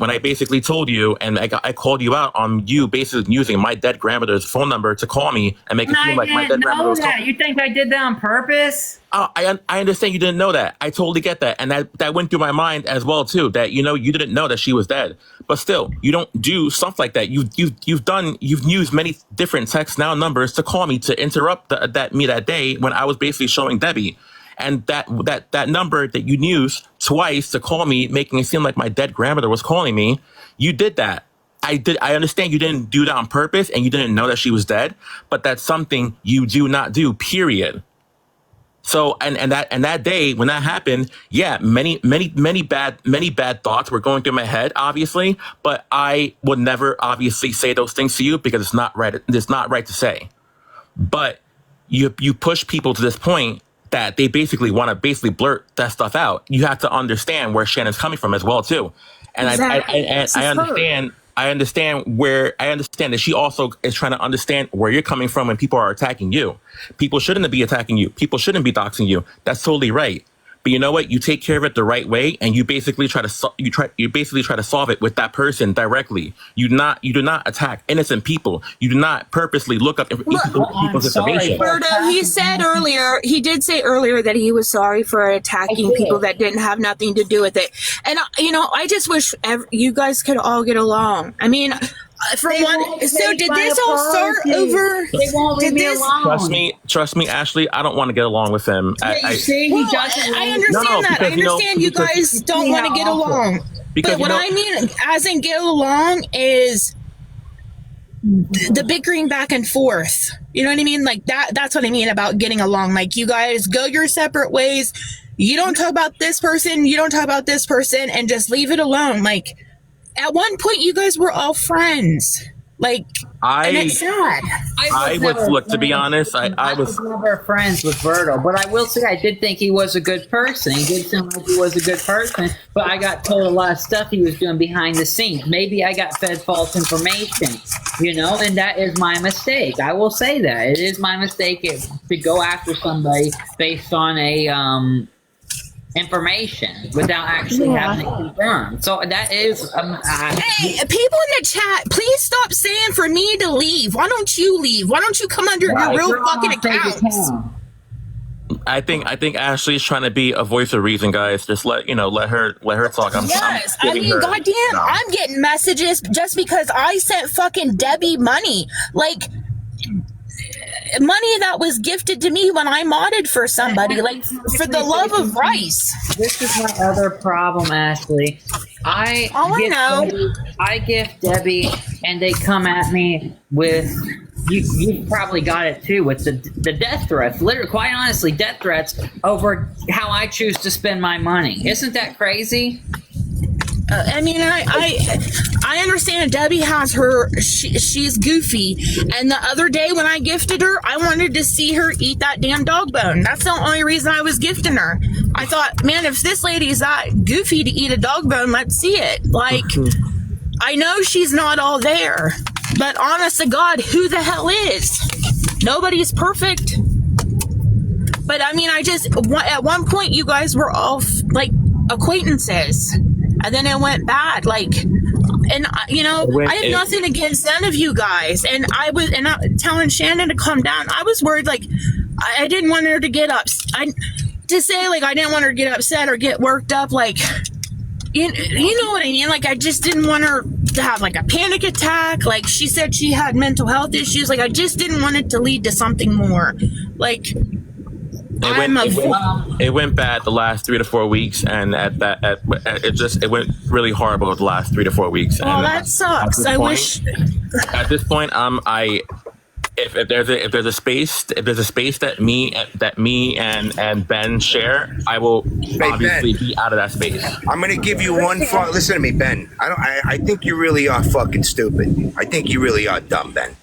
I basically told you and I called you out on you basically using my dead grandmother's phone number to call me and make it I seem like my didn't dead grandmother know was calling. that. You think I did that on purpose? I understand you didn't know that. I totally get that. And that went through my mind as well too, that you didn't know that she was dead. But still, you don't do stuff like that. You've used many different text now numbers to call me to interrupt that day when I was basically showing Debbie. And that number that you used twice to call me, making it seem like my dead grandmother was calling me, you did that. I understand you didn't do that on purpose and you didn't know that she was dead, but that's something you do not do, period. So and that day when that happened, yeah, many bad thoughts were going through my head, obviously, but I would never obviously say those things to you because it's not right. It's not right to say. But you push people to this point that they basically want to blurt that stuff out. You have to understand where Shannon's coming from as well too. And Exactly. I understand that she also is trying to understand where you're coming from when people are attacking you. People shouldn't be attacking you. People shouldn't be doxing you. That's totally right. But you know what? You take care of it the right way, and you basically try to solve it with that person directly. You do not attack innocent people. You do not purposely look up people's information. Berto, he did say earlier that he was sorry for attacking people that didn't have nothing to do with it. And I just wish you guys could all get along. I mean, for one, so did this all start over? They won't leave me alone. Trust me, Ashley. I don't want to get along with him. I understand that. I understand you guys don't want to get along. But what I mean, as in get along, is the bickering back and forth. You know what I mean? Like that's what I mean about getting along. Like, you guys go your separate ways. You don't talk about this person. You don't talk about this person, and just leave it alone. Like, at one point, you guys were all friends. Like, and it's sad. To be honest, I was never friends with Berto, but I will say I did think he was a good person. He did seem like he was a good person, but I got told a lot of stuff he was doing behind the scenes. Maybe I got fed false information, and that is my mistake. I will say that. It is my mistake to go after somebody based on a information without actually having it confirmed. So that is hey, people in the chat, please stop saying for me to leave. Why don't you leave? Why don't you come under your real fucking accounts? I think Ashley's trying to be a voice of reason, guys. Just let her talk. Goddamn, I'm getting messages just because I sent fucking Debbie money. Like, money that was gifted to me when I modded for somebody, like, for the love of rice. This is my other problem, Ashley. I gift Debbie, and they come at me with, you probably got it too, with the death threats. Literally, quite honestly, death threats over how I choose to spend my money. Isn't that crazy? I mean, I understand Debbie has she's goofy, and the other day when I gifted her, I wanted to see her eat that damn dog bone. That's the only reason I was gifting her. I thought, man, if this lady's that goofy to eat a dog bone, let's see it. Like, I know she's not all there, but honest to God, who the hell is? Nobody's perfect. But I mean, at one point you guys were all like acquaintances. And then it went bad, like, and I had nothing against none of you guys. And I telling Shannon to calm down. I was worried, like, I didn't want her to get upset. I didn't want her to get upset or get worked up, like, you know what I mean? Like, I just didn't want her to have, like, a panic attack. Like, she said she had mental health issues. Like, I just didn't want it to lead to something more. Like, it went bad the last 3 to 4 weeks, and it went really horrible the last 3 to 4 weeks. Oh, that sucks. At this point, if there's a space that me and Ben share, I will obviously be out of that space. I'm gonna give you one. Listen to me, Ben. I think you really are fucking stupid. I think you really are dumb, Ben.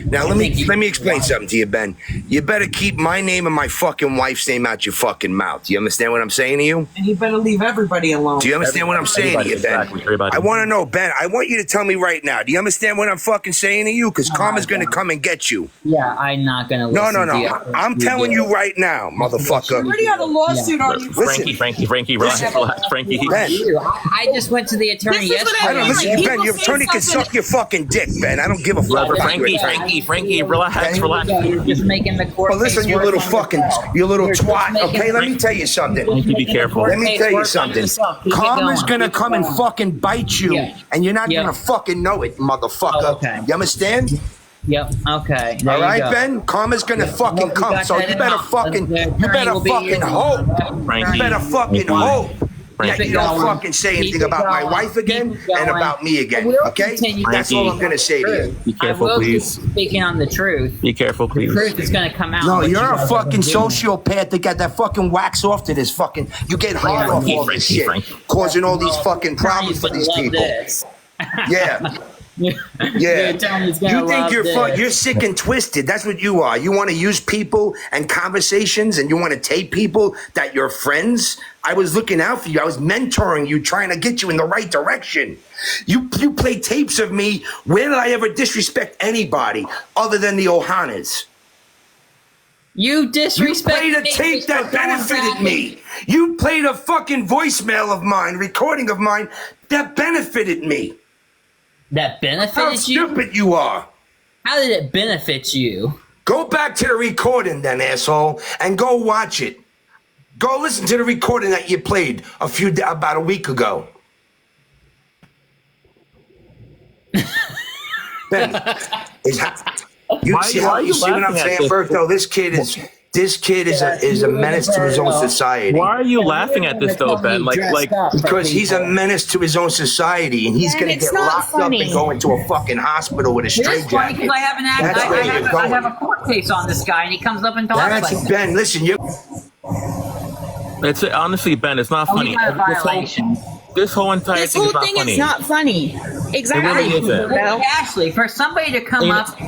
Now let me explain something to you, Ben. You better keep my name and my fucking wife's name out your fucking mouth. Do you understand what I'm saying to you? And you better leave everybody alone. Do you understand what I'm saying to you, Ben? I want to know, Ben. I want you to tell me right now. Do you understand what I'm fucking saying to you? Because karma's gonna come and get you. Yeah, I'm not gonna listen No. to you. I'm telling you right now, motherfucker. You already have a lawsuit on you. Frankie, relax, Frankie. Ben. I just went to the attorney yesterday. Listen, Ben, your attorney can suck your fucking dick, Ben. I don't give a fuck. Frankie, relax. You're just making the court. Well, listen, you little twat. Okay, let me tell you something. Frankie, be careful. Let me tell you something. Karma's gonna come and fucking bite you, and you're not gonna fucking know it, motherfucker. Oh, okay. You understand? Yep. Okay. All right, Ben. Karma's gonna fucking come, so you better fucking hope. You better fucking hope. that you don't fucking say anything about my wife again and about me again. Okay? That's all I'm going to say to you. Be careful, please. Speaking on the truth. Be careful, please. The truth is going to come out. No, you're a fucking sociopath that got that fucking wax off to this fucking. You get hard off all this shit, causing all these fucking problems for these people. Yeah. Yeah, you think you're sick and twisted. That's what you are. You want to use people and conversations, and you want to tape people that you're friends. I was looking out for you. I was mentoring you, trying to get you in the right direction. You play tapes of me. Where did I ever disrespect anybody other than the Ohanas? You disrespect. You played a tape that benefited me. You played a fucking voicemail of mine, recording of mine that benefited me. That benefited How you? stupid you are. How did it benefit you? Go back to the recording then, asshole, and go watch it. Go listen to the recording that you played about a week ago. Ben, see what I'm saying, Berto? This kid is a menace to his own society. Why are you laughing at this though, Ben? Because he's a menace to his own society, and he's gonna get locked up and go into a fucking hospital with a straitjacket. Because I have a court case on this guy, and he comes up and talks like that. Ben, listen, It's honestly, Ben, it's not funny. This whole entire thing is not funny. Is not funny. Exactly. It really isn't. Ashley, for somebody to come up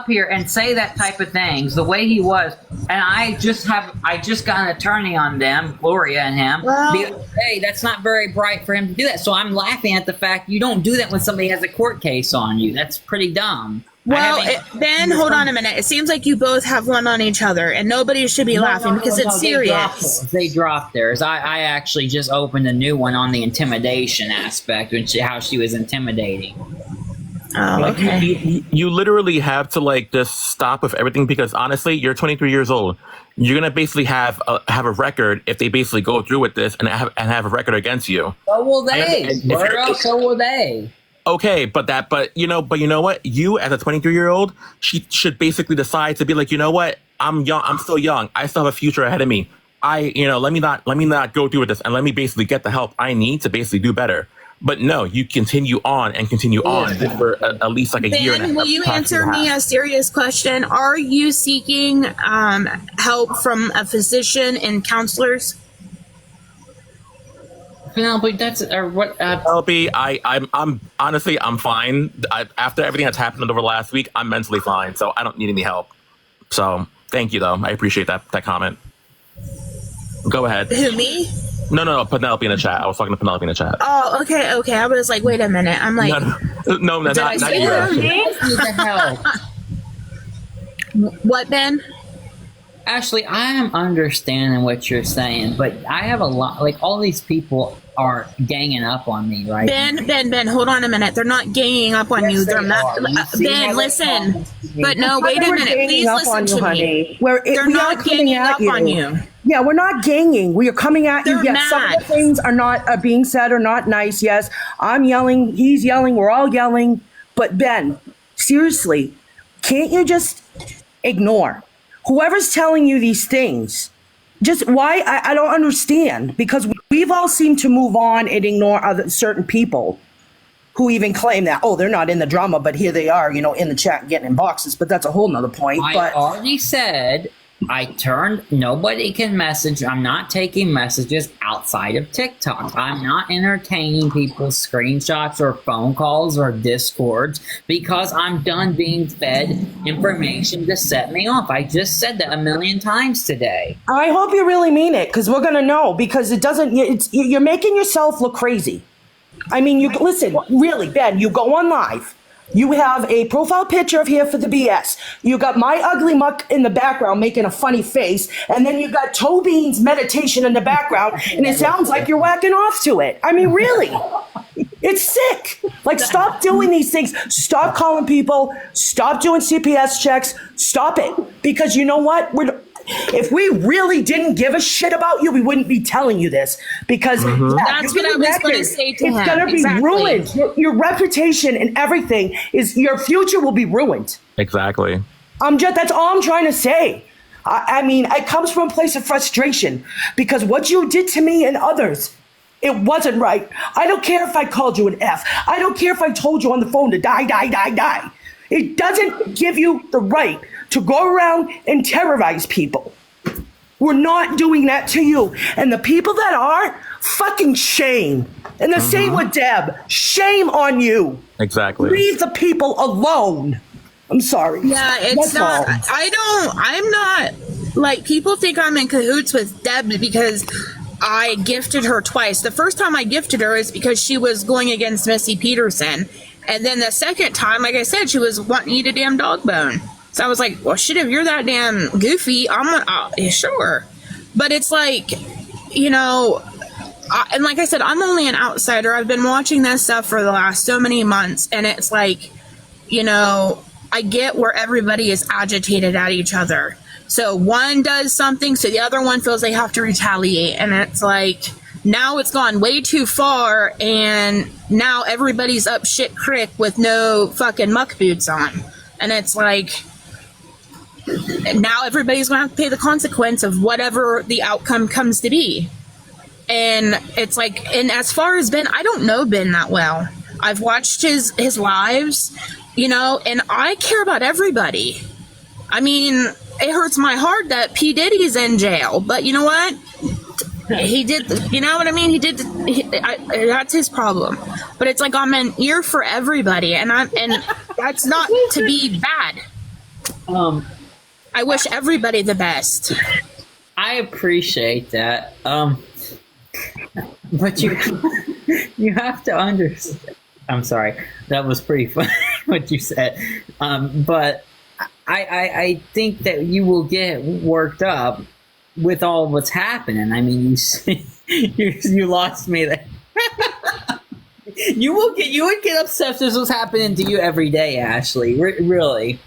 here and say that type of things the way he was, and I just got an attorney on them, Gloria and him. Well, Hey, that's not very bright for him to do that. So I'm laughing at the fact you don't do that when somebody has a court case on you. That's pretty dumb. Well, Ben, hold on a minute. It seems like you both have one on each other, and nobody should be laughing because it's serious. They dropped theirs. I actually just opened a new one on the intimidation aspect, how she was intimidating. Oh, okay. You literally have to just stop with everything because honestly, you're 23 years old. You're gonna basically have a record if they basically go through with this and have a record against you. So will they. So will they. Okay, but you know what? You as a 23-year-old, she should basically decide to be like, you know what? I'm young. I'm still young. I still have a future ahead of me. Let me not go through with this, and let me basically get the help I need to basically do better. But no, you continue on for at least a year and a half. Will you answer me a serious question? Are you seeking help from a physician and counselors? Penelope, that's what. Penelope, I'm honestly, I'm fine. After everything that's happened over the last week, I'm mentally fine, so I don't need any help. So thank you, though. I appreciate that comment. Go ahead. Who, me? No, Penelope in the chat. I was talking to Penelope in the chat. Oh, okay. I was like, wait a minute. I'm like, no, not you. What, Ben? Ashley, I am understanding what you're saying, but I have a lot. All these people are ganging up on me, right? Ben, hold on a minute. They're not ganging up on you. They're not. Ben, listen. But no, wait a minute. Please listen to me. They're not ganging up on you. Yeah, we're not ganging. We are coming at you. They're Yes, some mad. of the things are not being said are not nice. Yes, I'm yelling. He's yelling. We're all yelling. But Ben, seriously, can't you just ignore whoever's telling you these things? Just why? I don't understand, because we've all seemed to move on and ignore certain people who even claim that, they're not in the drama, but here they are, in the chat getting in boxes. But that's a whole nother point. I already said nobody can message. I'm not taking messages outside of TikTok. I'm not entertaining people's screenshots or phone calls or Discords because I'm done being fed information to set me off. I just said that a million times today. I hope you really mean it, because we're going to know, because you're making yourself look crazy. I mean, listen, really, Ben, you go on live. You have a profile picture of Here for the BS. You got my ugly muck in the background making a funny face. And then you got Tobean's meditation in the background. And it sounds like you're whacking off to it. I mean, really? It's sick. Stop doing these things. Stop calling people. Stop doing CPS checks. Stop it. Because you know what? If we really didn't give a shit about you, we wouldn't be telling you this. Because that's what I was going to say to him. It's going to be ruined. Your reputation and everything your future will be ruined. Exactly. That's all I'm trying to say. I mean, it comes from a place of frustration, because what you did to me and others, it wasn't right. I don't care if I called you an F. I don't care if I told you on the phone to die. It doesn't give you the right to go around and terrorize people. We're not doing that to you. And the people that are, fucking shame. And the same with Deb. Shame on you. Exactly. Leave the people alone. I'm sorry. Yeah, it's not. I'm not. People think I'm in cahoots with Deb because I gifted her twice. The first time I gifted her is because she was going against Missy Peterson. And then the second time, like I said, she was wanting to eat a damn dog bone. So I was like, well, shit, if you're that damn goofy, I'm gonna, yeah, sure. But it's like, you know, and like I said, I'm only an outsider. I've been watching this stuff for the last so many months, and it's like, you know, I get where everybody is agitated at each other. So one does something, so the other one feels they have to retaliate. And it's like, now it's gone way too far, and now everybody's up shit creek with no fucking muck boots on. And it's like, now everybody's going to have to pay the consequence of whatever the outcome comes to be. And it's like, and as far as Ben, I don't know Ben that well. I've watched his lives, you know, and I care about everybody. I mean, it hurts my heart that P. Diddy's in jail, but you know what? He did, you know what I mean? That's his problem. But it's like I'm an ear for everybody, and that's not to be bad. I wish everybody the best. I appreciate that. But you have to understand. I'm sorry, that was pretty funny what you said. But I think that you will get worked up with all what's happening. I mean, you lost me there. You would get upset if this was happening to you every day, Ashley. Really,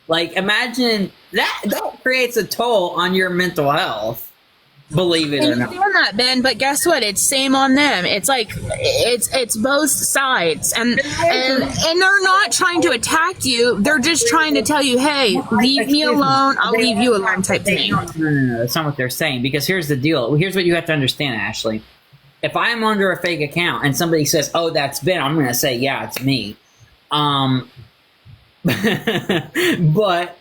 like imagine that creates a toll on your mental health. Believe it or not. Doing that, Ben, but guess what? It's same on them. It's like it's both sides, and they're not trying to attack you. They're just trying to tell you, hey, leave me alone. I'll leave you alone, type thing. No, that's not what they're saying. Because here's the deal. Here's what you have to understand, Ashley. If I'm under a fake account and somebody says, "Oh, that's Ben," I'm going to say, "Yeah, it's me." But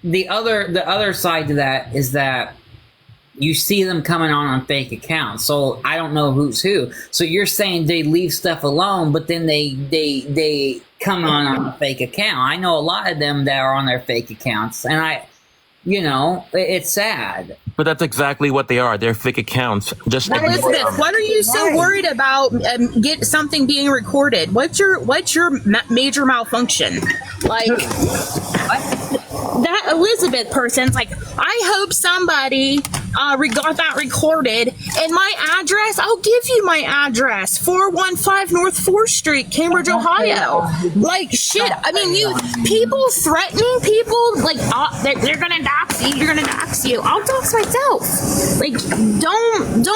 the other side to that is that you see them coming on fake accounts, so I don't know who's who. So you're saying they leave stuff alone, but then they come on a fake account. I know a lot of them that are on their fake accounts, and it's sad. But that's exactly what they are. They're fake accounts. Just Elizabeth, what are you so worried about? Get something being recorded. What's your major malfunction? Like that Elizabeth person's like, I hope somebody got that recorded. And my address, I'll give you my address: 415 North 4th Street, Cambridge, Ohio. Like shit. I mean, people threatening people like they're gonna dox you. You're gonna dox you. I'll dox myself. Like don't.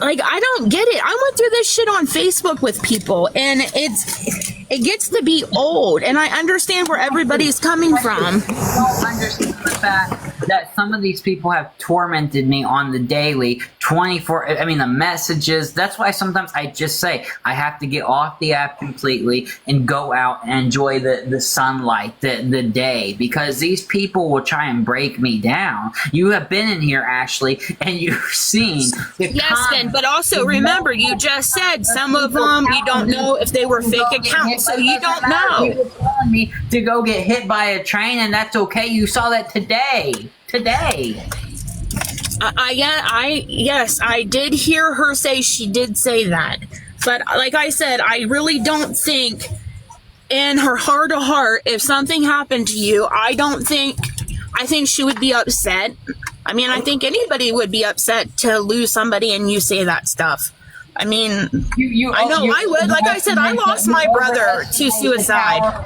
Like, I don't get it. I went through this shit on Facebook with people, and it gets to be old, and I understand where everybody's coming from. I don't understand the fact that some of these people have tormented me on the daily, 24, I mean, the messages. That's why sometimes I just say I have to get off the app completely and go out and enjoy the sunlight, the day, because these people will try and break me down. You have been in here, Ashley, and you've seen the yes, Ben, but also remember, you just said some of them you don't know if they were fake accounts, so you don't know. You were telling me to go get hit by a train, and that's okay. You saw that today. Yes, I did hear her say she did say that. But like I said, I really don't think in her heart of heart, if something happened to you, I think she would be upset. I mean, I think anybody would be upset to lose somebody and you say that stuff. I mean, I know I would. Like I said, I lost my brother to suicide.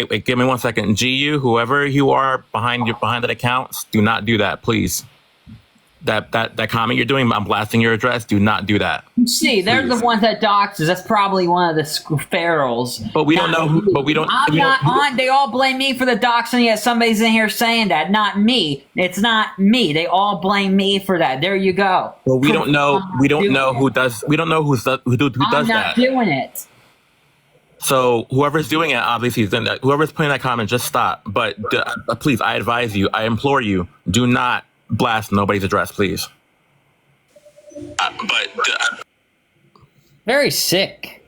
Wait, give me 1 second. GU, whoever you are behind that account, do not do that, please. That comment you're doing, I'm blasting your address. Do not do that. See, they're the ones that doxes. That's probably one of the ferals. But we don't know. But we don't. I'm not on. They all blame me for the doxing. Yet somebody's in here saying that. Not me. It's not me. They all blame me for that. There you go. Well, we don't know. We don't know who does. We don't know who does that. I'm not doing it. So whoever's doing it, obviously, then whoever's putting that comment, just stop. But please, I advise you. I implore you. Do not blast nobody's address, please. Very sick.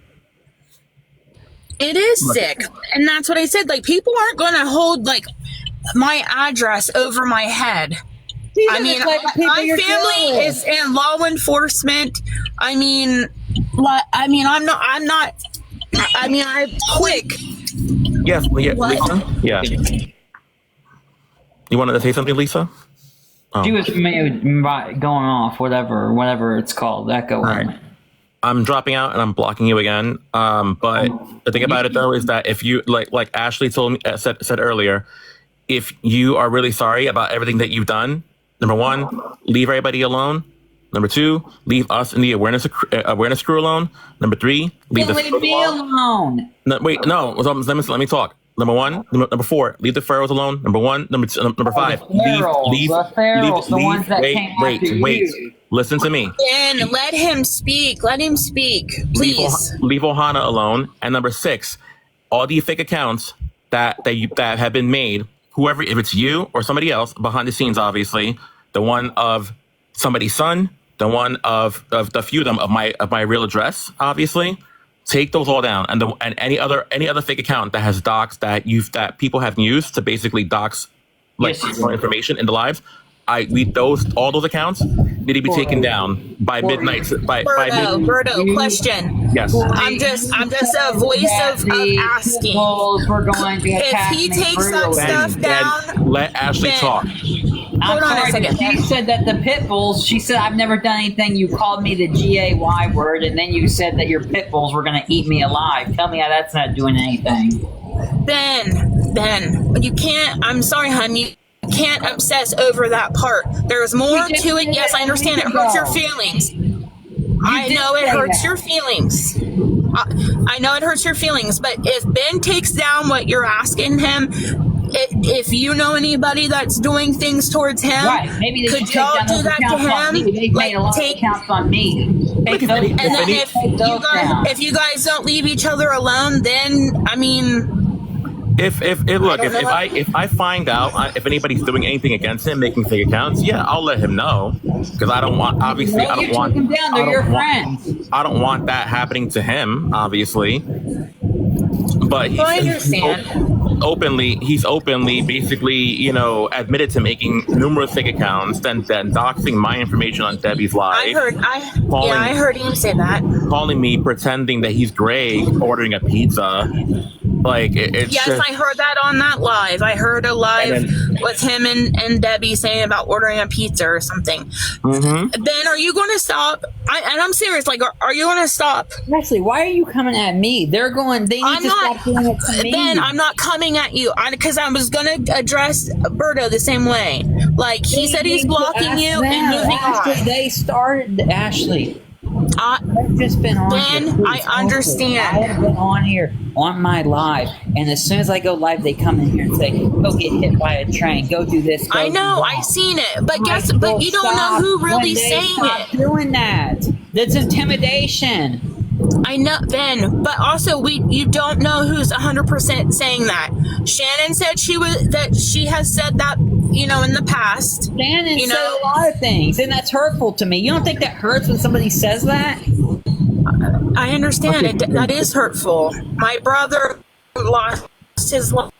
It is sick, and that's what I said. Like, people aren't going to hold like my address over my head. I mean, my family is in law enforcement. I'm quick Yes, yeah, What? Lisa? Yeah. You wanted to say something, Lisa? She was going off, whatever it's called. Echo. Right. I'm dropping out and I'm blocking you again. But the thing about it though is that if you like Ashley told me said earlier, if you are really sorry about everything that you've done, number one, leave everybody alone. Number two, leave us in the awareness crew alone. Number three, leave leave me alone. No, wait, no. Let me talk. Number one, number four, leave the pharaohs alone. Number one, number five, leave. The ones that came after wait. you. Listen to me. Ben, let him speak. Let him speak, please. Leave Ohana alone. And number six, all the fake accounts that have been made, whoever, if it's you or somebody else behind the scenes, obviously, the one of somebody's son, the one of the few of them of my real address, obviously. Take those all down, and any other fake account that has docs that people have used to basically dox more information in the lives. All those accounts need to be taken down by midnight. Berto, question. Yes. I'm just a voice of asking. If he takes that stuff down, let Ashley talk. Hold on a second. She said that the pit bulls, she said, I've never done anything. You called me the GAY word, and then you said that your pit bulls were going to eat me alive. Tell me how that's not doing anything. Ben, you can't, I'm sorry, honey. You can't obsess over that part. There's more to it. Yes, I understand it hurts your feelings. I know it hurts your feelings. I know it hurts your feelings, but if Ben takes down what you're asking him, if you know anybody that's doing things towards him, right? Maybe they could y'all do that to him? They've made a lot of accounts on me. And then if you guys don't leave each other alone, then I mean. If I find out if anybody's doing anything against him, making fake accounts, yeah, I'll let him know, because I don't want them down. They're your friends. I don't want that happening to him, obviously. But I understand. He's openly basically, admitted to making numerous fake accounts, then doxing my information on Debbie's live. I heard him say that. Calling me, pretending that he's Greg, ordering a pizza. I heard that on that live. I heard a live with him and Debbie saying about ordering a pizza or something. Mm-hmm. Ben, are you going to stop? I'm serious. Are you going to stop? Actually, why are you coming at me? They need to stop doing it to me. Ben, I'm not coming at you because I was going to address Berto the same way. He said he's blocking you and moving on. They started, Ashley. I've just been on Ben, here. I understand. I have been on here on my live, and as soon as I go live, they come in here and say, "Go get hit by a train. Go do this." I know. I've seen it, but but you don't know who really saying it. Doing that. That's intimidation. I know, Ben, but also you don't know who's 100% saying that. Shannon said she has said that, in the past. Shannon said a lot of things, and that's hurtful to me. You don't think that hurts when somebody says that? I understand it. That is hurtful. My brother lost his life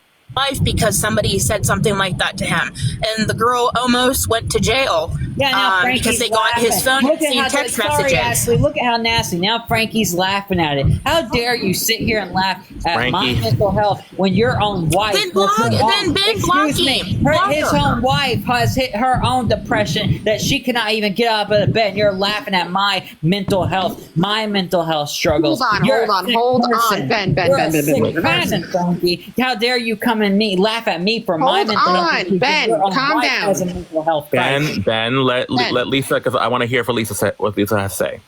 because somebody said something like that to him, and the girl almost went to jail. Yeah, because they got his phone and seen text messages. Ashley, look at how nasty. Now Frankie's laughing at it. How dare you sit here and laugh at my mental health when your own wife... Then Ben block him. His own wife has hit her own depression that she cannot even get out of bed, and you're laughing at my mental health struggles. Hold on. Ben. Frankie. How dare you come and laugh at me for my mental health? Ben, calm down. Ben, let Lisa, because I want to hear what Lisa has to say.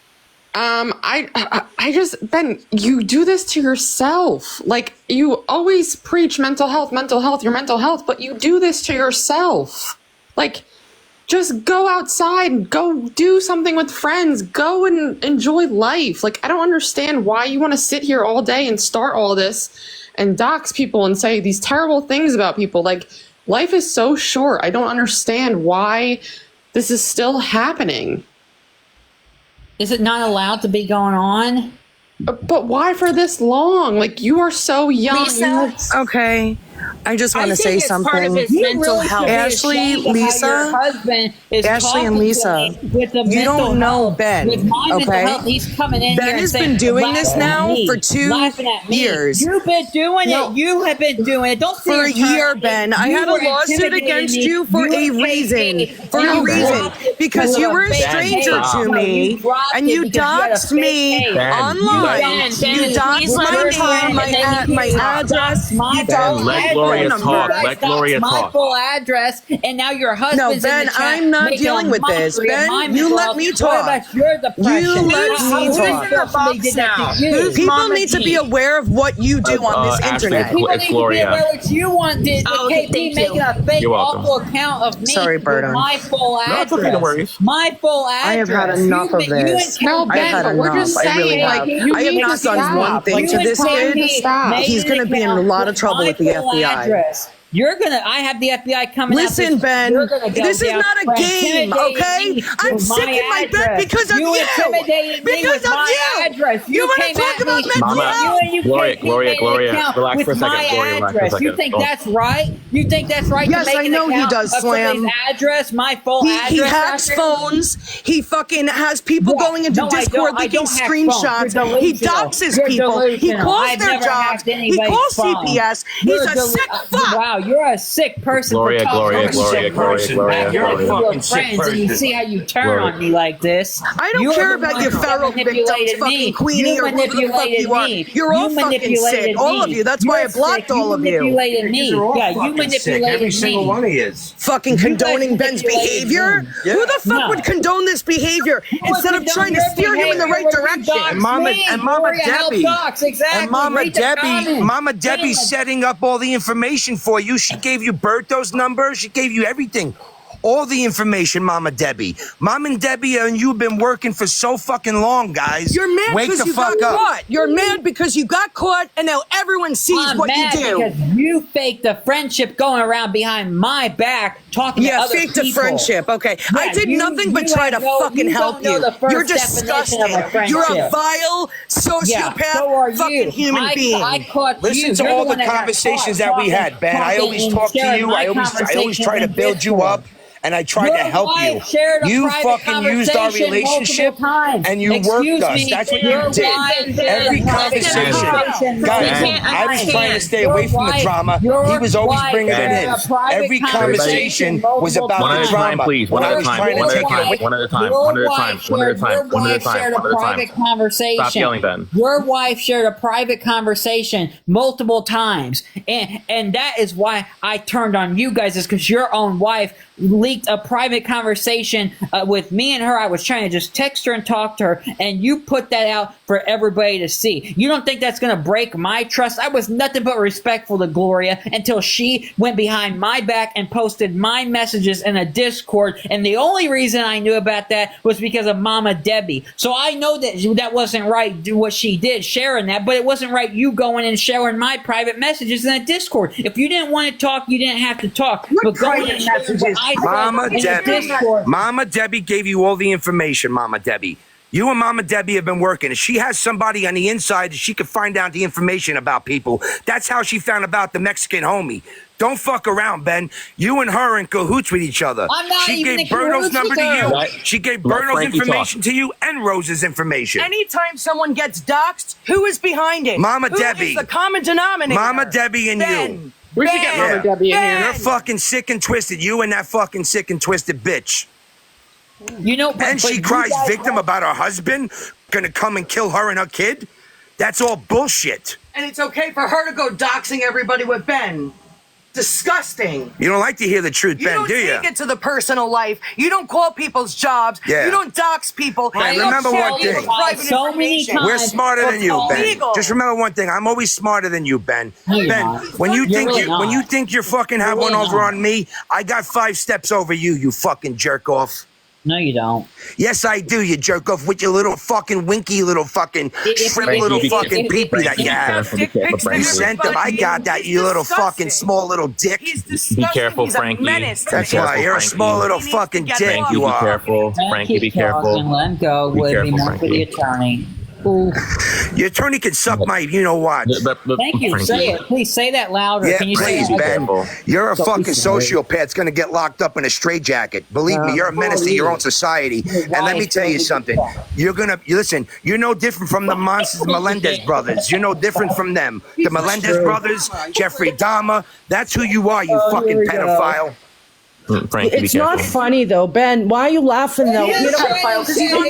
I just, Ben, you do this to yourself. You always preach mental health, your mental health, but you do this to yourself. Just go outside and go do something with friends. Go and enjoy life. I don't understand why you want to sit here all day and start all this and dox people and say these terrible things about people. Life is so short. I don't understand why this is still happening. Is it not allowed to be going on? But why for this long? You are so young. Lisa, okay. I just want to say it's something. part of his You mental really health. should be Ashley, ashamed of how Lisa, your husband is Ashley talking and to Lisa, me with the you mental don't know health. Ben, With my mental okay? health, he's coming in Ben here and has saying, been doing this laughing at now me, for 2 laughing at me. years. You've been doing No. it. You have been doing it. Don't For a year, Ben. I had a lawsuit against you for a reason. For a reason. Because you were a stranger to me, and you doxed me online. You doxed my name, my address, you doxed let my Gloria phone talk. number. Let Gloria my talk. full address, and now your No, husband's in Ben, the chat I'm not making dealing a with this. mockery of Ben, my you mental let health. me What talk. about your depression? You let How me is talk. it that they did that to you? People need to be aware of what you do on this Ashley, internet. People It's need to be Gloria. aware what you want. Did Oh, KP thank making you. a fake You're welcome. awful account of me Sorry, with Berto. my full address? No, it's okay, no worries. My full address. I have had enough of this. No, I have had Ben, but we're enough. just I really saying, like, have. you I have need to not done stop. one thing Like, to this you need kid. to stop. He's going to be in a lot of trouble with the FBI. Address. You're gonna. I have the FBI coming. Listen, out Ben, you're gonna go this is down not a for game, intimidating okay? me I'm with sick in my bed address. because of you. Intimidated me Because with of my you. address. You wanna came talk at about me. mental Mama, health? You Gloria, made Gloria, an Gloria, account relax with for a second. my Gloria, relax for a address. You second. think Don't- that's right? You think that's right? Yes, to make I know an he account does, of somebody's Slam. address, my full address. He hacks out there? phones. He fucking has people Yeah. going into No, I Discord don't. I leaking don't hack phones. screenshots. You're He delusional. doxes You're people. He delusional. calls I've their never jobs. hacked He anybody's calls phone. CPS. You're He's a sick fuck. Wow, you're a sick person. Gloria, for talking Gloria, about Gloria, sick Gloria, person. Gloria, You're Gloria. your Fucking sick friends, and you person. see how you turn Gloria. on me like this. I don't You're care the about one your that feral victims, manipulated fucking me. Queenie, You or whoever the fuck manipulated you are. me. You're all You fucking manipulated sick. All of me. you. That's why I You're blocked sick. all of you. Manipulated me. You're all Yeah, you fucking sick. Every manipulated single me. one of yous. Fucking You guys condoning Ben's manipulated behavior? me. Yeah. Who the fuck No. would condone this behavior instead of Condone trying to your steer him in the right behavior when you direction? dox And Mama- me. and Mama Gloria helped Debbie. dox, exactly. And Mama Read the Debbie, comments. Mama Debbie's Damn. setting up all the information for you. She gave you Berto's number. She gave you everything. All the information, Mama Debbie. Mom and Debbie and you've been working for so fucking long, guys. You're mad Wake because the you fuck got up. caught. You're mad because you got caught, and now everyone sees I'm what you mad do. because you faked a friendship going around behind my back talking to Yeah, other faked a people. friendship. Okay, Yeah, I did you- nothing but you try to have no- fucking you help don't know you. the first You're definition of disgusting. a You're a friendship. vile sociopath, so are you. fucking human being. I caught Listen you. to You're all one the that got conversations caught that we had, Ben. I talking always and talk to sharing you. my I always try to conversations build you in up. And I tried Your to help you. wife shared a You private fucking used our conversation relationship multiple times. and you Excuse worked us. me, That's what your you did. wife shared Every a private conversation. conversation Guys, multiple I was times. trying to stay Your away from the wife- drama. your He was always wife bringing it shared in. a private Every conversation was multiple about One the at a drama. time, please. One When at I a was time. trying One to at a take it time. away. One at a time. Your One at a wife time. One at a shared- time. your One at a wife shared time. a One at a private time. conversation. Stop yelling, Ben. Your wife shared a private conversation multiple times, and that is why I turned on you guys. Is because your own wife leaked a private conversation with me and her. I was trying to just text her and talk to her, and you put that out for everybody to see. You don't think that's going to break my trust? I was nothing but respectful to Gloria until she went behind my back and posted my messages in a Discord, and the only reason I knew about that was because of Mama Debbie. So I know that that wasn't right, do what she did, sharing that, but it wasn't right you going and sharing my private messages in that Discord. If you didn't want to talk, you didn't have to talk. What But going private and sharing messages? what I said Mama in the Debbie. Discord. Mama Debbie gave you all the information, Mama Debbie. You and Mama Debbie have been working. If she has somebody on the inside, she can find out the information about people. That's how she found about the Mexican homie. Don't fuck around, Ben. You and her are in cahoots with each other. I'm not She even gave in Berto's cahoots number with to her. you. Let- She gave let Berto's Frankie information talk. to you and Rose's information. Anytime someone gets doxxed, who is behind it? Mama Who Debbie. is the common denominator? Mama Debbie and Ben. you. We should get Ben. Mama Debbie in Ben. here. You're fucking sick and twisted. You and that fucking sick and twisted bitch. You know, And she you cries guys victim have- about her husband gonna come and kill her and her kid. That's all bullshit. And it's okay for her to go doxing everybody with Ben. Disgusting. You don't like to hear the truth, You Ben, don't do you? take it to the personal life. You don't call people's jobs. Yeah. You don't dox people. Hey, You don't remember share one people's thing. private So many information. times- We're smarter than you, It's Ben. illegal. Just remember one thing. I'm always smarter than you, Ben. No, you're Ben, not. when you You're think really when not. you think you're fucking have You're one really over not. on me, I got 5 steps over you, you fucking jerk off. No, you don't. Yes, I do, you jerk off with your little fucking winky little fucking If- shrimp if- little if- fucking if- peepee that you if- have. Dick pics Frankie. to Incentive, I got that, you little fucking small little dick. He's disgusting. careful, He's Frankie. a menace. to That's me. why you're a small little He needs to fucking get dick, off. Frankie, you be are. careful. Frankie, be Keep talking, careful. Let him go. Be Would be careful, more for the Frankie. attorney. Your attorney can suck my, you know what? Thank you. Say it. Please say that louder. Yeah, Can you please, say that? Ben. You're a fucking sociopath going to get locked up in a straitjacket. Believe me, you're a menace to your own society. And let me tell you something. Listen, you're no different from the monsters Melendez brothers. You're no different from them. The Melendez brothers, Jeffrey Dahmer. That's who you are, you fucking pedophile. Frank, It's not funny though, Ben. Why are you laughing though? You're on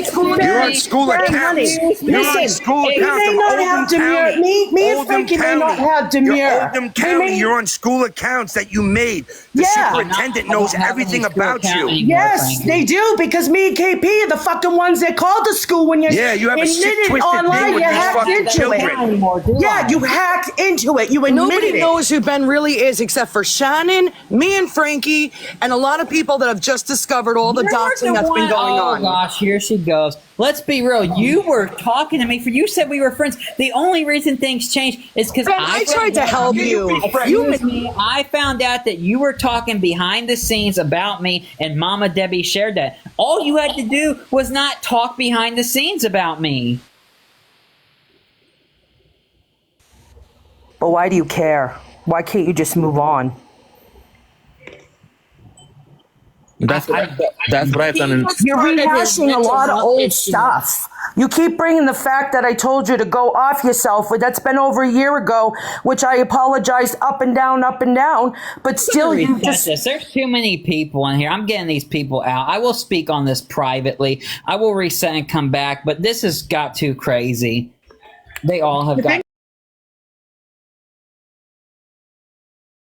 school accounts. You're on school accounts. You may not have demure. Me and Frankie may not have demure. Oldham County. You're on school accounts that you made. The superintendent knows everything about you. Yes, they do, because me and KP are the fucking ones that called the school when you you have a sick, admitted twisted online thing with you these hacked fucking into children. it. Yeah, you hacked into it. You admitted Nobody it. knows who Ben really is except for Shannon, me and Frankie, and a lot of people that have just discovered all the doxing that's been going on. Oh gosh, here she goes. Let's be real. You were talking to me you said we were friends. The only reason things changed is because I tried to help you. I found out that you were talking behind the scenes about me, and Mama Debbie shared that. All you had to do was not talk behind the scenes about me. But why do you care? Why can't you just move on? That's what I've done. You're rehashing a lot of old stuff. You keep bringing the fact that I told you to go off yourself, but that's been over a year ago, which I apologized up and down, but still you just... There's too many people in here. I'm getting these people out. I will speak on this privately. I will reset and come back, but this has got too crazy. They all have got...